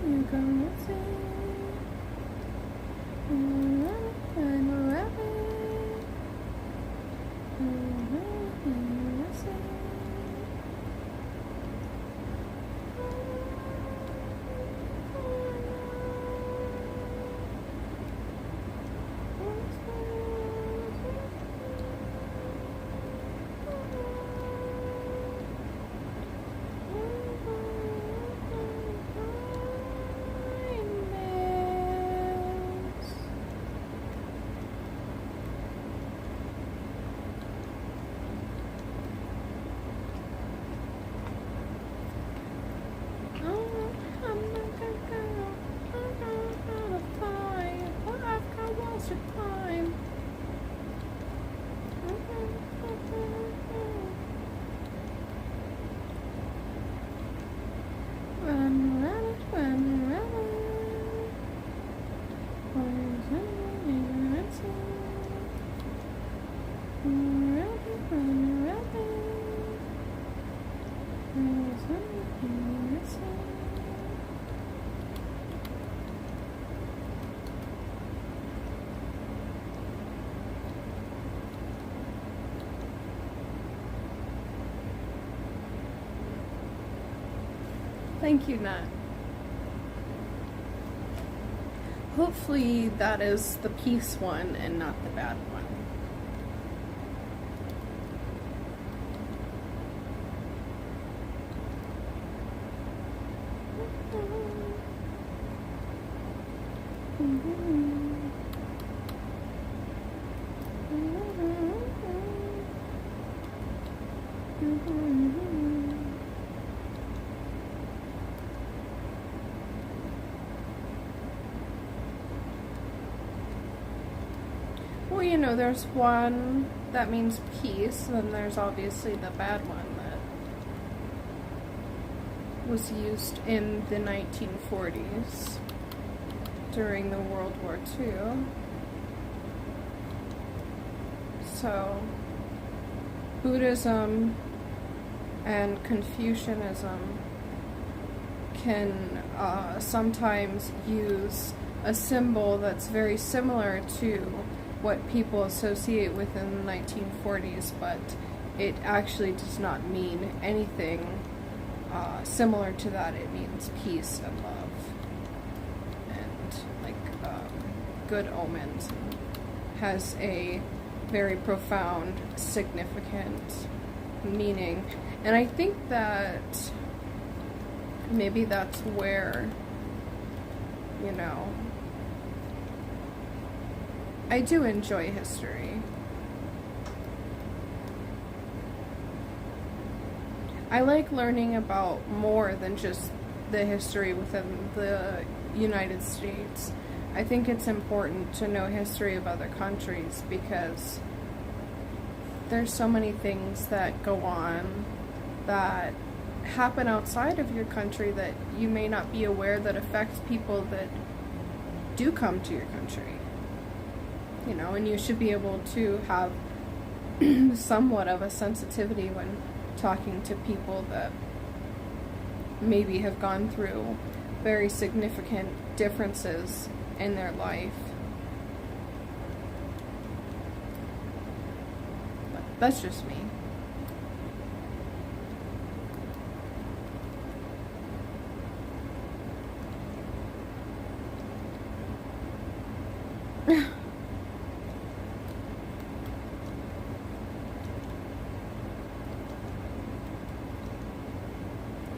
A: you're gonna see. Run, rabbit, and you're gonna see. Thank you, Nat. Hopefully that is the peace one and not the bad one. Well, you know, there's one that means peace, and there's obviously the bad one that was used in the 1940s during the World War II. So, Buddhism and Confucianism can sometimes use a symbol that's very similar to what people associate with in the 1940s, but it actually does not mean anything similar to that. It means peace and love and good omens, and has a very profound, significant meaning. And I think that maybe that's where, you know, I do enjoy history. I like learning about more than just the history within the United States. I think it's important to know history of other countries because there's so many things that go on that happen outside of your country that you may not be aware that affect people that do come to your country. You know, and you should be able to have somewhat of a sensitivity when talking to people that maybe have gone through very significant differences in their life. But that's just me.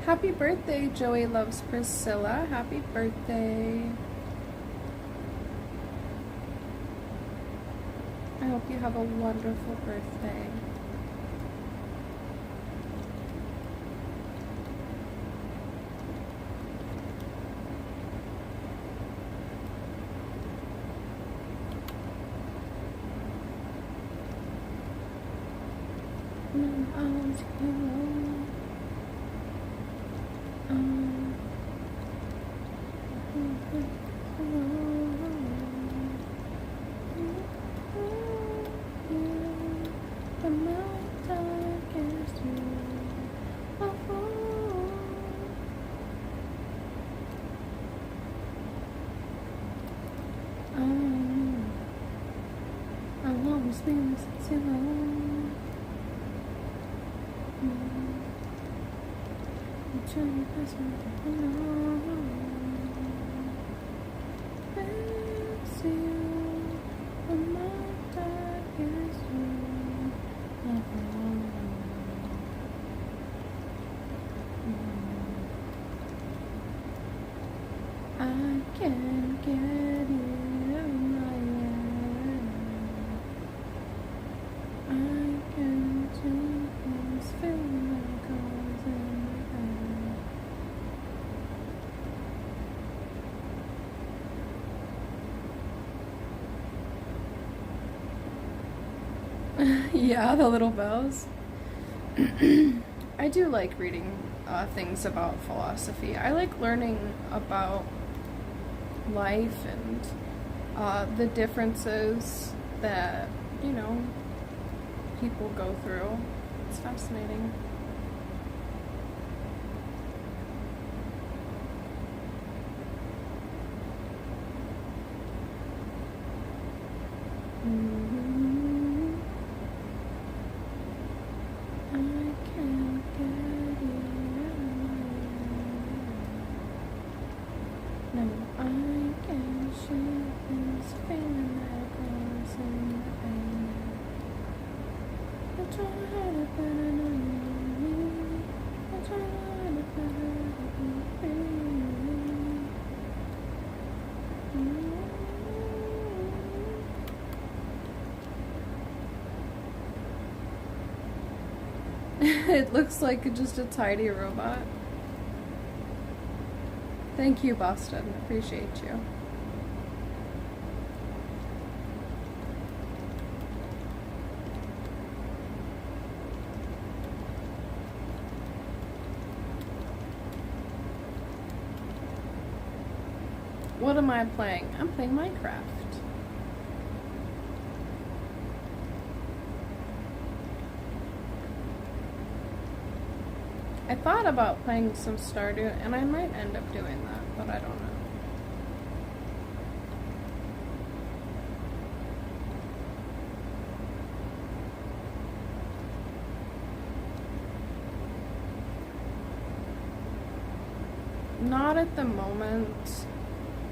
A: Happy birthday, Joey Loves Priscilla. Happy birthday. I hope you have a wonderful birthday. Yeah, the little bells. I do like reading things about philosophy. I like learning about life and the differences that, you know, people go through. It's fascinating. It looks like just a tidy robot. Thank you, Boston. Appreciate you. What am I playing? I'm playing Minecraft. I thought about playing some Stardew, and I might end up doing that, but I don't know. Not at the moment.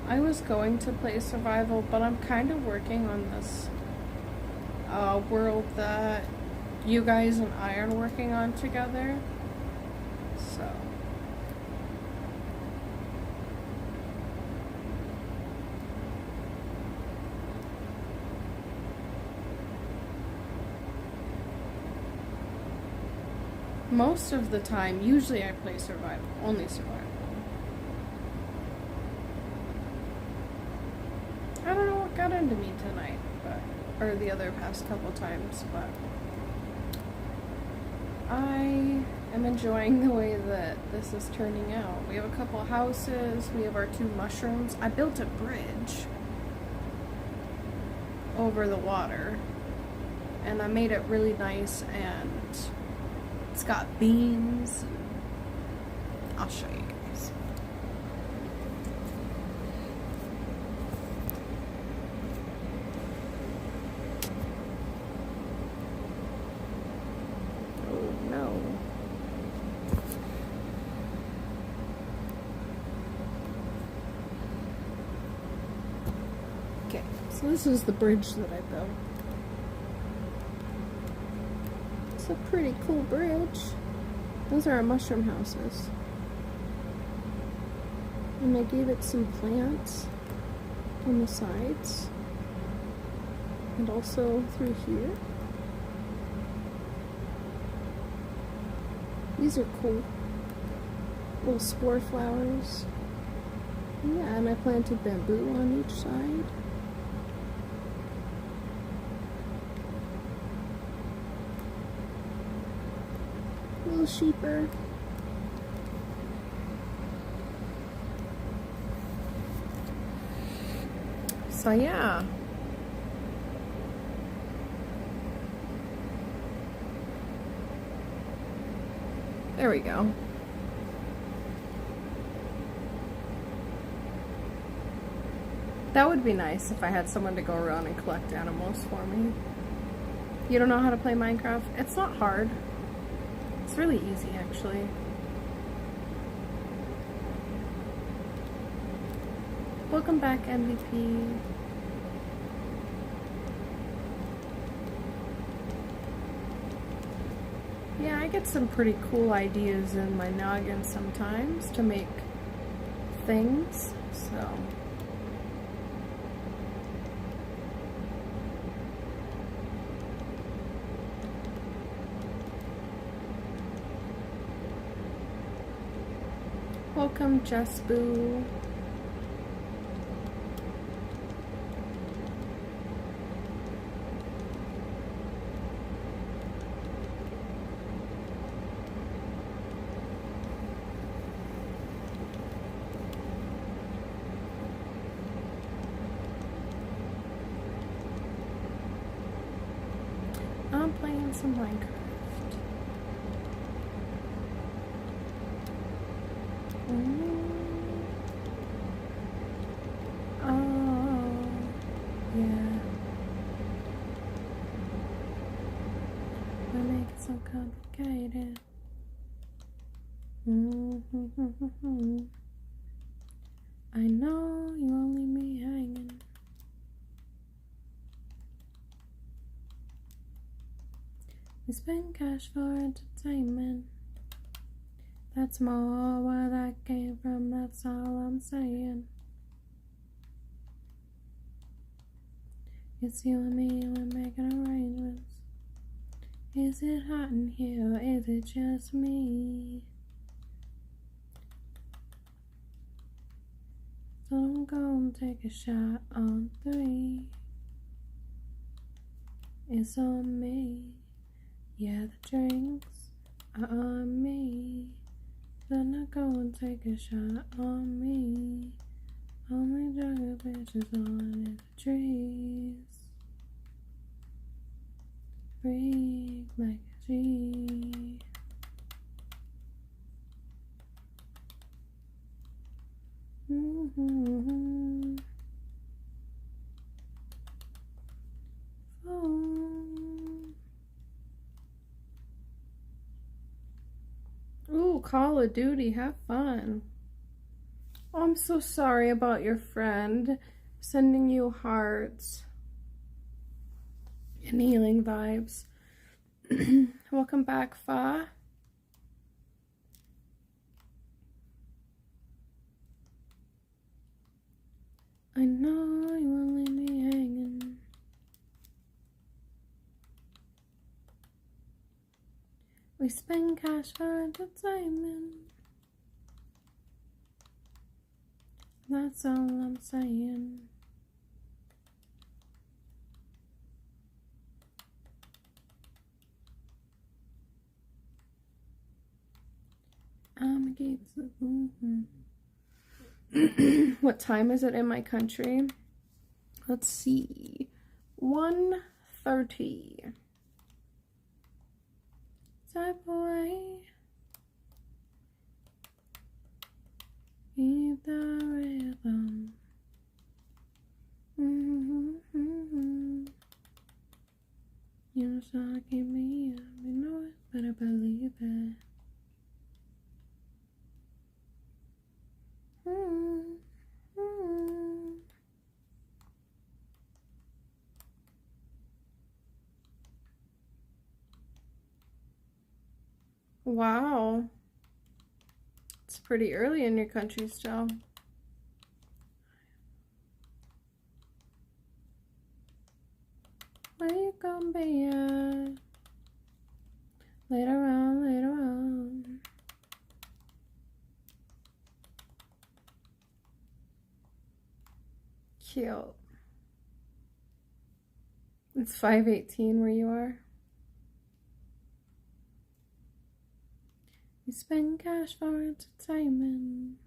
A: I was going to play survival, but I'm kind of working on this world that you guys and I are working on together. most of the time, usually I play survival, only survival. I don't know what got into me tonight, or the other past couple times, but I am enjoying the way that this is turning out. We have a couple houses, we have our 2 mushrooms. I built a bridge over the water, and I made it really nice, and it's got beams. I'll show you guys. Oh no. Okay, so this is the bridge that I built. It's a pretty cool bridge. Those are our mushroom houses. And I gave it some plants on the sides. And also through here. These are cool. Little spore flowers. Yeah, and I planted bamboo on each side. Little sheeper. So yeah. There we go. That would be nice if I had someone to go around and collect animals for me. You don't know how to play Minecraft? It's not hard. It's really easy, actually. Welcome back, MVP. Yeah, I get some pretty cool ideas in my noggin sometimes to make things, so... Welcome, Jess Boo. I'm playing some Minecraft. Oh, yeah. I make it so complicated. I know you only me hanging. We spend cash for entertainment. That's more where that came from, that's all I'm saying. It's you and me, we're making arrangements. Is it hot in here, or is it just me? So don't go and take a shot on 3. It's on me. Yeah, the drinks are on me. Then I go and take a shot on me. Only drug bitches on is the trees. Freak like a G. Ooh, Call of Duty, have fun. Oh, I'm so sorry about your friend. Sending you hearts and healing vibes. Welcome back, Fa. I know you won't leave me hanging. We We spend cash for entertainment. That's all I'm saying. What time is it in my country? Let's see. 1:30. Type away. Keep the rhythm. You're shocking me up. You know it, better believe it. Wow. It's pretty early in your country still. Where you gonna be at? Later on, later on. Cute. It's 5:18 where you are. You spend cash for entertainment.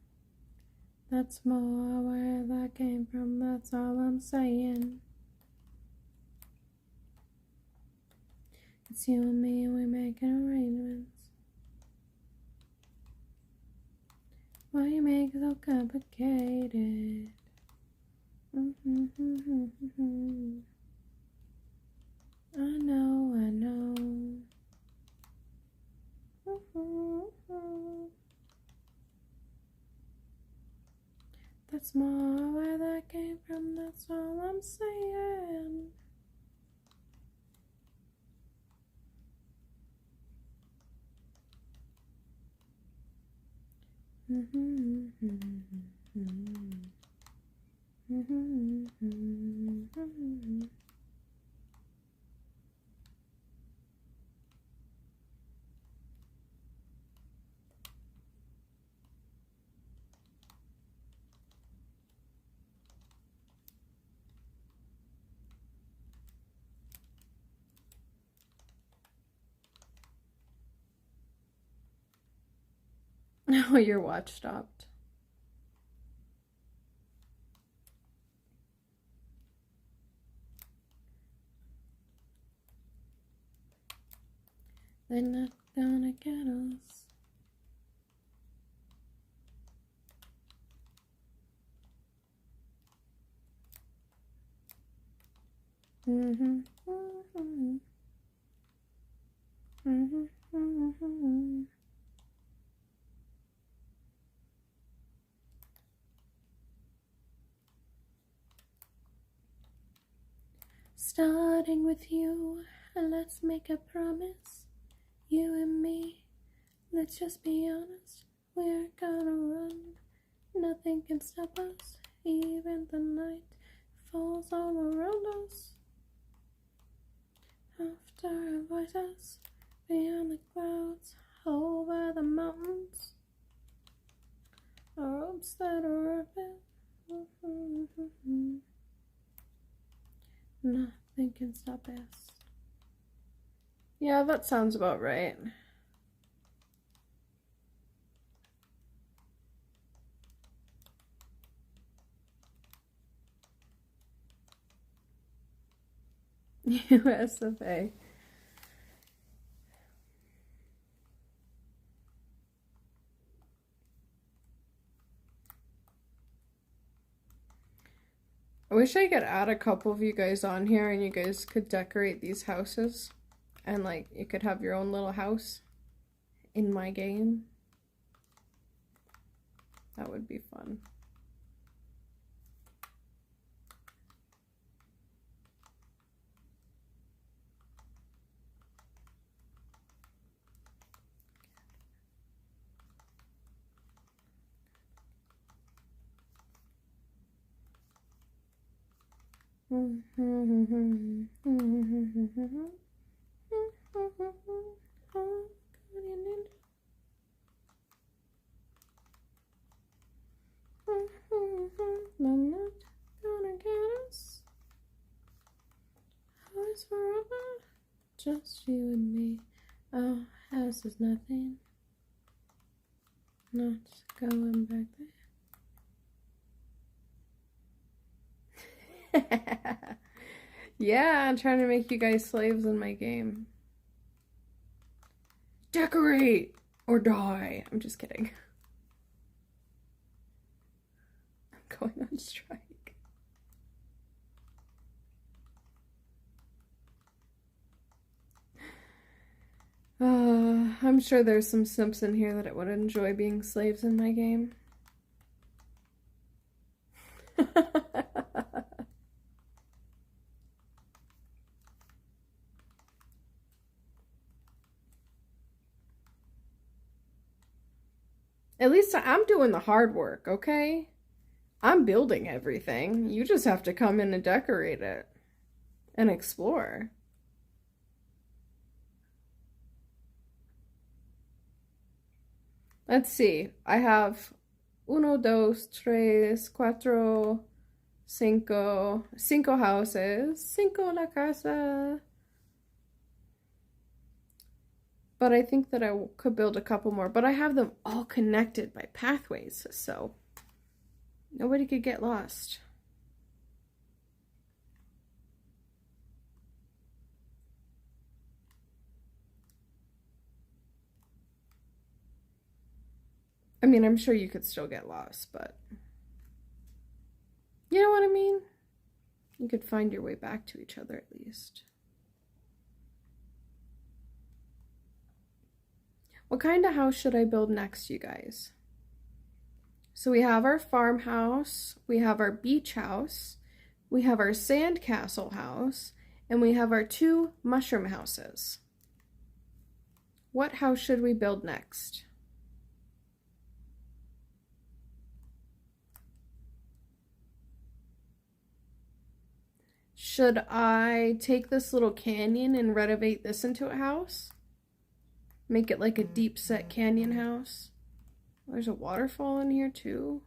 A: That's more where that came from, that's all I'm saying. It's you and me and we're making arrangements. Why you make it so complicated? I know, I know. That's more where that came from, that's all I'm saying. Oh, your watch stopped. They're not gonna get us. Starting with you, let's make a promise. You and me, let's just be honest. We're gonna run, nothing can stop us. Even the night falls all around us. After our voices, beyond the clouds, over the mountains, our hopes that are open. Nothing can stop us. Yeah, that sounds about right. US of A. I wish I could add a couple of you guys on here and you guys could decorate these houses. And like, you could have your own little house in my game. That would be fun. just you and me. Our house is nothing. Not going back there. Yeah, I'm trying to make you guys slaves in my game. Decorate or die. I'm just kidding. I'm going on strike. I'm sure there's some simps in here that would enjoy being slaves in my game. At least I'm doing the hard work, okay? I'm building everything. You just have to come in and decorate it and explore. Let's see. I have 1, 2, 3, 4, 5 houses. 5 la casa. But I think that I could build a couple more. But I have them all connected by pathways, so nobody could get lost. I mean, I'm sure you could still get lost, but you know what I mean? You could find your way back to each other at least. What kind of house should I build next, you guys? So we have our farmhouse, we have our beach house, we have our sandcastle house, and we have our 2 mushroom houses. What house should we build next? Should I take this little canyon and renovate this into a house? Make it like a deep set canyon house? There's a waterfall in here too.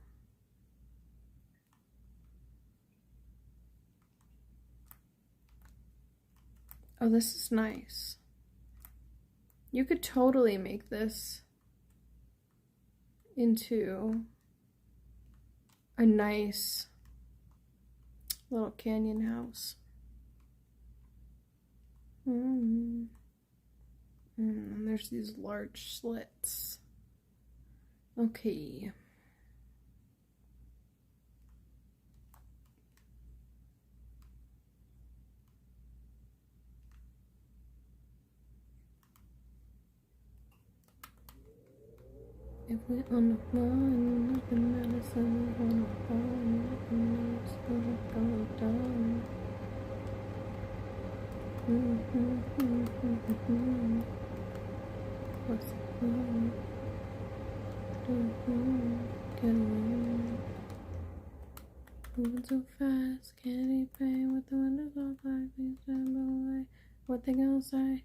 A: Oh, this is nice. You could totally make this into a nice little canyon house. And there's these large slits. Okay. If we're on the run, nothing matters, and we're on the run, nothing else gonna go down. What's the fun? Get away. Moving so fast, can't even pay with the windows all black. Please stand away. What they gonna say?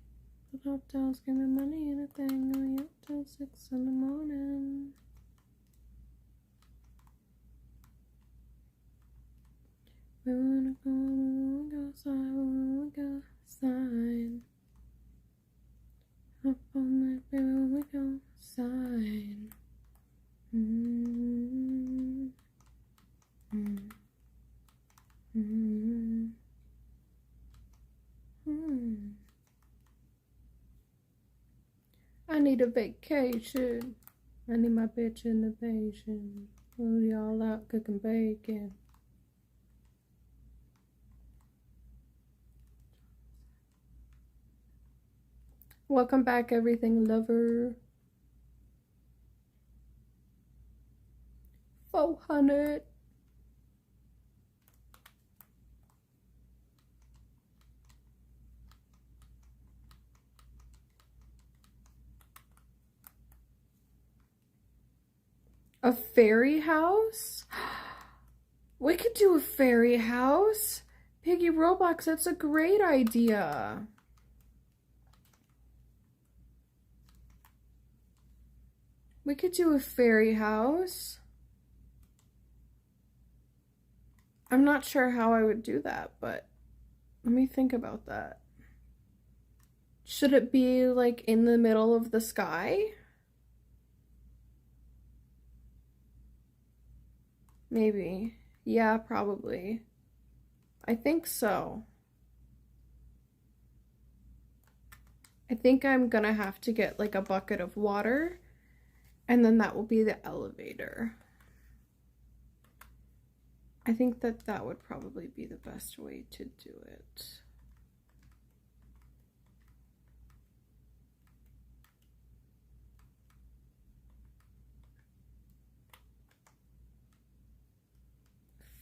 A: The hotels give me money and a thing. Going up till 6 in the morning. We wanna go outside, we wanna go outside. Up all night, baby, when we go outside. I need a vacation. I need my bitch innovation. We all out cooking bacon. Welcome back, everything lover. 400. A fairy house? We could do a fairy house. Piggy Roblox, that's a great idea. We could do a fairy house. I'm not sure how I would do that, but let me think about that. Should it be like in the middle of the sky? Maybe. Yeah, probably. I think so. I think I'm gonna have to get like a bucket of water, and then that will be the elevator. I think that that would probably be the best way to do it.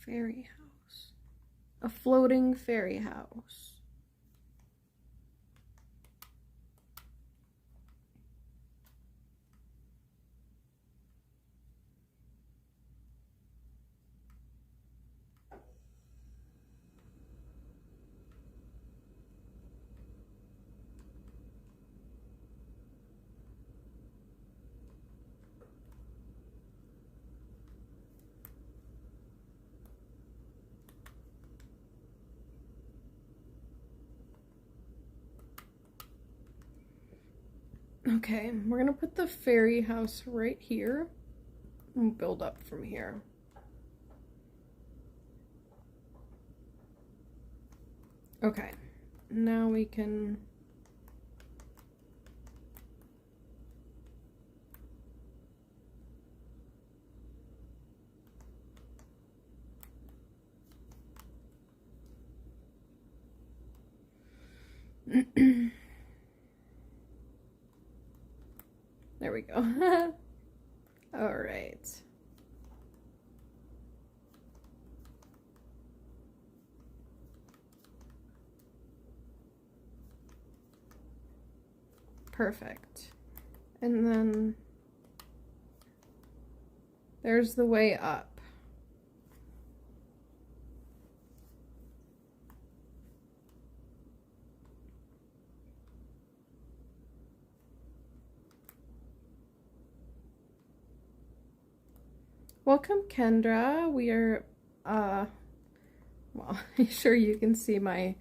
A: Fairy house. A floating fairy house. Okay, we're gonna put the fairy house right here and build up from here. Okay, now we can there we go. All right. Perfect. And then there's the way up. Welcome, Kendra. We are, well, I'm sure you can see my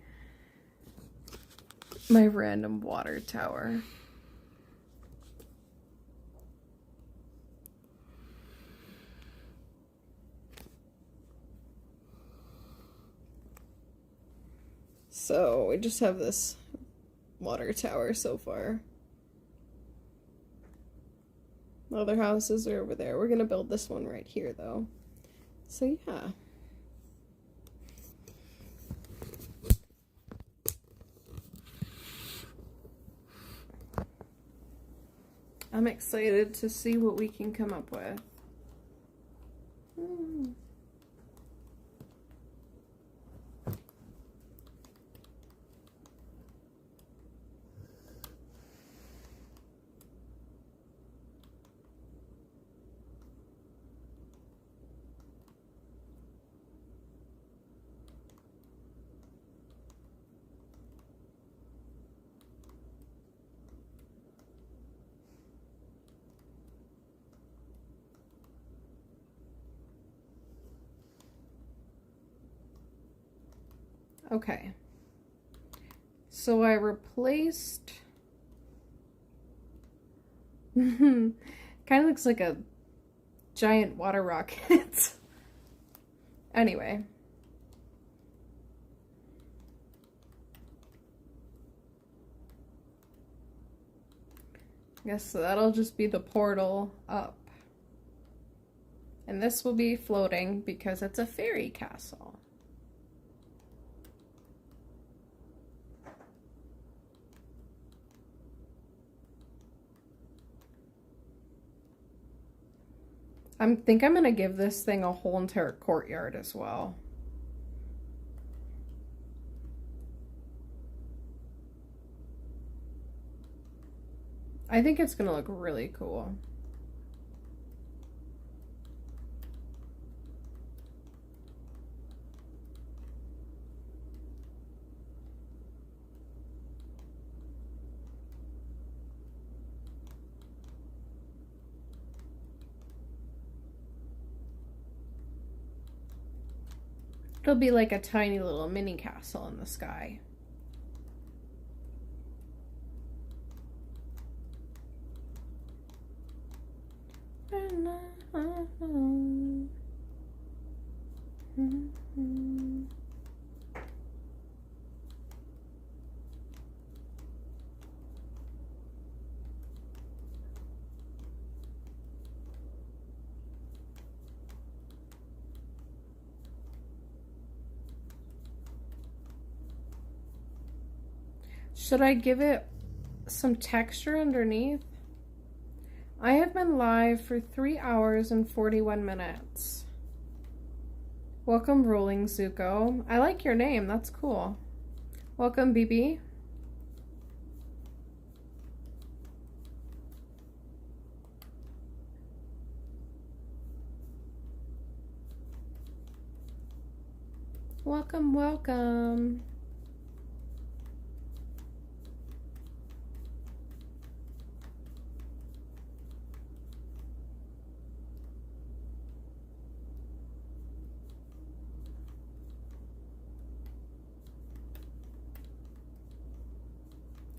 A: random water tower. So we just have this water tower so far. The other houses are over there. We're gonna build this one right here though. So yeah. I'm excited to see what we can come up with. Okay. So I replaced kind of looks like a giant water rocket. Anyway. I guess that'll just be the portal up. And this will be floating because it's a fairy castle. I think I'm gonna give this thing a whole entire courtyard as well. I think it's gonna look really cool. It'll be like a tiny little mini castle in the sky. Should I give it some texture underneath? I have been live for 3 hours and 41 minutes. Welcome, Rolling Zuko. I like your name, that's cool. Welcome, BB. Welcome, welcome.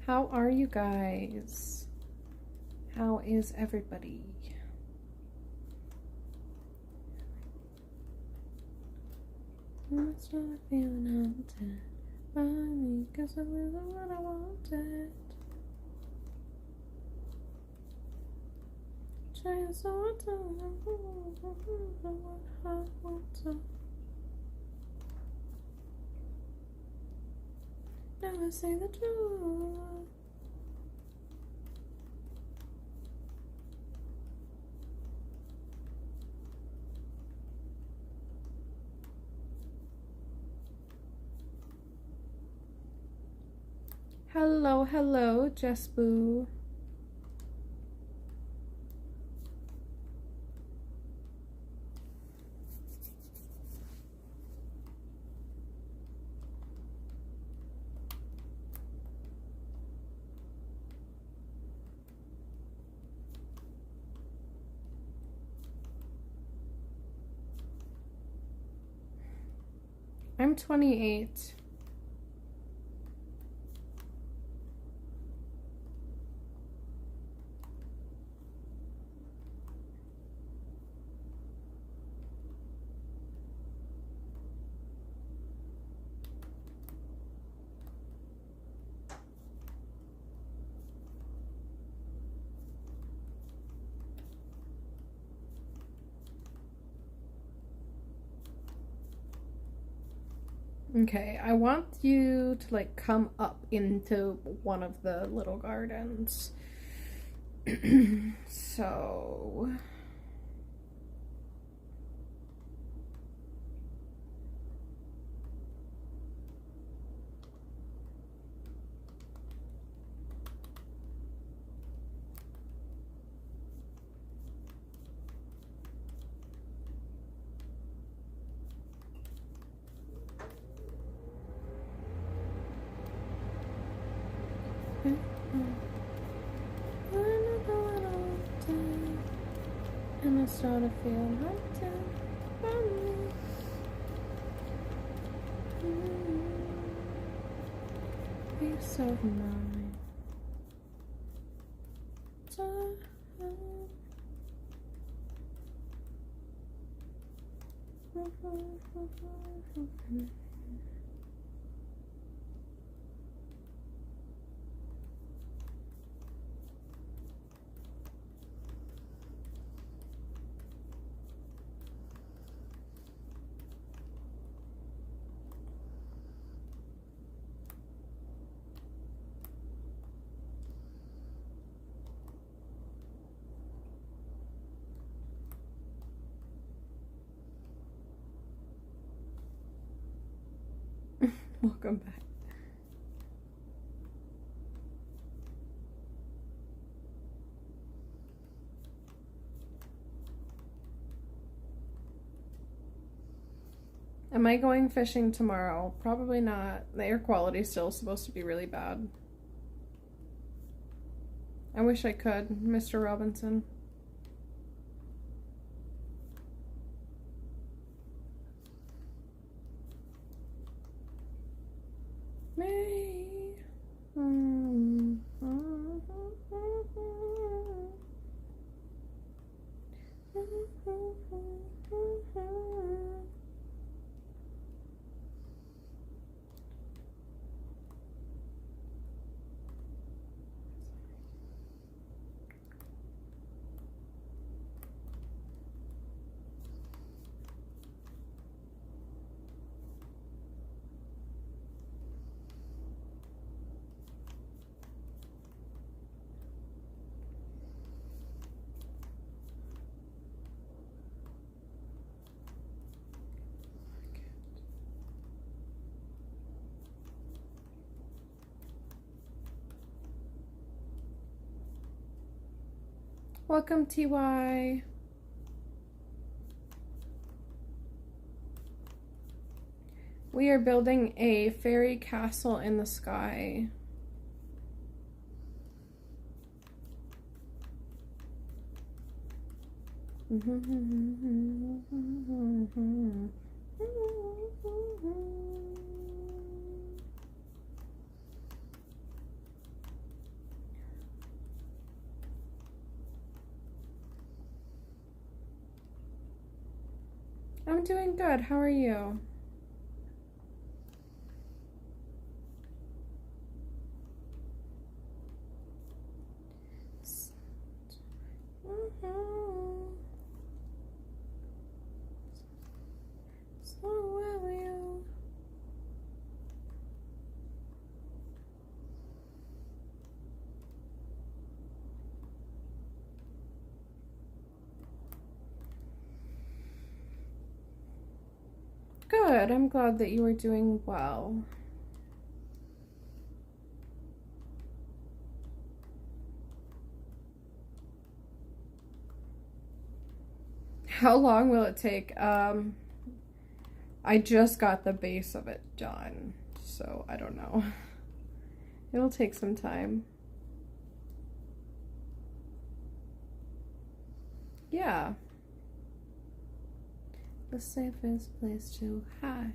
A: How are you guys? How is everybody? I'm still feeling haunted by me, 'cause I wasn't what I wanted. Trying so hard to what I want to. Never say the truth. Hello, hello, Jess Boo. I'm 28. Okay, I want you to like come up into one of the little gardens. So and I started feeling haunted by me. Peace of mind. Welcome back. Am I going fishing tomorrow? Probably not. The air quality is still supposed to be really bad. I wish I could, Mr. Robinson. May. Welcome, TY. We are building a fairy castle in the sky. I'm doing good. How are you? So will you? Good. I'm glad that you are doing well. How long will it take? I just got the base of it done, so I don't know. It'll take some time. Yeah. The safest place to hide.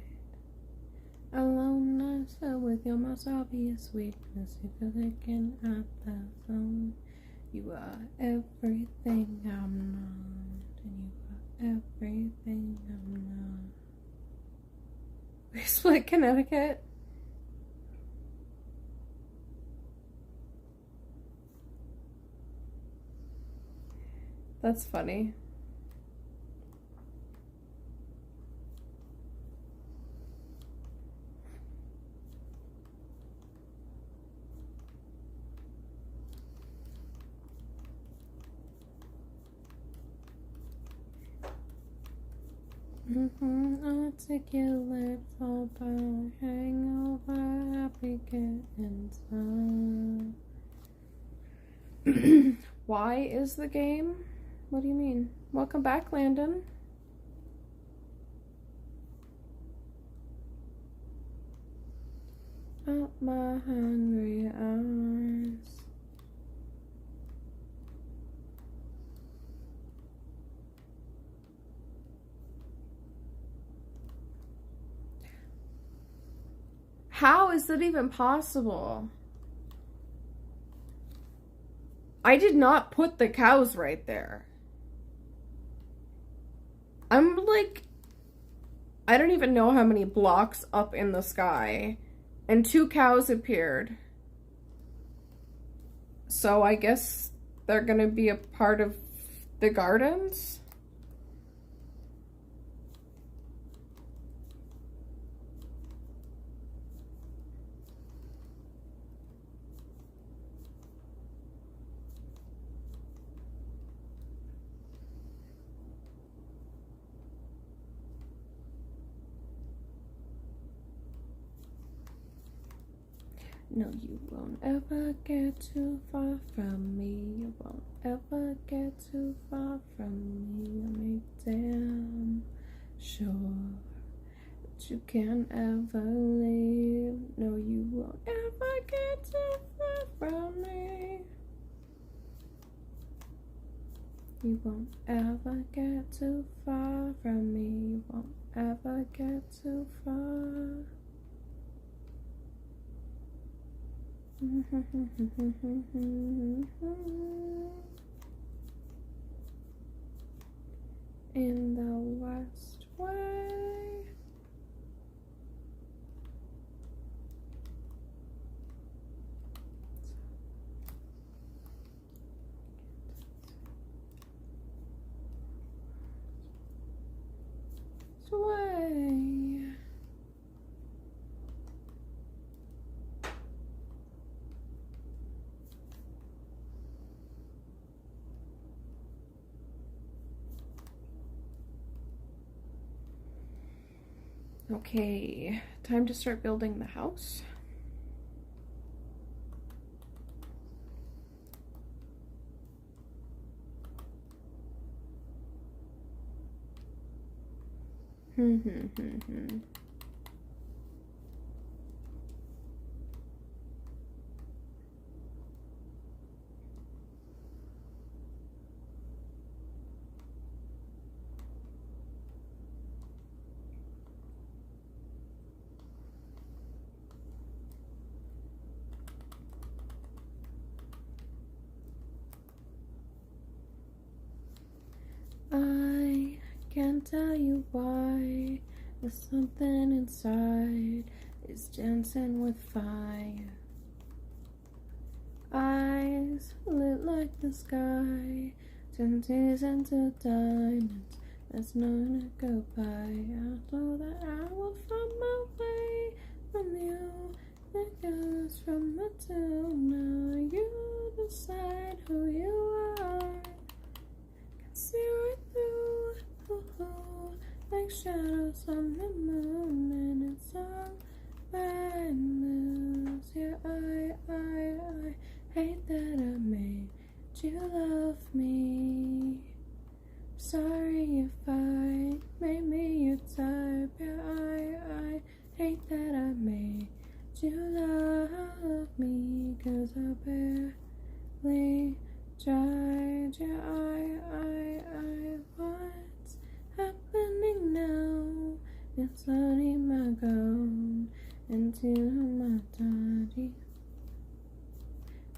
A: Aloneness with your most obvious weakness. If you're looking at the zone, you are everything I'm not, and you are everything I'm not. We split Connecticut. That's funny. Articulate all by hangover, happy getting some. Why is the game? What do you mean? Welcome back, Landon. Up my hungry eyes. How is that even possible? I did not put the cows right there. I'm like, I don't even know how many blocks up in the sky, and 2 cows appeared. So I guess they're gonna be a part of the gardens? No, you won't ever get too far from me. You won't ever get too far from me. I make damn sure that you can't ever leave. No, you won't ever get too far from me. You won't ever get too far from me. You won't ever get too far. In the West Way. Sway. Okay, time to start building the house. I can't tell you why. There's something inside is dancing with fire. Eyes lit like the sky, turn tears into diamonds. There's none to go by. I know that I will find my way from you. It goes from the two. Now you decide who you are. Can see right through, like shadows on the moon, and it's all bad news. Yeah, I hate that I made you love me. Sorry if I made me your type. Yeah, I hate that I made you love me, 'cause I barely tried. Yeah, what's happening now? It's letting my gone into my body.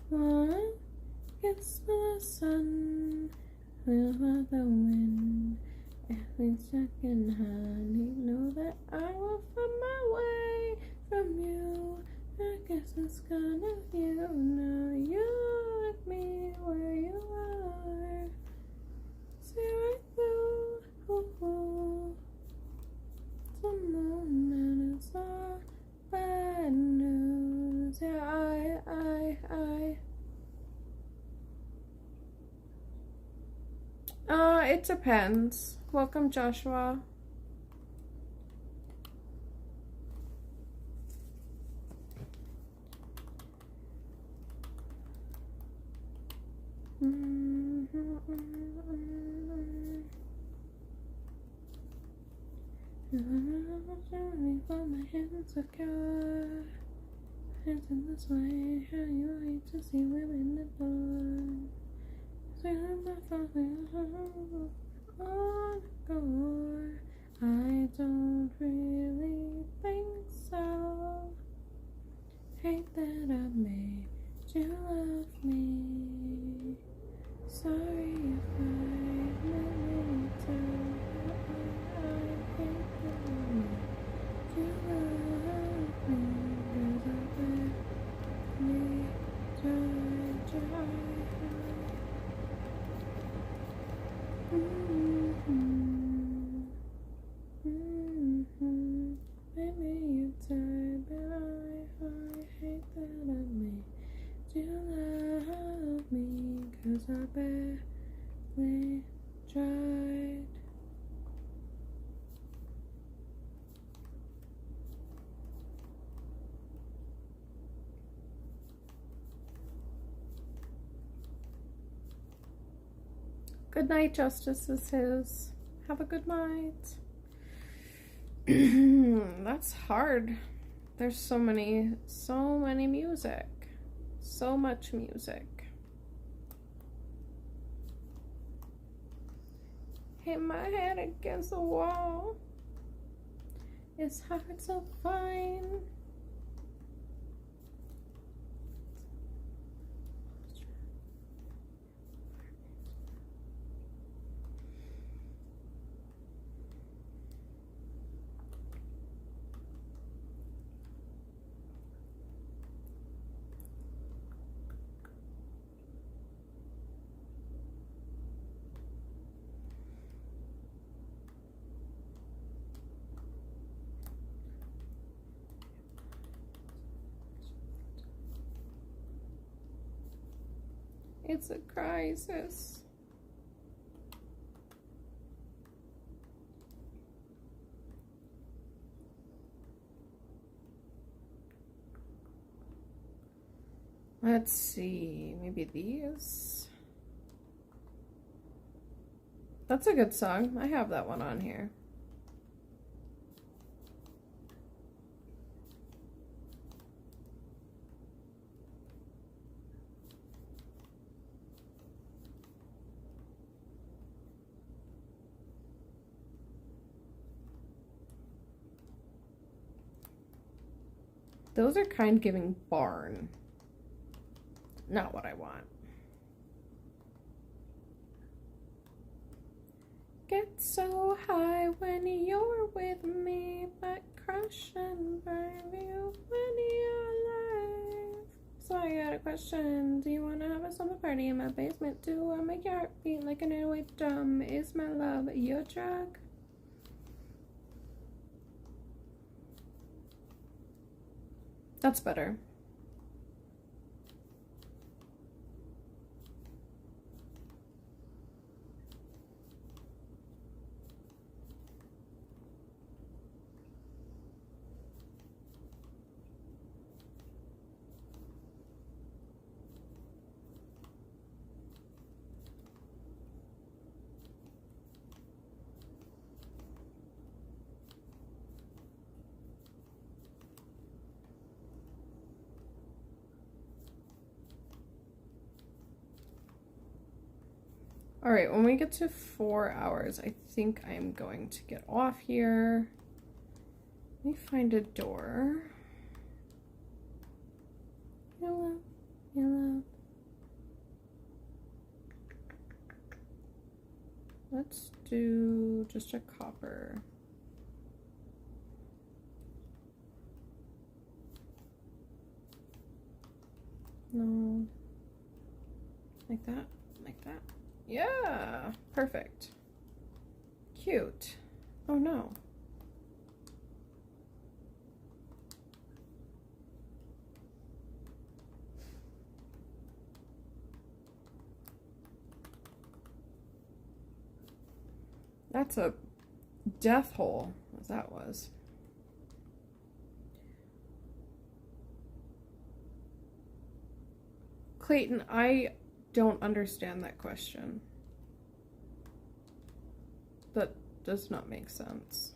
A: One gets the sun, feels like the wind. Every second, honey, know that I will find my way from you. I guess it's kind of you now. You like me where you are. See right through, the moon, and it's all bad news. Yeah, it depends. Welcome, Joshua. For my hands secure, hands in this way. How you hate to see women adorn. Feeling my father on gore. I don't really think so. Hate that I made you love me. Sorry if I made you tell. I hate that I made you love me. 'Cause I barely tried. Maybe you tired, but I hate that I made you love me, 'cause I barely tried. Good night, Justice is his. Have a good night. That's hard. There's so many music. So much music. Hit my head against the wall. It's hard to find. It's a crisis. Let's see, maybe these. That's a good song. I have that one on here. Those are kind giving barn. Not what I want. Get so high when you're with me, but crush and burn you when you're alive. So I got a question. Do you want to have a summer party in my basement too? I'll make your heart beat like an 808 drum. Is my love your drug? That's better. All right, when we get to 4 hours, I think I'm going to get off here. Let me find a door. Yellow, yellow. Let's do just a copper. No. Like that, like that. Yeah, perfect. Cute. Oh no. That's a death hole, as that was. Clayton, I don't understand that question. That does not make sense.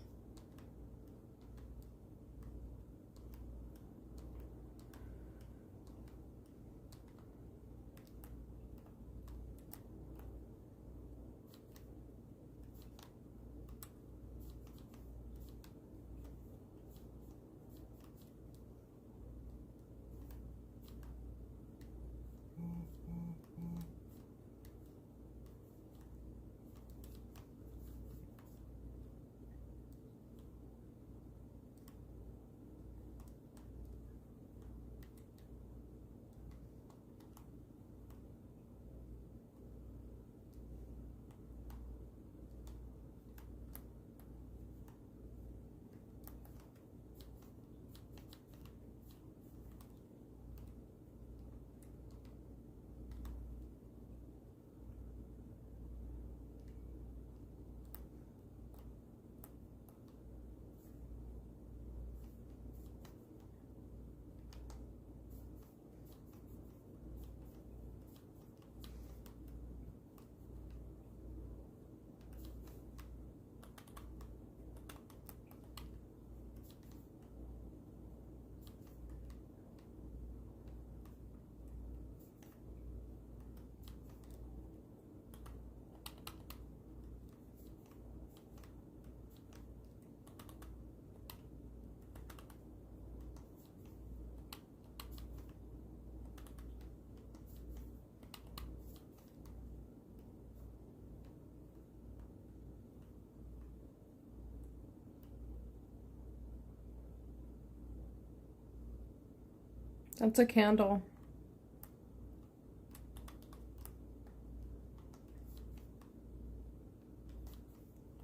A: That's a candle.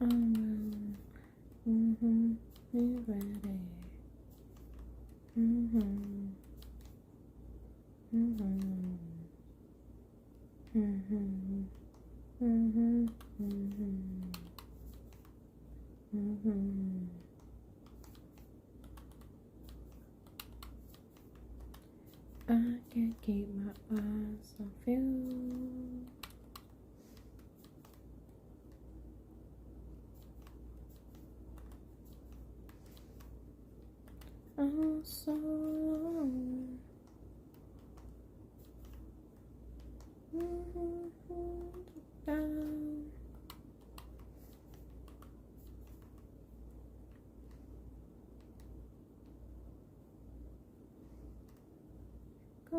A: You ready? I can't keep my eyes off you. Oh, so long. Down.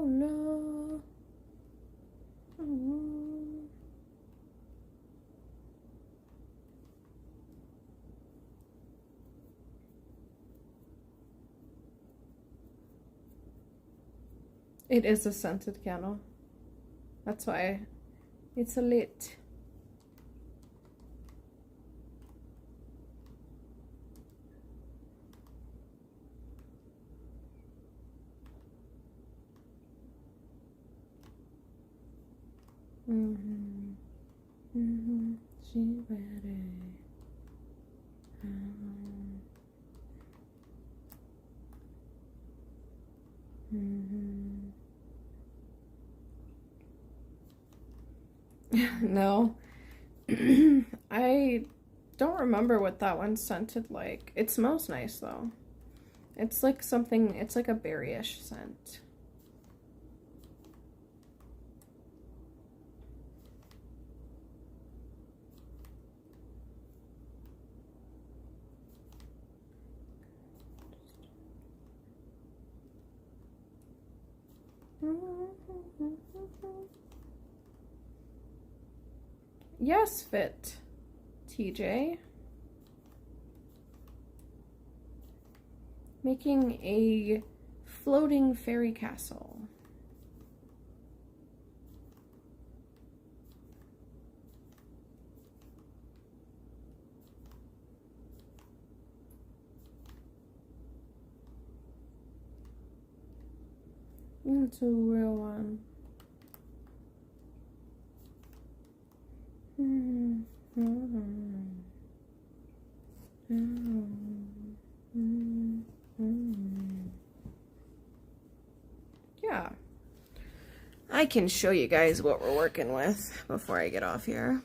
A: no. Oh. It is a scented candle. That's why it's a lit. She ready. No. I don't remember what that one scented like. It smells nice though. It's like something, it's like a berryish scent. Yes, Fit, TJ. Making a floating fairy castle. It's a real one. Yeah. I can show you guys what we're working with before I get off here.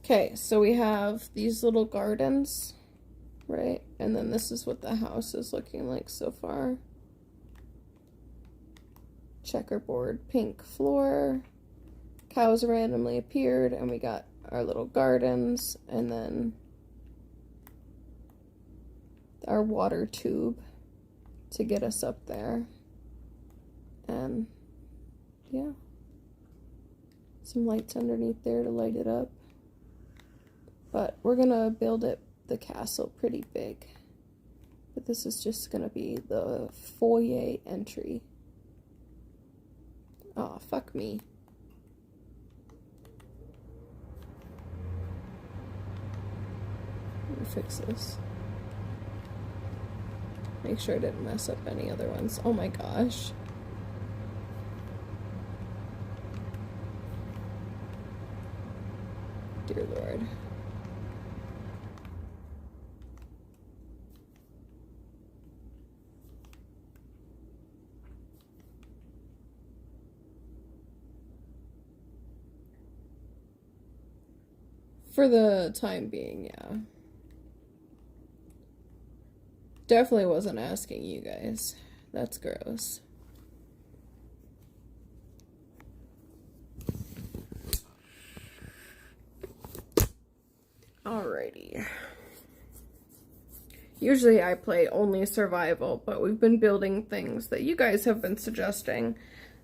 A: Okay, so we have these little gardens, right? And then this is what the house is looking like so far. Checkerboard pink floor. Cows randomly appeared, and we got our little gardens, and then our water tube to get us up there. And yeah, some lights underneath there to light it up. But we're gonna build it, the castle, pretty big. But this is just gonna be the foyer entry. Aw, fuck me. Let me fix this. Make sure I didn't mess up any other ones. Oh my gosh. Dear Lord. For the time being, yeah. Definitely wasn't asking you guys. That's gross. Alrighty. Usually I play only survival, but we've been building things that you guys have been suggesting.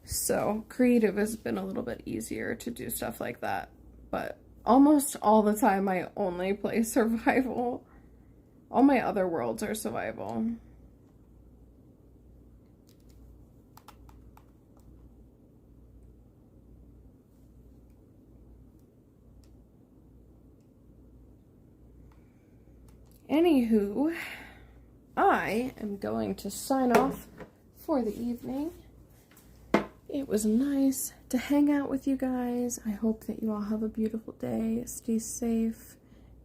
A: So creative has been a little bit easier to do stuff like that. But almost all the time I only play survival. All my other worlds are survival. Anywho, I am going to sign off for the evening. It was nice to hang out with you guys. I hope that you all have a beautiful day. Stay safe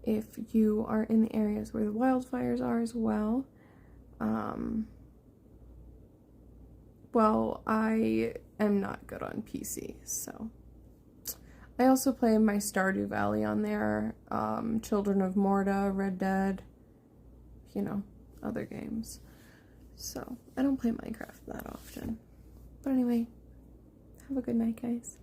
A: if you are in the areas where the wildfires are as well. Well, I am not good on PC, so. I also play my Stardew Valley on there, Children of Morta, Red Dead, you know, other games. So, I don't play Minecraft that often. But anyway, have a good night, guys.